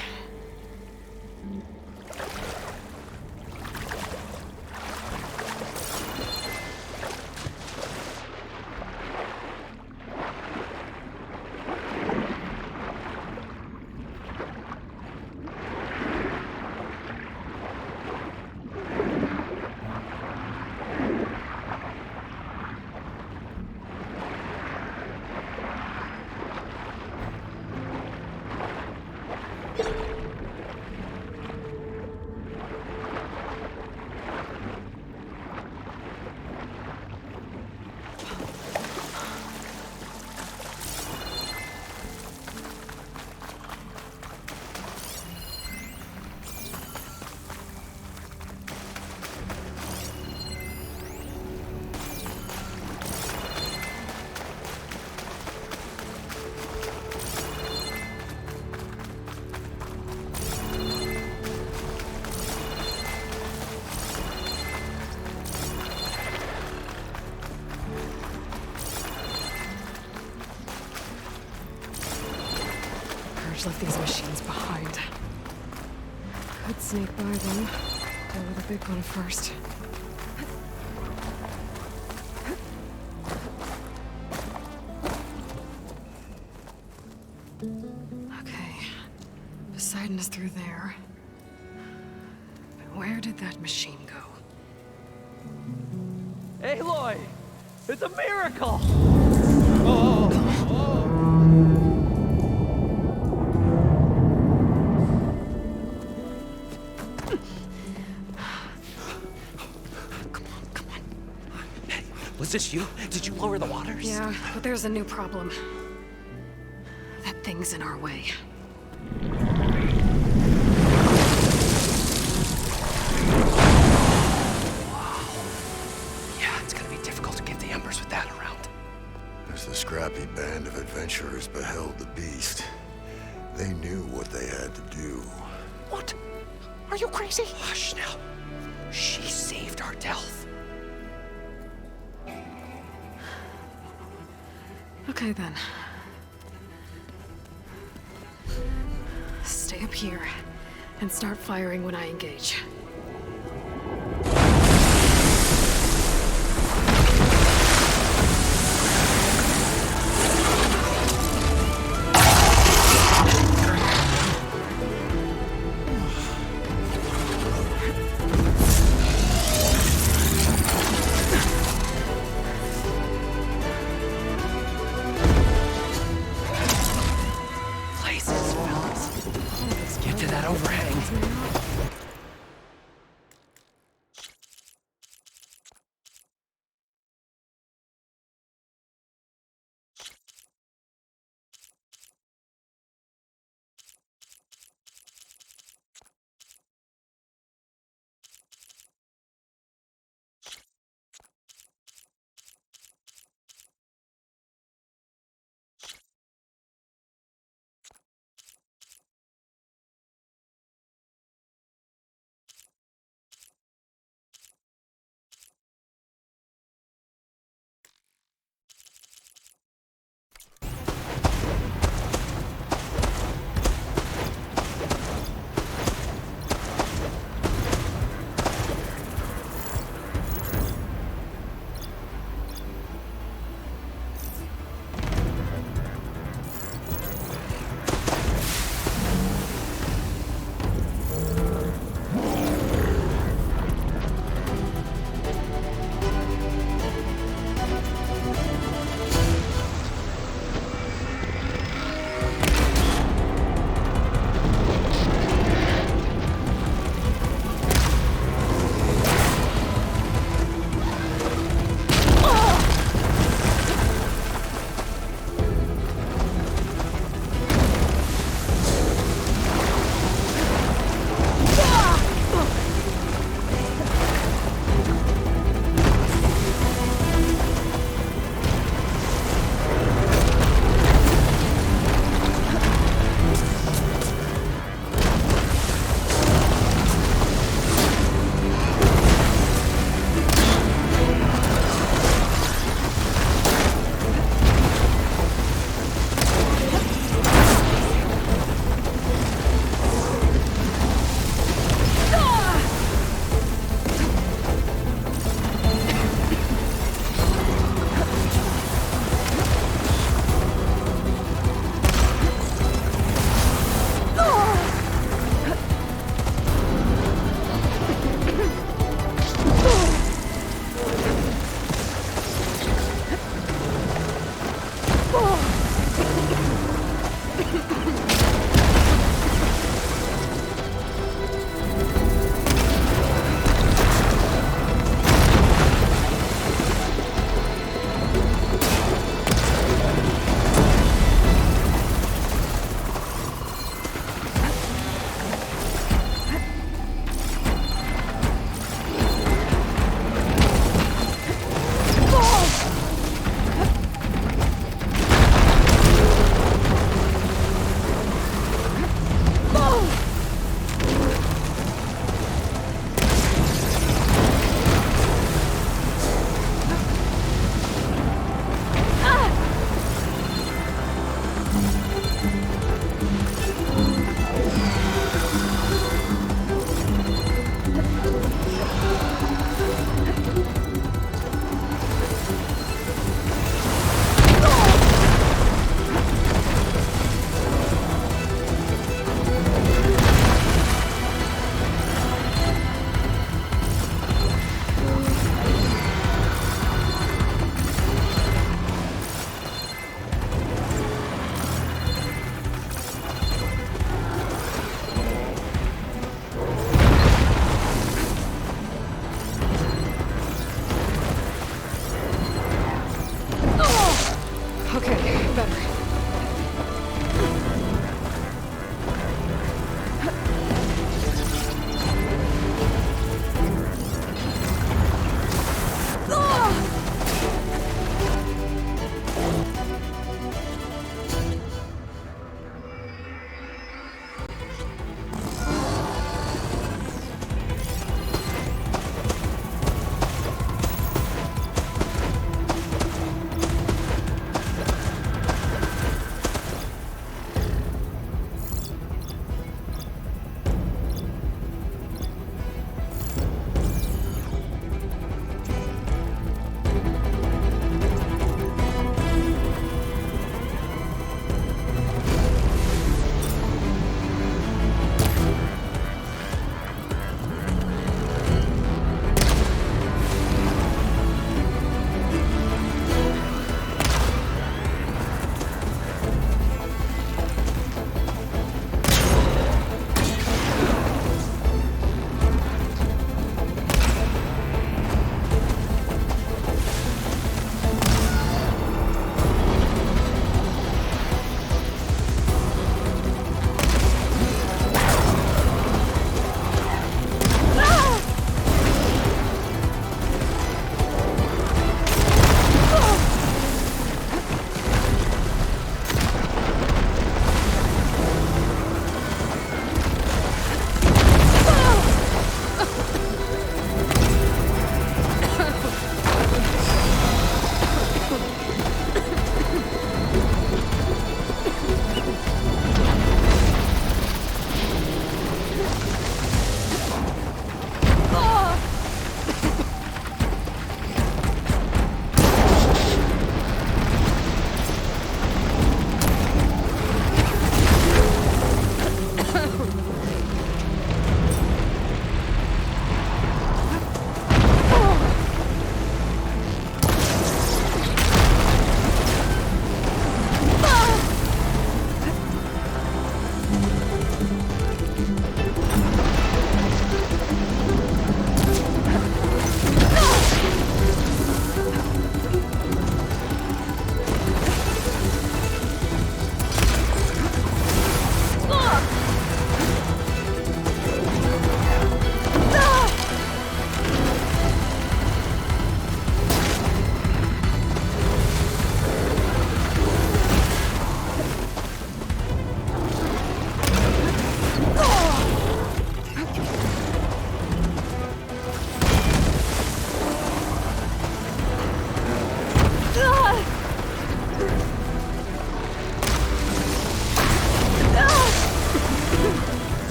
Left these machines behind. Could sneak by them. Deal with the big one first. Okay. Poseidon is through there. But where did that machine go? Aloy! It's a miracle! Was this you? Did you lower the waters? Yeah, but there's a new problem. That thing's in our way. Yeah, it's gonna be difficult to get the embers with that around. As the scrappy band of adventurers beheld the beast, they knew what they had to do. What? Are you crazy? Hush now. She saved our Delph. Okay then. Stay up here and start firing when I engage.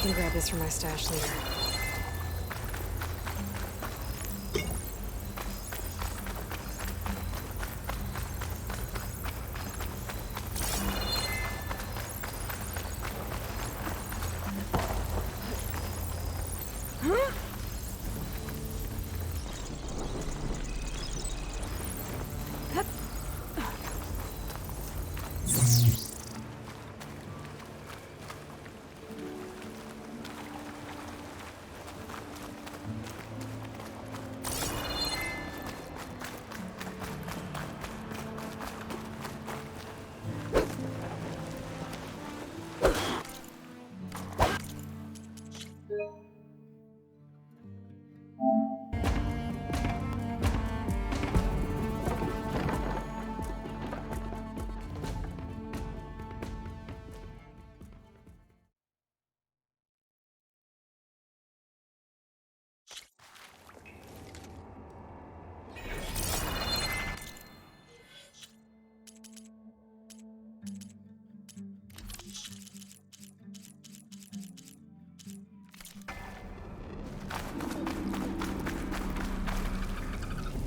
can grab this from my stash later.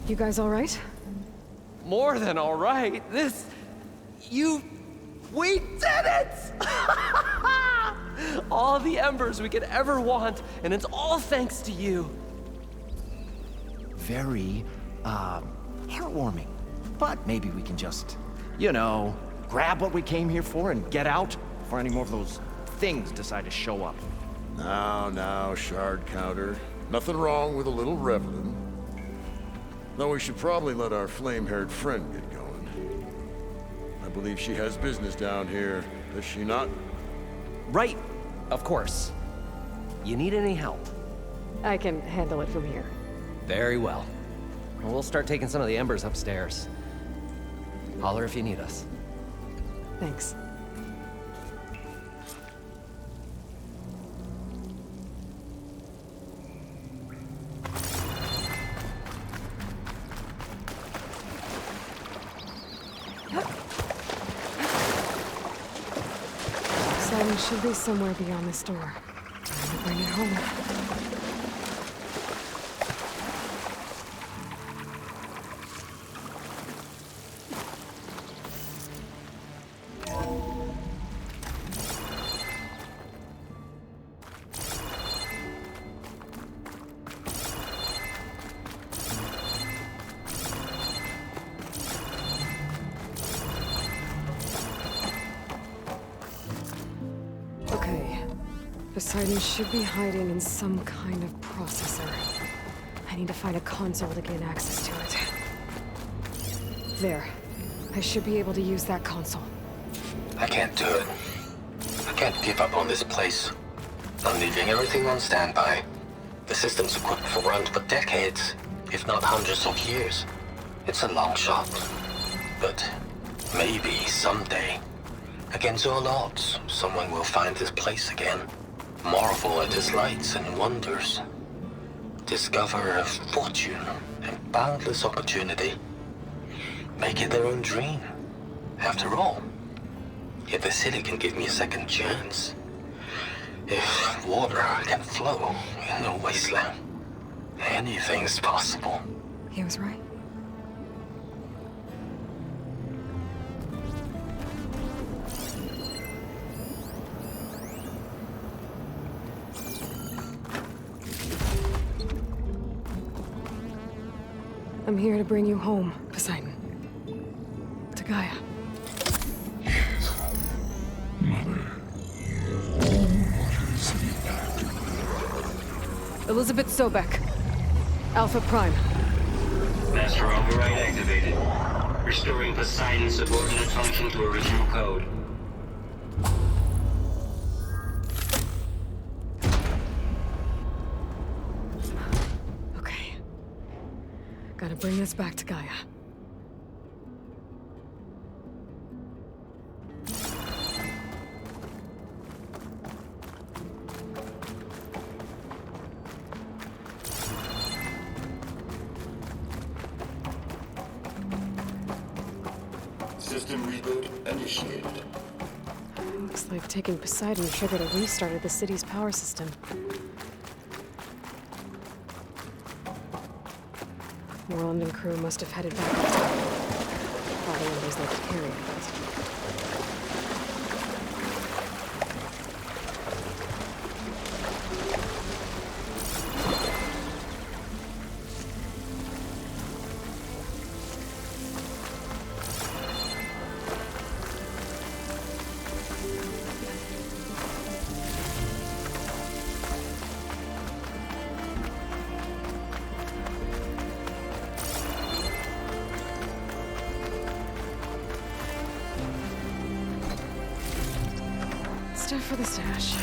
You guys all right? More than all right. We did it! All the embers we could ever want, and it's all thanks to you. Very, heartwarming. But maybe we can just, you know, grab what we came here for and get out before any more of those things decide to show up. Now, shard counter. Nothing wrong with a little reveling. Though we should probably let our flame-haired friend get going. I believe she has business down here, does she not? Right, of course. You need any help? I can handle it from here. Very well. We'll start taking some of the embers upstairs. Holler if you need us. Thanks. It should be somewhere beyond this door. Time to bring it home. Poseidon should be hiding in some kind of processor. I need to find a console to gain access to it. There. I should be able to use that console. I can't do it. I can't give up on this place. I'm leaving everything on standby. The system's equipped for runs for decades, if not hundreds of years. It's a long shot. But maybe someday, against all odds, someone will find this place again. Marvel at its lights and wonders. Discover a fortune and boundless opportunity. Make it their own dream. After all, if the city can give me a second chance, if water can flow in a wasteland, anything's possible. He was right. I'm here to bring you home, Poseidon. To Gaia. Elizabeth Sobek. Alpha Prime. Master override activated. Restoring Poseidon's subordinate function to original code. Okay. Gotta bring this back to Gaia. System reboot initiated. Looks Looks like taking Poseidon triggered a restart of the city's power system. Moreland and crew must have headed back up top. Probably numbers they could carry it. Stuff for the stash.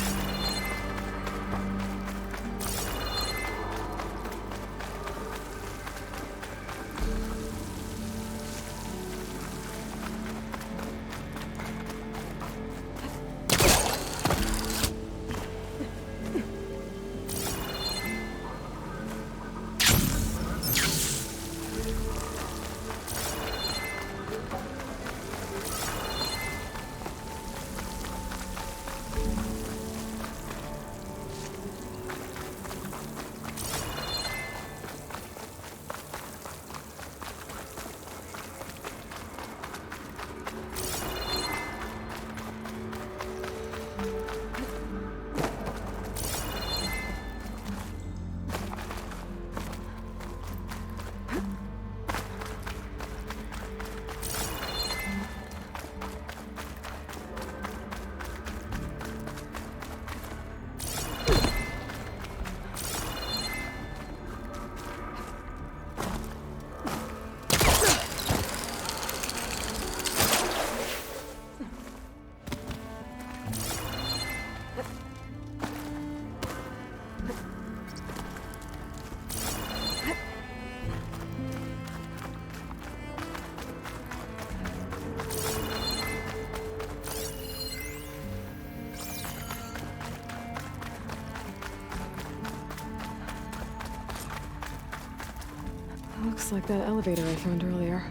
Looks like that elevator I found earlier.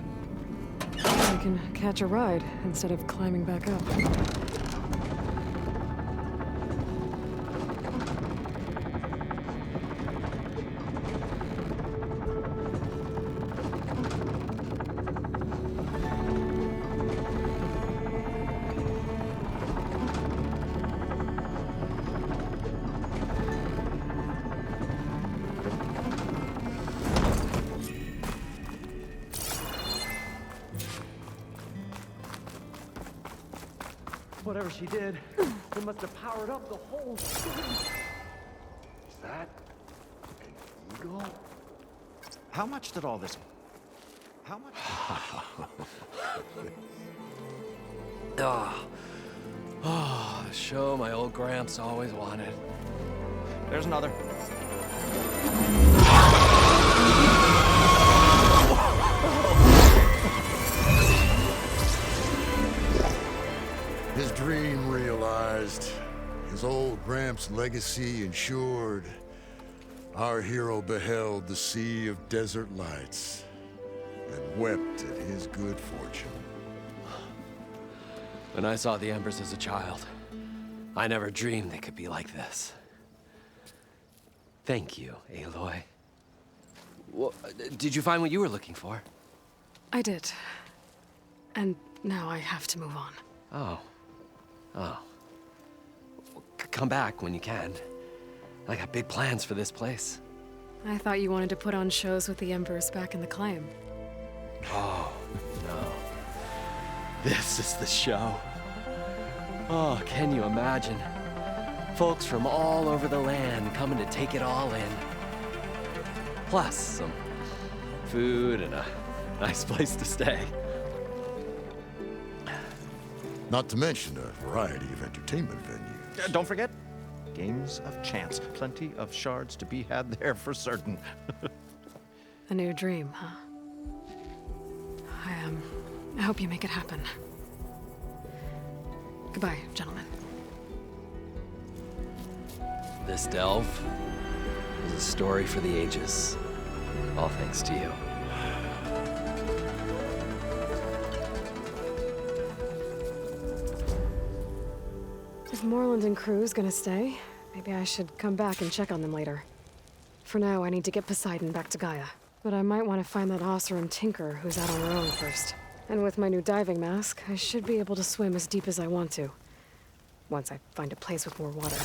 I can catch a ride instead of climbing back up. Whatever she did, it must have powered up the whole city. Is that an eagle? How much did all this... How much... Oh, the show my old Gramps always wanted. There's another. His dream realized, his old Gramps' legacy ensured. Our hero beheld the sea of desert lights and wept at his good fortune. When I saw the embers as a child, I never dreamed they could be like this. Thank you, Aloy. Well, did you find what you were looking for? I did. And now I have to move on. Oh. Oh. Well, come back when you can. I got big plans for this place. I thought you wanted to put on shows with the Embers back in the claim. Oh, no. This is the show. Oh, can you imagine? Folks from all over the land coming to take it all in. Plus some food and a nice place to stay. Not to mention a variety of entertainment venues. Don't forget, games of chance. Plenty of shards to be had there for certain. A new dream, huh? I hope you make it happen. Goodbye, gentlemen. This delve is a story for the ages. All thanks to you. If Moreland and crew's gonna stay, maybe I should come back and check on them later. For now, I need to get Poseidon back to Gaia. But I might want to find that Oseram Tinker who's out on her own first. And with my new diving mask, I should be able to swim as deep as I want to. Once I find a place with more water.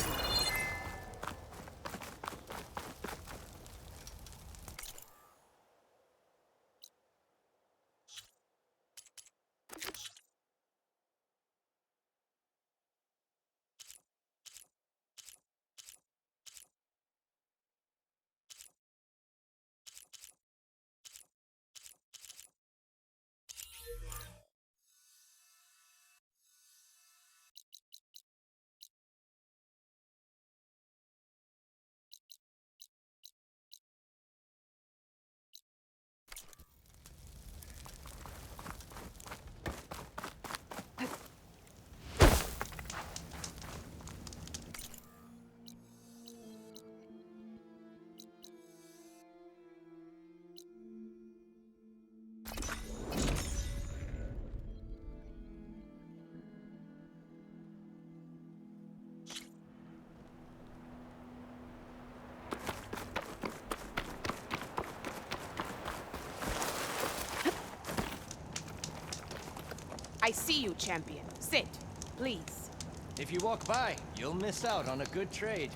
I see you, champion. Sit, please. If you walk by, you'll miss out on a good trade.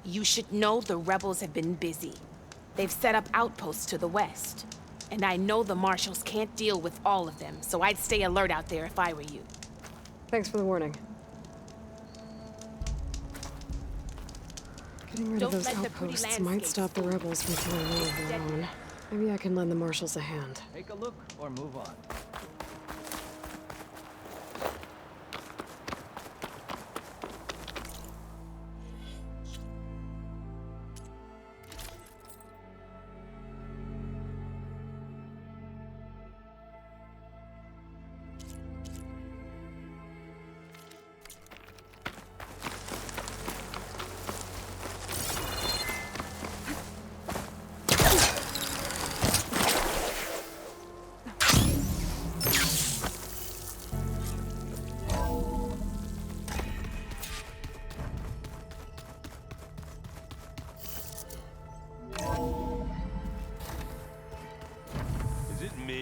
You should know the rebels have been busy. They've set up outposts to the west. And I know the marshals can't deal with all of them, so I'd stay alert out there if I were you. Thanks for the warning. Getting rid of those outposts might stop the rebels from killing more of their own. Maybe I can lend the marshals a hand. Take a look or move on.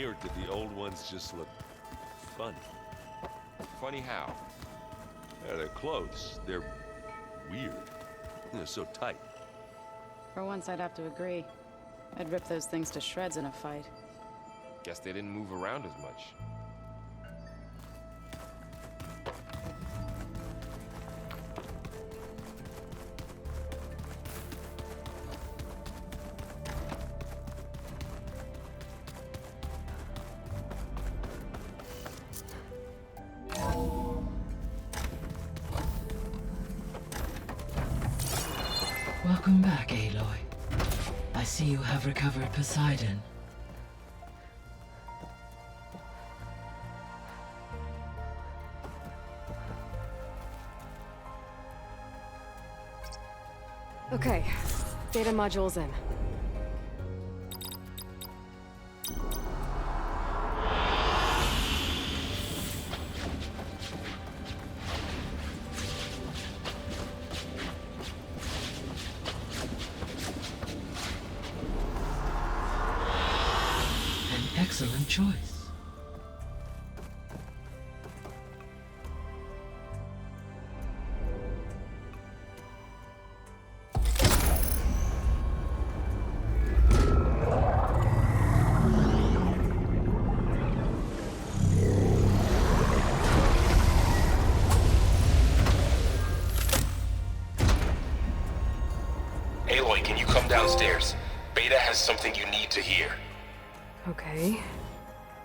Or did the old ones just look funny? Funny how? Yeah, their clothes, they're weird. They're so tight. For once, I'd have to agree. I'd rip those things to shreds in a fight. Guess they didn't move around as much. Welcome back, Aloy. I see you have recovered Poseidon. Okay, data module's in. Excellent choice. Aloy, can you come downstairs? Beta has something you need to hear. Okay.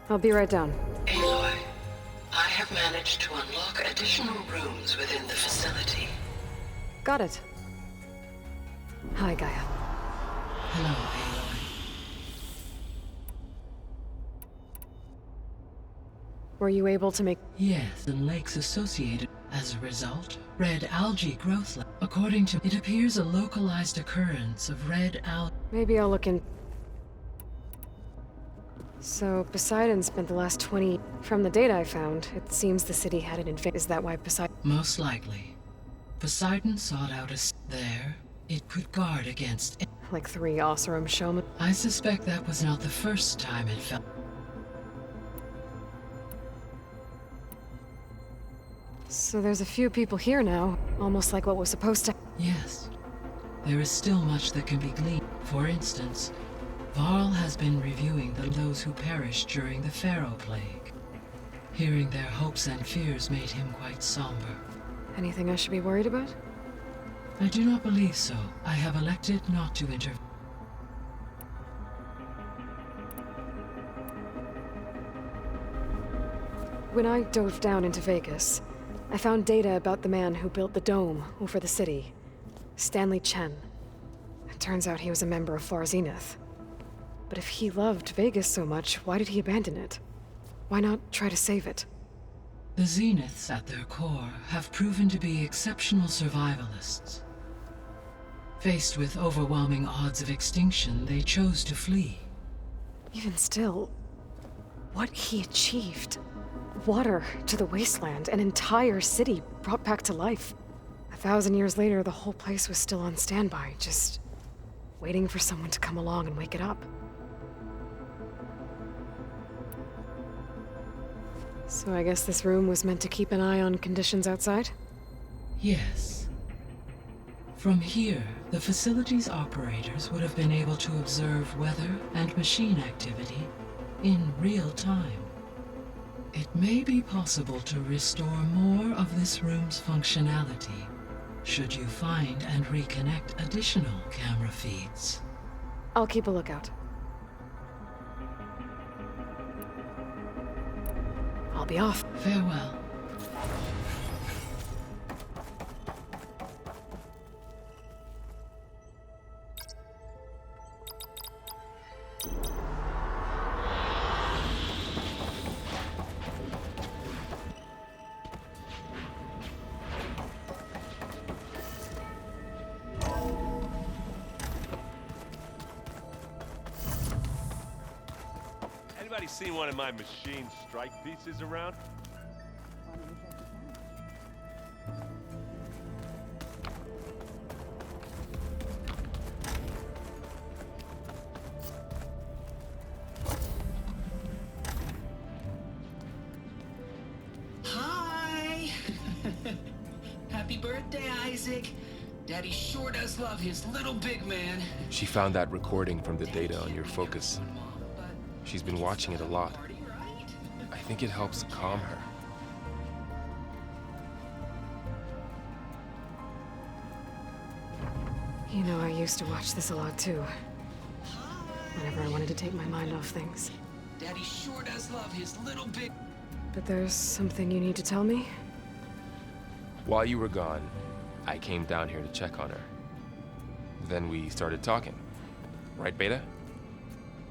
I'll be right down. Aloy, I have managed to unlock additional rooms within the facility. Got it. Hi, Gaia. Hello, Aloy. Were you able to make... Yes, and lakes associated. As a result, red algae growth. According to... It appears a localized occurrence of red algae. Maybe I'll look in... So Poseidon spent the last 20... From the data I found, it seems the city had an invasion. Is that why Poseidon... Most likely. Poseidon sought out there, it could guard against... Like 3 Oseram showmen? I suspect that was not the first time it fell. So there's a few people here now, almost like what was supposed to... Yes. There is still much that can be gleaned. For instance, Varl has been reviewing those who perished during the Pharaoh Plague. Hearing their hopes and fears made him quite somber. Anything I should be worried about? I do not believe so. I have elected not to intervene. When I dove down into Vegas, I found data about the man who built the dome over the city. Stanley Chen. It turns out he was a member of Far Zenith. But if he loved Vegas so much, why did he abandon it? Why not try to save it? The Zeniths, at their core, have proven to be exceptional survivalists. Faced with overwhelming odds of extinction, they chose to flee. Even still, what he achieved. Water to the wasteland, an entire city brought back to life. 1,000 years later, the whole place was still on standby, just waiting for someone to come along and wake it up. So I guess this room was meant to keep an eye on conditions outside? Yes. From here, the facility's operators would have been able to observe weather and machine activity in real time. It may be possible to restore more of this room's functionality, should you find and reconnect additional camera feeds. I'll keep a lookout. I'll be off. Farewell. Anybody seen one of my machine strike pieces around? Hi! Happy birthday, Isaac. Daddy sure does love his little big man. She found that recording from the data on your focus. She's been watching it a lot. I think it helps calm her. You know, I used to watch this a lot too. Whenever I wanted to take my mind off things. Daddy sure does love his little big... But there's something you need to tell me? While you were gone, I came down here to check on her. Then we started talking. Right, Beta?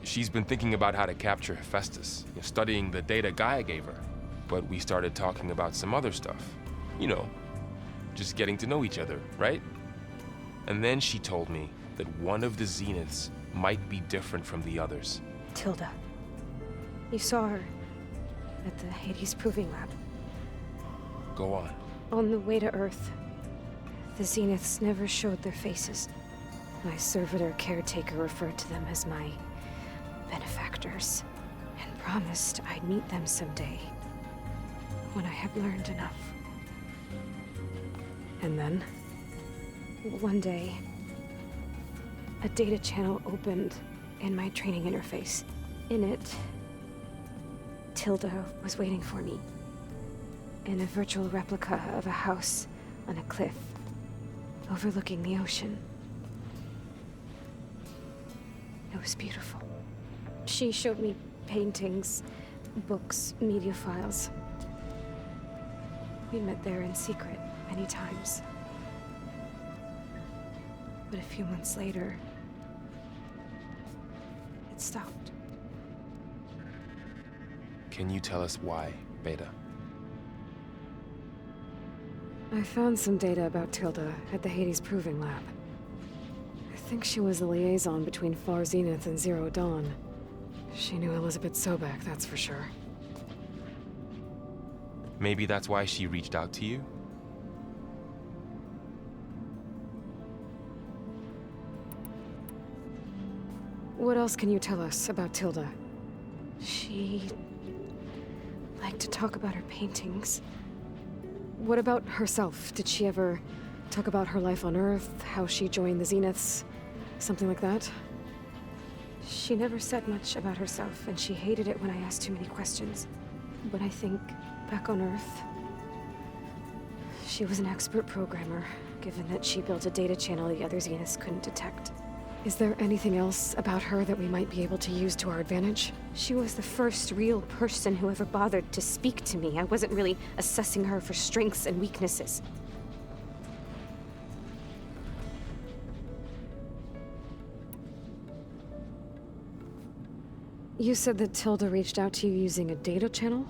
She's been thinking about how to capture Hephaestus, studying the data Gaia gave her. But we started talking about some other stuff. You know, just getting to know each other, right? And then she told me that one of the Zeniths might be different from the others. Tilda. You saw her at the Hades Proving Lab. Go on. On the way to Earth, the Zeniths never showed their faces. My servitor caretaker referred to them as my benefactors, and promised I'd meet them someday, when I had learned enough. And then? One day, a data channel opened in my training interface. In it, Tilda was waiting for me, in a virtual replica of a house on a cliff, overlooking the ocean. It was beautiful. She showed me paintings, books, media files. We met there in secret many times. But a few months later, it stopped. Can you tell us why, Beta? I found some data about Tilda at the Hades Proving Lab. I think she was the liaison between Far Zenith and Zero Dawn. She knew Elizabeth Sobek, that's for sure. Maybe that's why she reached out to you? What else can you tell us about Tilda? She liked to talk about her paintings. What about herself? Did she ever talk about her life on Earth, how she joined the Zeniths, something like that? She never said much about herself, and she hated it when I asked too many questions. But I think, back on Earth, she was an expert programmer, given that she built a data channel the other Zeniths couldn't detect. Is there anything else about her that we might be able to use to our advantage? She was the first real person who ever bothered to speak to me. I wasn't really assessing her for strengths and weaknesses. You said that Tilda reached out to you using a data channel?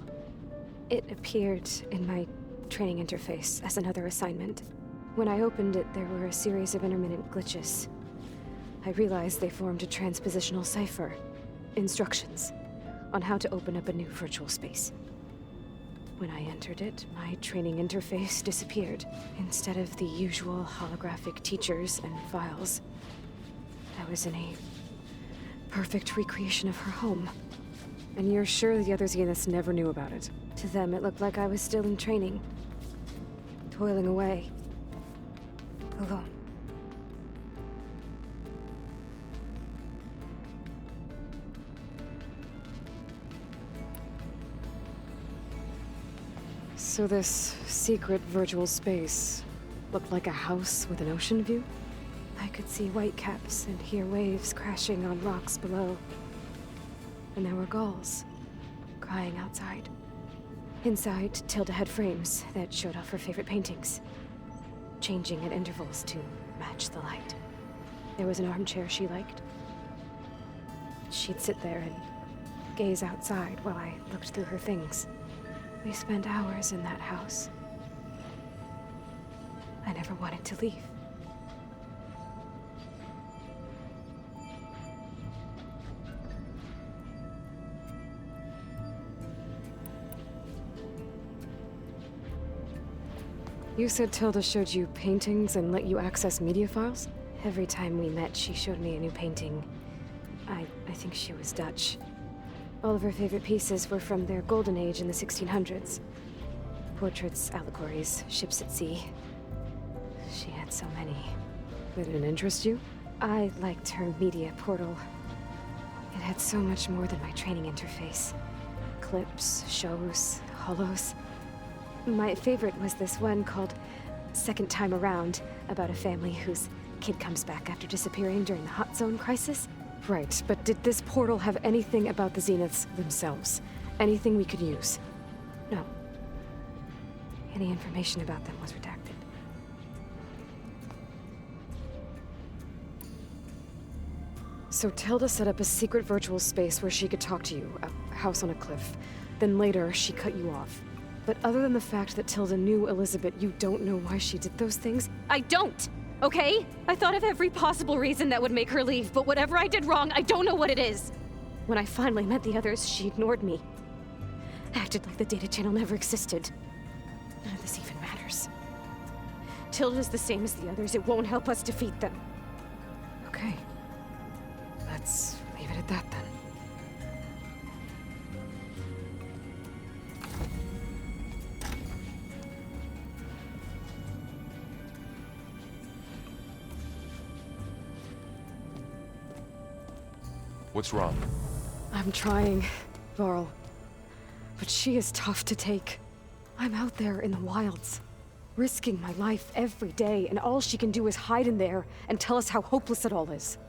It appeared in my training interface as another assignment. When I opened it, there were a series of intermittent glitches. I realized they formed a transpositional cipher. Instructions on how to open up a new virtual space. When I entered it, my training interface disappeared. Instead of the usual holographic teachers and files, I was in a perfect recreation of her home. And you're sure the other Zeniths never knew about it? To them, it looked like I was still in training. Toiling away. Alone. So this secret virtual space looked like a house with an ocean view? I could see whitecaps and hear waves crashing on rocks below. And there were gulls crying outside. Inside, Tilda had frames that showed off her favorite paintings, changing at intervals to match the light. There was an armchair she liked. She'd sit there and gaze outside while I looked through her things. We spent hours in that house. I never wanted to leave. You said Tilda showed you paintings and let you access media files? Every time we met, she showed me a new painting. I think she was Dutch. All of her favorite pieces were from their golden age in the 1600s. Portraits, allegories, ships at sea. She had so many. Did it interest you? I liked her media portal. It had so much more than my training interface. Clips, shows, holos. My favorite was this one called Second Time Around, about a family whose kid comes back after disappearing during the Hot Zone crisis. Right, but did this portal have anything about the Zeniths themselves? Anything we could use? No. Any information about them was redacted. So Tilda set up a secret virtual space where she could talk to you, a house on a cliff. Then later, she cut you off. But other than the fact that Tilda knew Elizabeth, you don't know why she did those things? I don't! Okay? I thought of every possible reason that would make her leave, but whatever I did wrong, I don't know what it is. When I finally met the others, she ignored me. Acted like the data channel never existed. None of this even matters. Tilda's the same as the others. It won't help us defeat them. Okay. Let's leave it at that then. What's wrong? I'm trying, Varl. But she is tough to take. I'm out there in the wilds, risking my life every day, and all she can do is hide in there and tell us how hopeless it all is.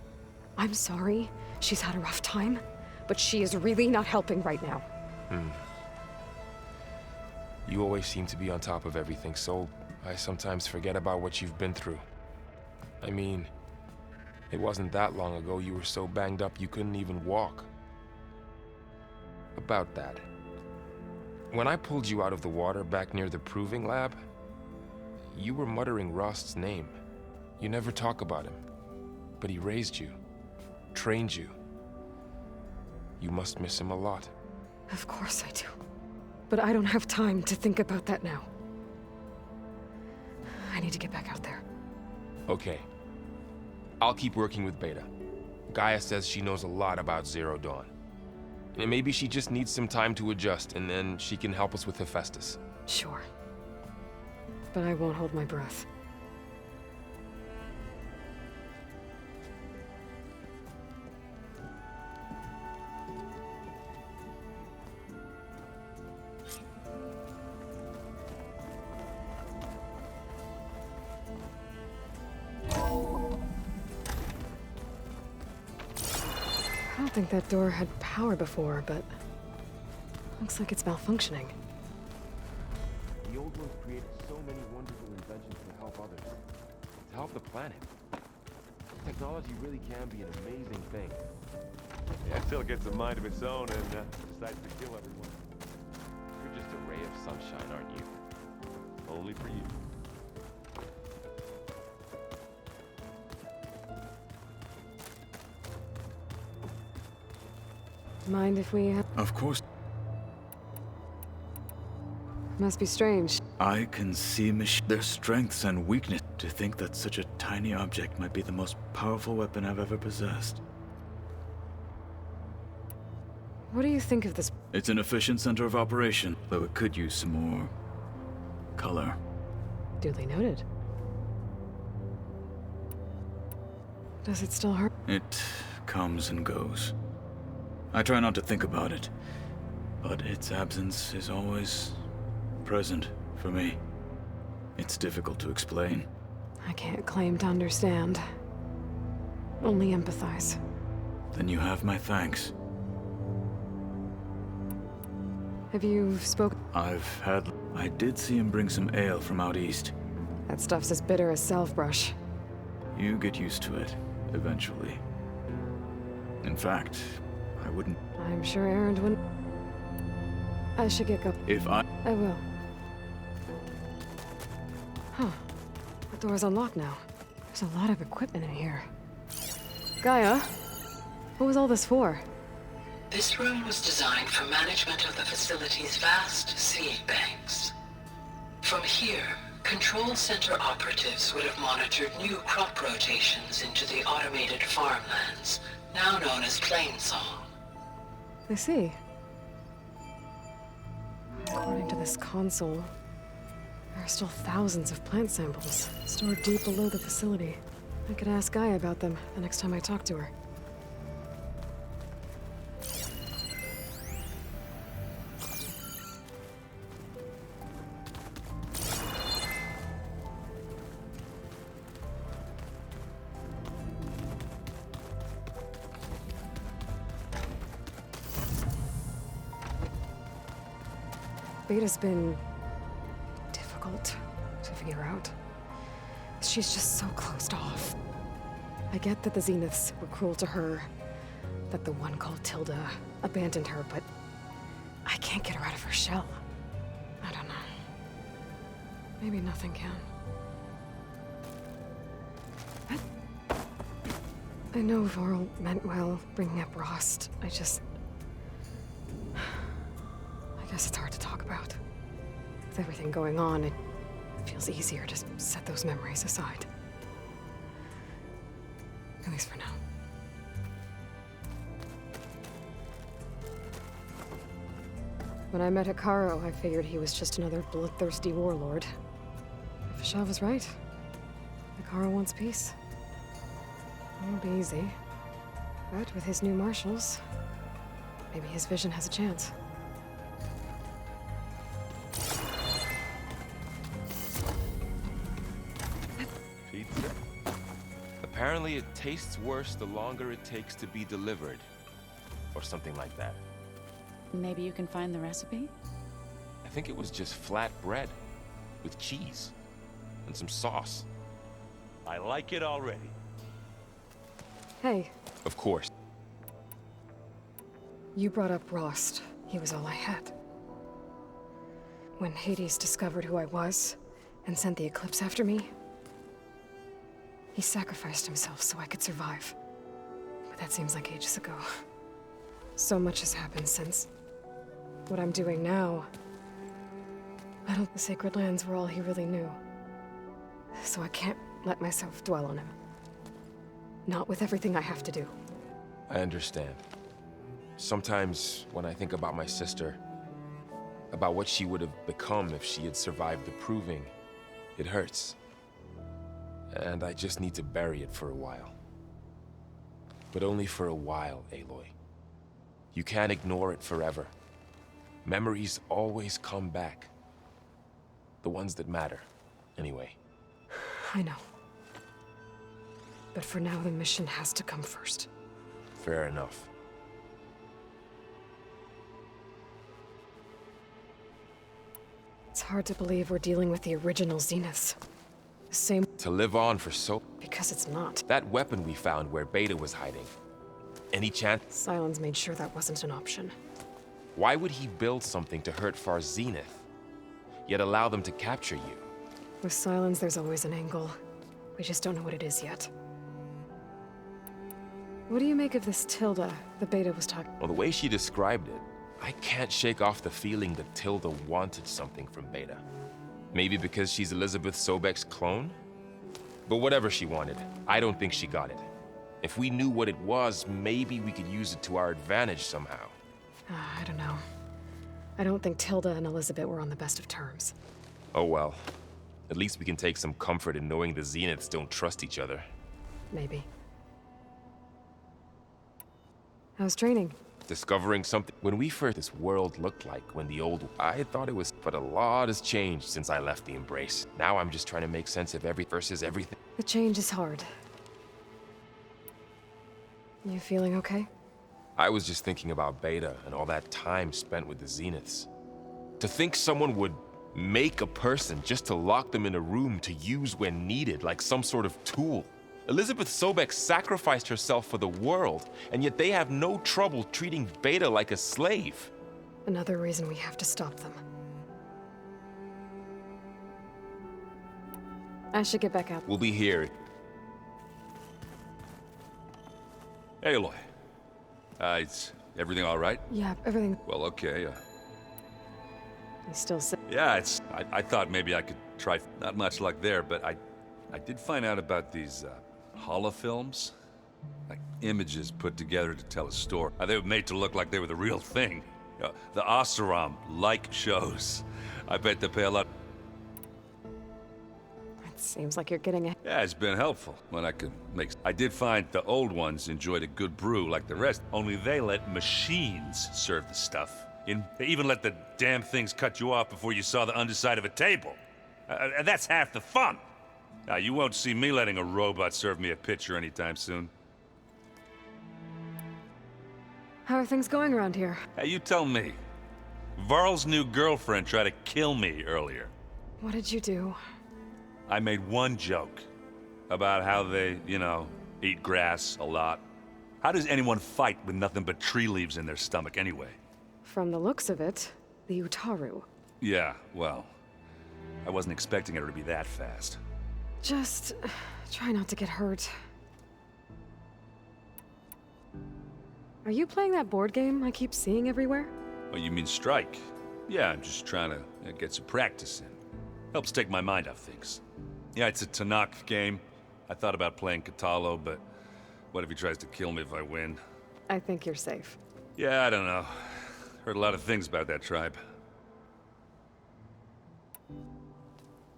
I'm sorry she's had a rough time, but she is really not helping right now. You always seem to be on top of everything, so I sometimes forget about what you've been through. I mean, it wasn't that long ago you were so banged up you couldn't even walk. About that. When I pulled you out of the water back near the proving lab, you were muttering Rost's name. You never talk about him. But he raised you, trained you. You must miss him a lot. Of course I do. But I don't have time to think about that now. I need to get back out there. Okay. I'll keep working with Beta. Gaia says she knows a lot about Zero Dawn. And maybe she just needs some time to adjust, and then she can help us with Hephaestus. Sure. But I won't hold my breath. I don't think that door had power before, but looks like it's malfunctioning. The old ones created so many wonderful inventions to help others. To help the planet. Technology really can be an amazing thing. Yeah, until it gets a mind of its own and decides to kill everyone. You're just a ray of sunshine, aren't you? Only for you. Mind if we... Of course. Must be strange. I can see their strengths and weakness. To think that such a tiny object might be the most powerful weapon I've ever possessed. What do you think of this? It's an efficient center of operation, though it could use some more color. Duly noted. Does it still hurt? It comes and goes. I try not to think about it, but its absence is always present for me. It's difficult to explain. I can't claim to understand. Only empathize. Then you have my thanks. Have you spoken? I did see him bring some ale from out east. That stuff's as bitter as self-brush. You get used to it, eventually. In fact, I wouldn't... I'm sure Erend wouldn't... I should get up. I will. Huh. The door's unlocked now. There's a lot of equipment in here. Gaia? What was all this for? This room was designed for management of the facility's vast seed banks. From here, Control Center operatives would have monitored new crop rotations into the automated farmlands, now known as Plainsong. I see. According to this console, there are still thousands of plant samples stored deep below the facility. I could ask Gaia about them the next time I talk to her. Beta's been difficult to figure out. She's just so closed off. I get that the Zeniths were cruel to her, that the one called Tilda abandoned her, but I can't get her out of her shell. I don't know. Maybe nothing can. I know Vorl meant well, bringing up Rost. I guess it's hard to talk about. With everything going on, it feels easier to set those memories aside. At least for now. When I met Hikaru, I figured he was just another bloodthirsty warlord. Fashav was right. Hikaru wants peace. It won't be easy. But with his new marshals, maybe his vision has a chance. Pizza? Apparently it tastes worse the longer it takes to be delivered. Or something like that. Maybe you can find the recipe? I think it was just flat bread. With cheese. And some sauce. I like it already. Hey. Of course. You brought up Rost. He was all I had. When Hades discovered who I was, and sent the Eclipse after me, he sacrificed himself so I could survive. But that seems like ages ago. So much has happened since what I'm doing now. I don't. The Sacred Lands were all he really knew. So I can't let myself dwell on him. Not with everything I have to do. I understand. Sometimes when I think about my sister, about what she would have become if she had survived the Proving, it hurts. And I just need to bury it for a while. But only for a while, Aloy. You can't ignore it forever. Memories always come back. The ones that matter, anyway. I know. But for now, the mission has to come first. Fair enough. It's hard to believe we're dealing with the original Zeniths. The same... To live on for so... Because it's not. That weapon we found where Beta was hiding. Any chance... Sylens made sure that wasn't an option. Why would he build something to hurt Far's Zenith, yet allow them to capture you? With Sylens, there's always an angle. We just don't know what it is yet. What do you make of this Tilda the Beta was talking? Well, the way she described it, I can't shake off the feeling that Tilda wanted something from Beta. Maybe because she's Elizabeth Sobek's clone? But whatever she wanted, I don't think she got it. If we knew what it was, maybe we could use it to our advantage somehow. I don't know. I don't think Tilda and Elizabeth were on the best of terms. Oh well. At least we can take some comfort in knowing the Zeniths don't trust each other. Maybe. How's training? Discovering something. When we first, this world looked like when the old... I thought it was... But a lot has changed since I left the Embrace. Now I'm just trying to make sense of versus everything. The change is hard. You feeling okay? I was just thinking about Beta and all that time spent with the Zeniths. To think someone would make a person just to lock them in a room to use when needed, like some sort of tool. Elizabeth Sobek sacrificed herself for the world, and yet they have no trouble treating Beta like a slave. Another reason we have to stop them. I should get back out. We'll be here. Aloy. Is everything all right? Yeah, everything... Well, okay. You still sick? Yeah, I thought maybe I could try... Not much luck there, but I did find out about these, holofilms. Like, images put together to tell a story. They were made to look like they were the real thing. The Oseram-like shows. I bet they pay a lot... It seems like you're getting a... Yeah, it's been helpful when I could make... I did find the old ones enjoyed a good brew like the rest, only they let machines serve the stuff. They even let the damn things cut you off before you saw the underside of a table. And that's half the fun. Now, you won't see me letting a robot serve me a pitcher anytime soon. How are things going around here? Hey, you tell me. Varl's new girlfriend tried to kill me earlier. What did you do? I made one joke about how they, eat grass a lot. How does anyone fight with nothing but tree leaves in their stomach anyway? From the looks of it, the Utaru. Yeah, well, I wasn't expecting her to be that fast. Just try not to get hurt. Are you playing that board game I keep seeing everywhere? Oh, you mean Strike? Yeah, I'm just trying to get some practice in. Helps take my mind off things. Yeah, it's a Tanakh game. I thought about playing Katalo, but what if he tries to kill me if I win? I think you're safe. Yeah, I don't know. Heard a lot of things about that tribe.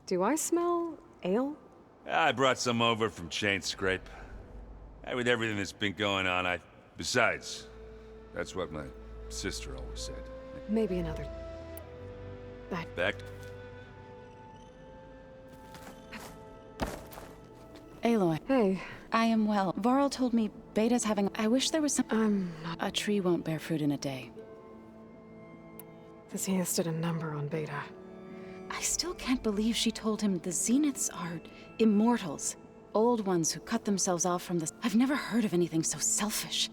Do I smell ale? I brought some over from Chain Scrape. With everything that's been going on, Besides, that's what my sister always said. Maybe another. Back. Aloy. Hey. I am well. Varl told me Beta's having... I wish there was some... A tree won't bear fruit in a day. The Zeniths did a number on Beta. I still can't believe she told him the Zeniths are immortals. Old ones who cut themselves off from the... I've never heard of anything so selfish.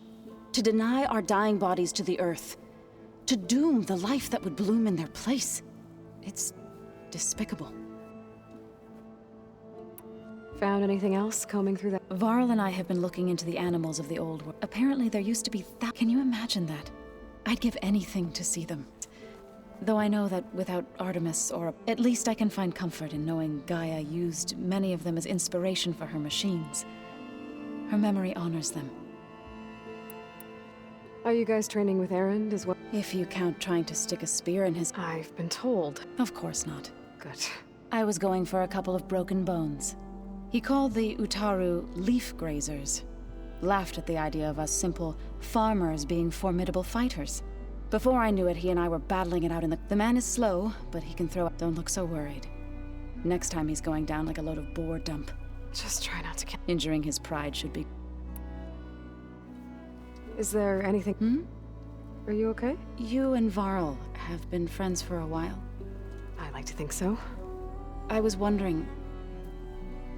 To deny our dying bodies to the earth. To doom the life that would bloom in their place. It's despicable. Found anything else combing through that? Varl and I have been looking into the animals of the old world. Apparently there used to be Can you imagine that? I'd give anything to see them. Though I know that without Artemis, or at least I can find comfort in knowing Gaia used many of them as inspiration for her machines. Her memory honors them. Are you guys training with Erend as well? If you count trying to stick a spear in his... I've been told. Of course not. Good. I was going for a couple of broken bones. He called the Utaru leaf grazers. Laughed at the idea of us simple farmers being formidable fighters. Before I knew it, he and I were battling it out in the... The man is slow, but he can throw up. Don't look so worried. Next time he's going down like a load of boar dump. Just try not to get... Injuring his pride should be... Is there anything... Are you okay? You and Varl have been friends for a while. I like to think so. I was wondering...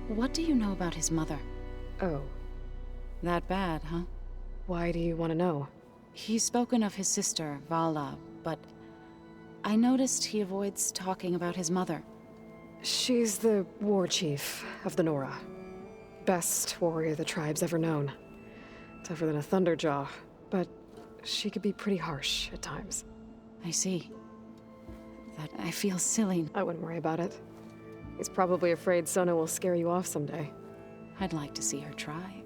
What do you know about his mother? Oh. That bad, huh? Why do you want to know? He's spoken of his sister, Vala, but I noticed he avoids talking about his mother. She's the war chief of the Nora. Best warrior the tribe's ever known. Tougher than a Thunderjaw, but she could be pretty harsh at times. I see. That I feel silly. I wouldn't worry about it. He's probably afraid Sona will scare you off someday. I'd like to see her try.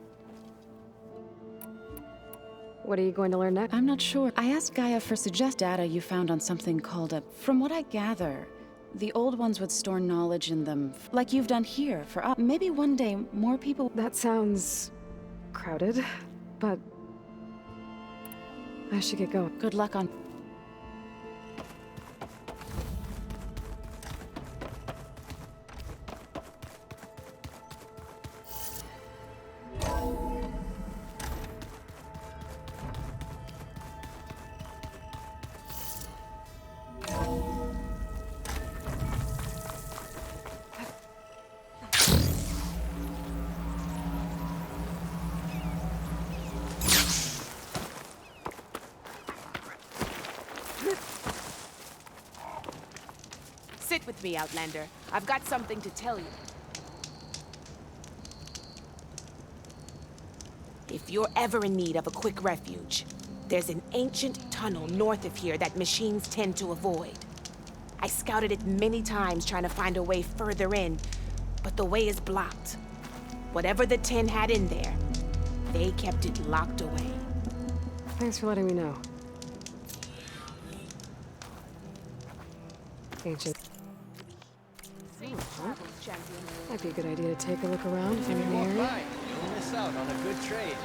What are you going to learn next? I'm not sure. I asked Gaia for data you found on something called a... From what I gather, the old ones would store knowledge in them, like you've done here, for maybe one day more people... That sounds... crowded, but... I should get going. Good luck on... Sit with me, Outlander. I've got something to tell you. If you're ever in need of a quick refuge, there's an ancient tunnel north of here that machines tend to avoid. I scouted it many times trying to find a way further in, but the way is blocked. Whatever the 10 had in there, they kept it locked away. Thanks for letting me know. Ancient. Might be a good idea to take a look around if you're in the area. You'll miss out on a good trade.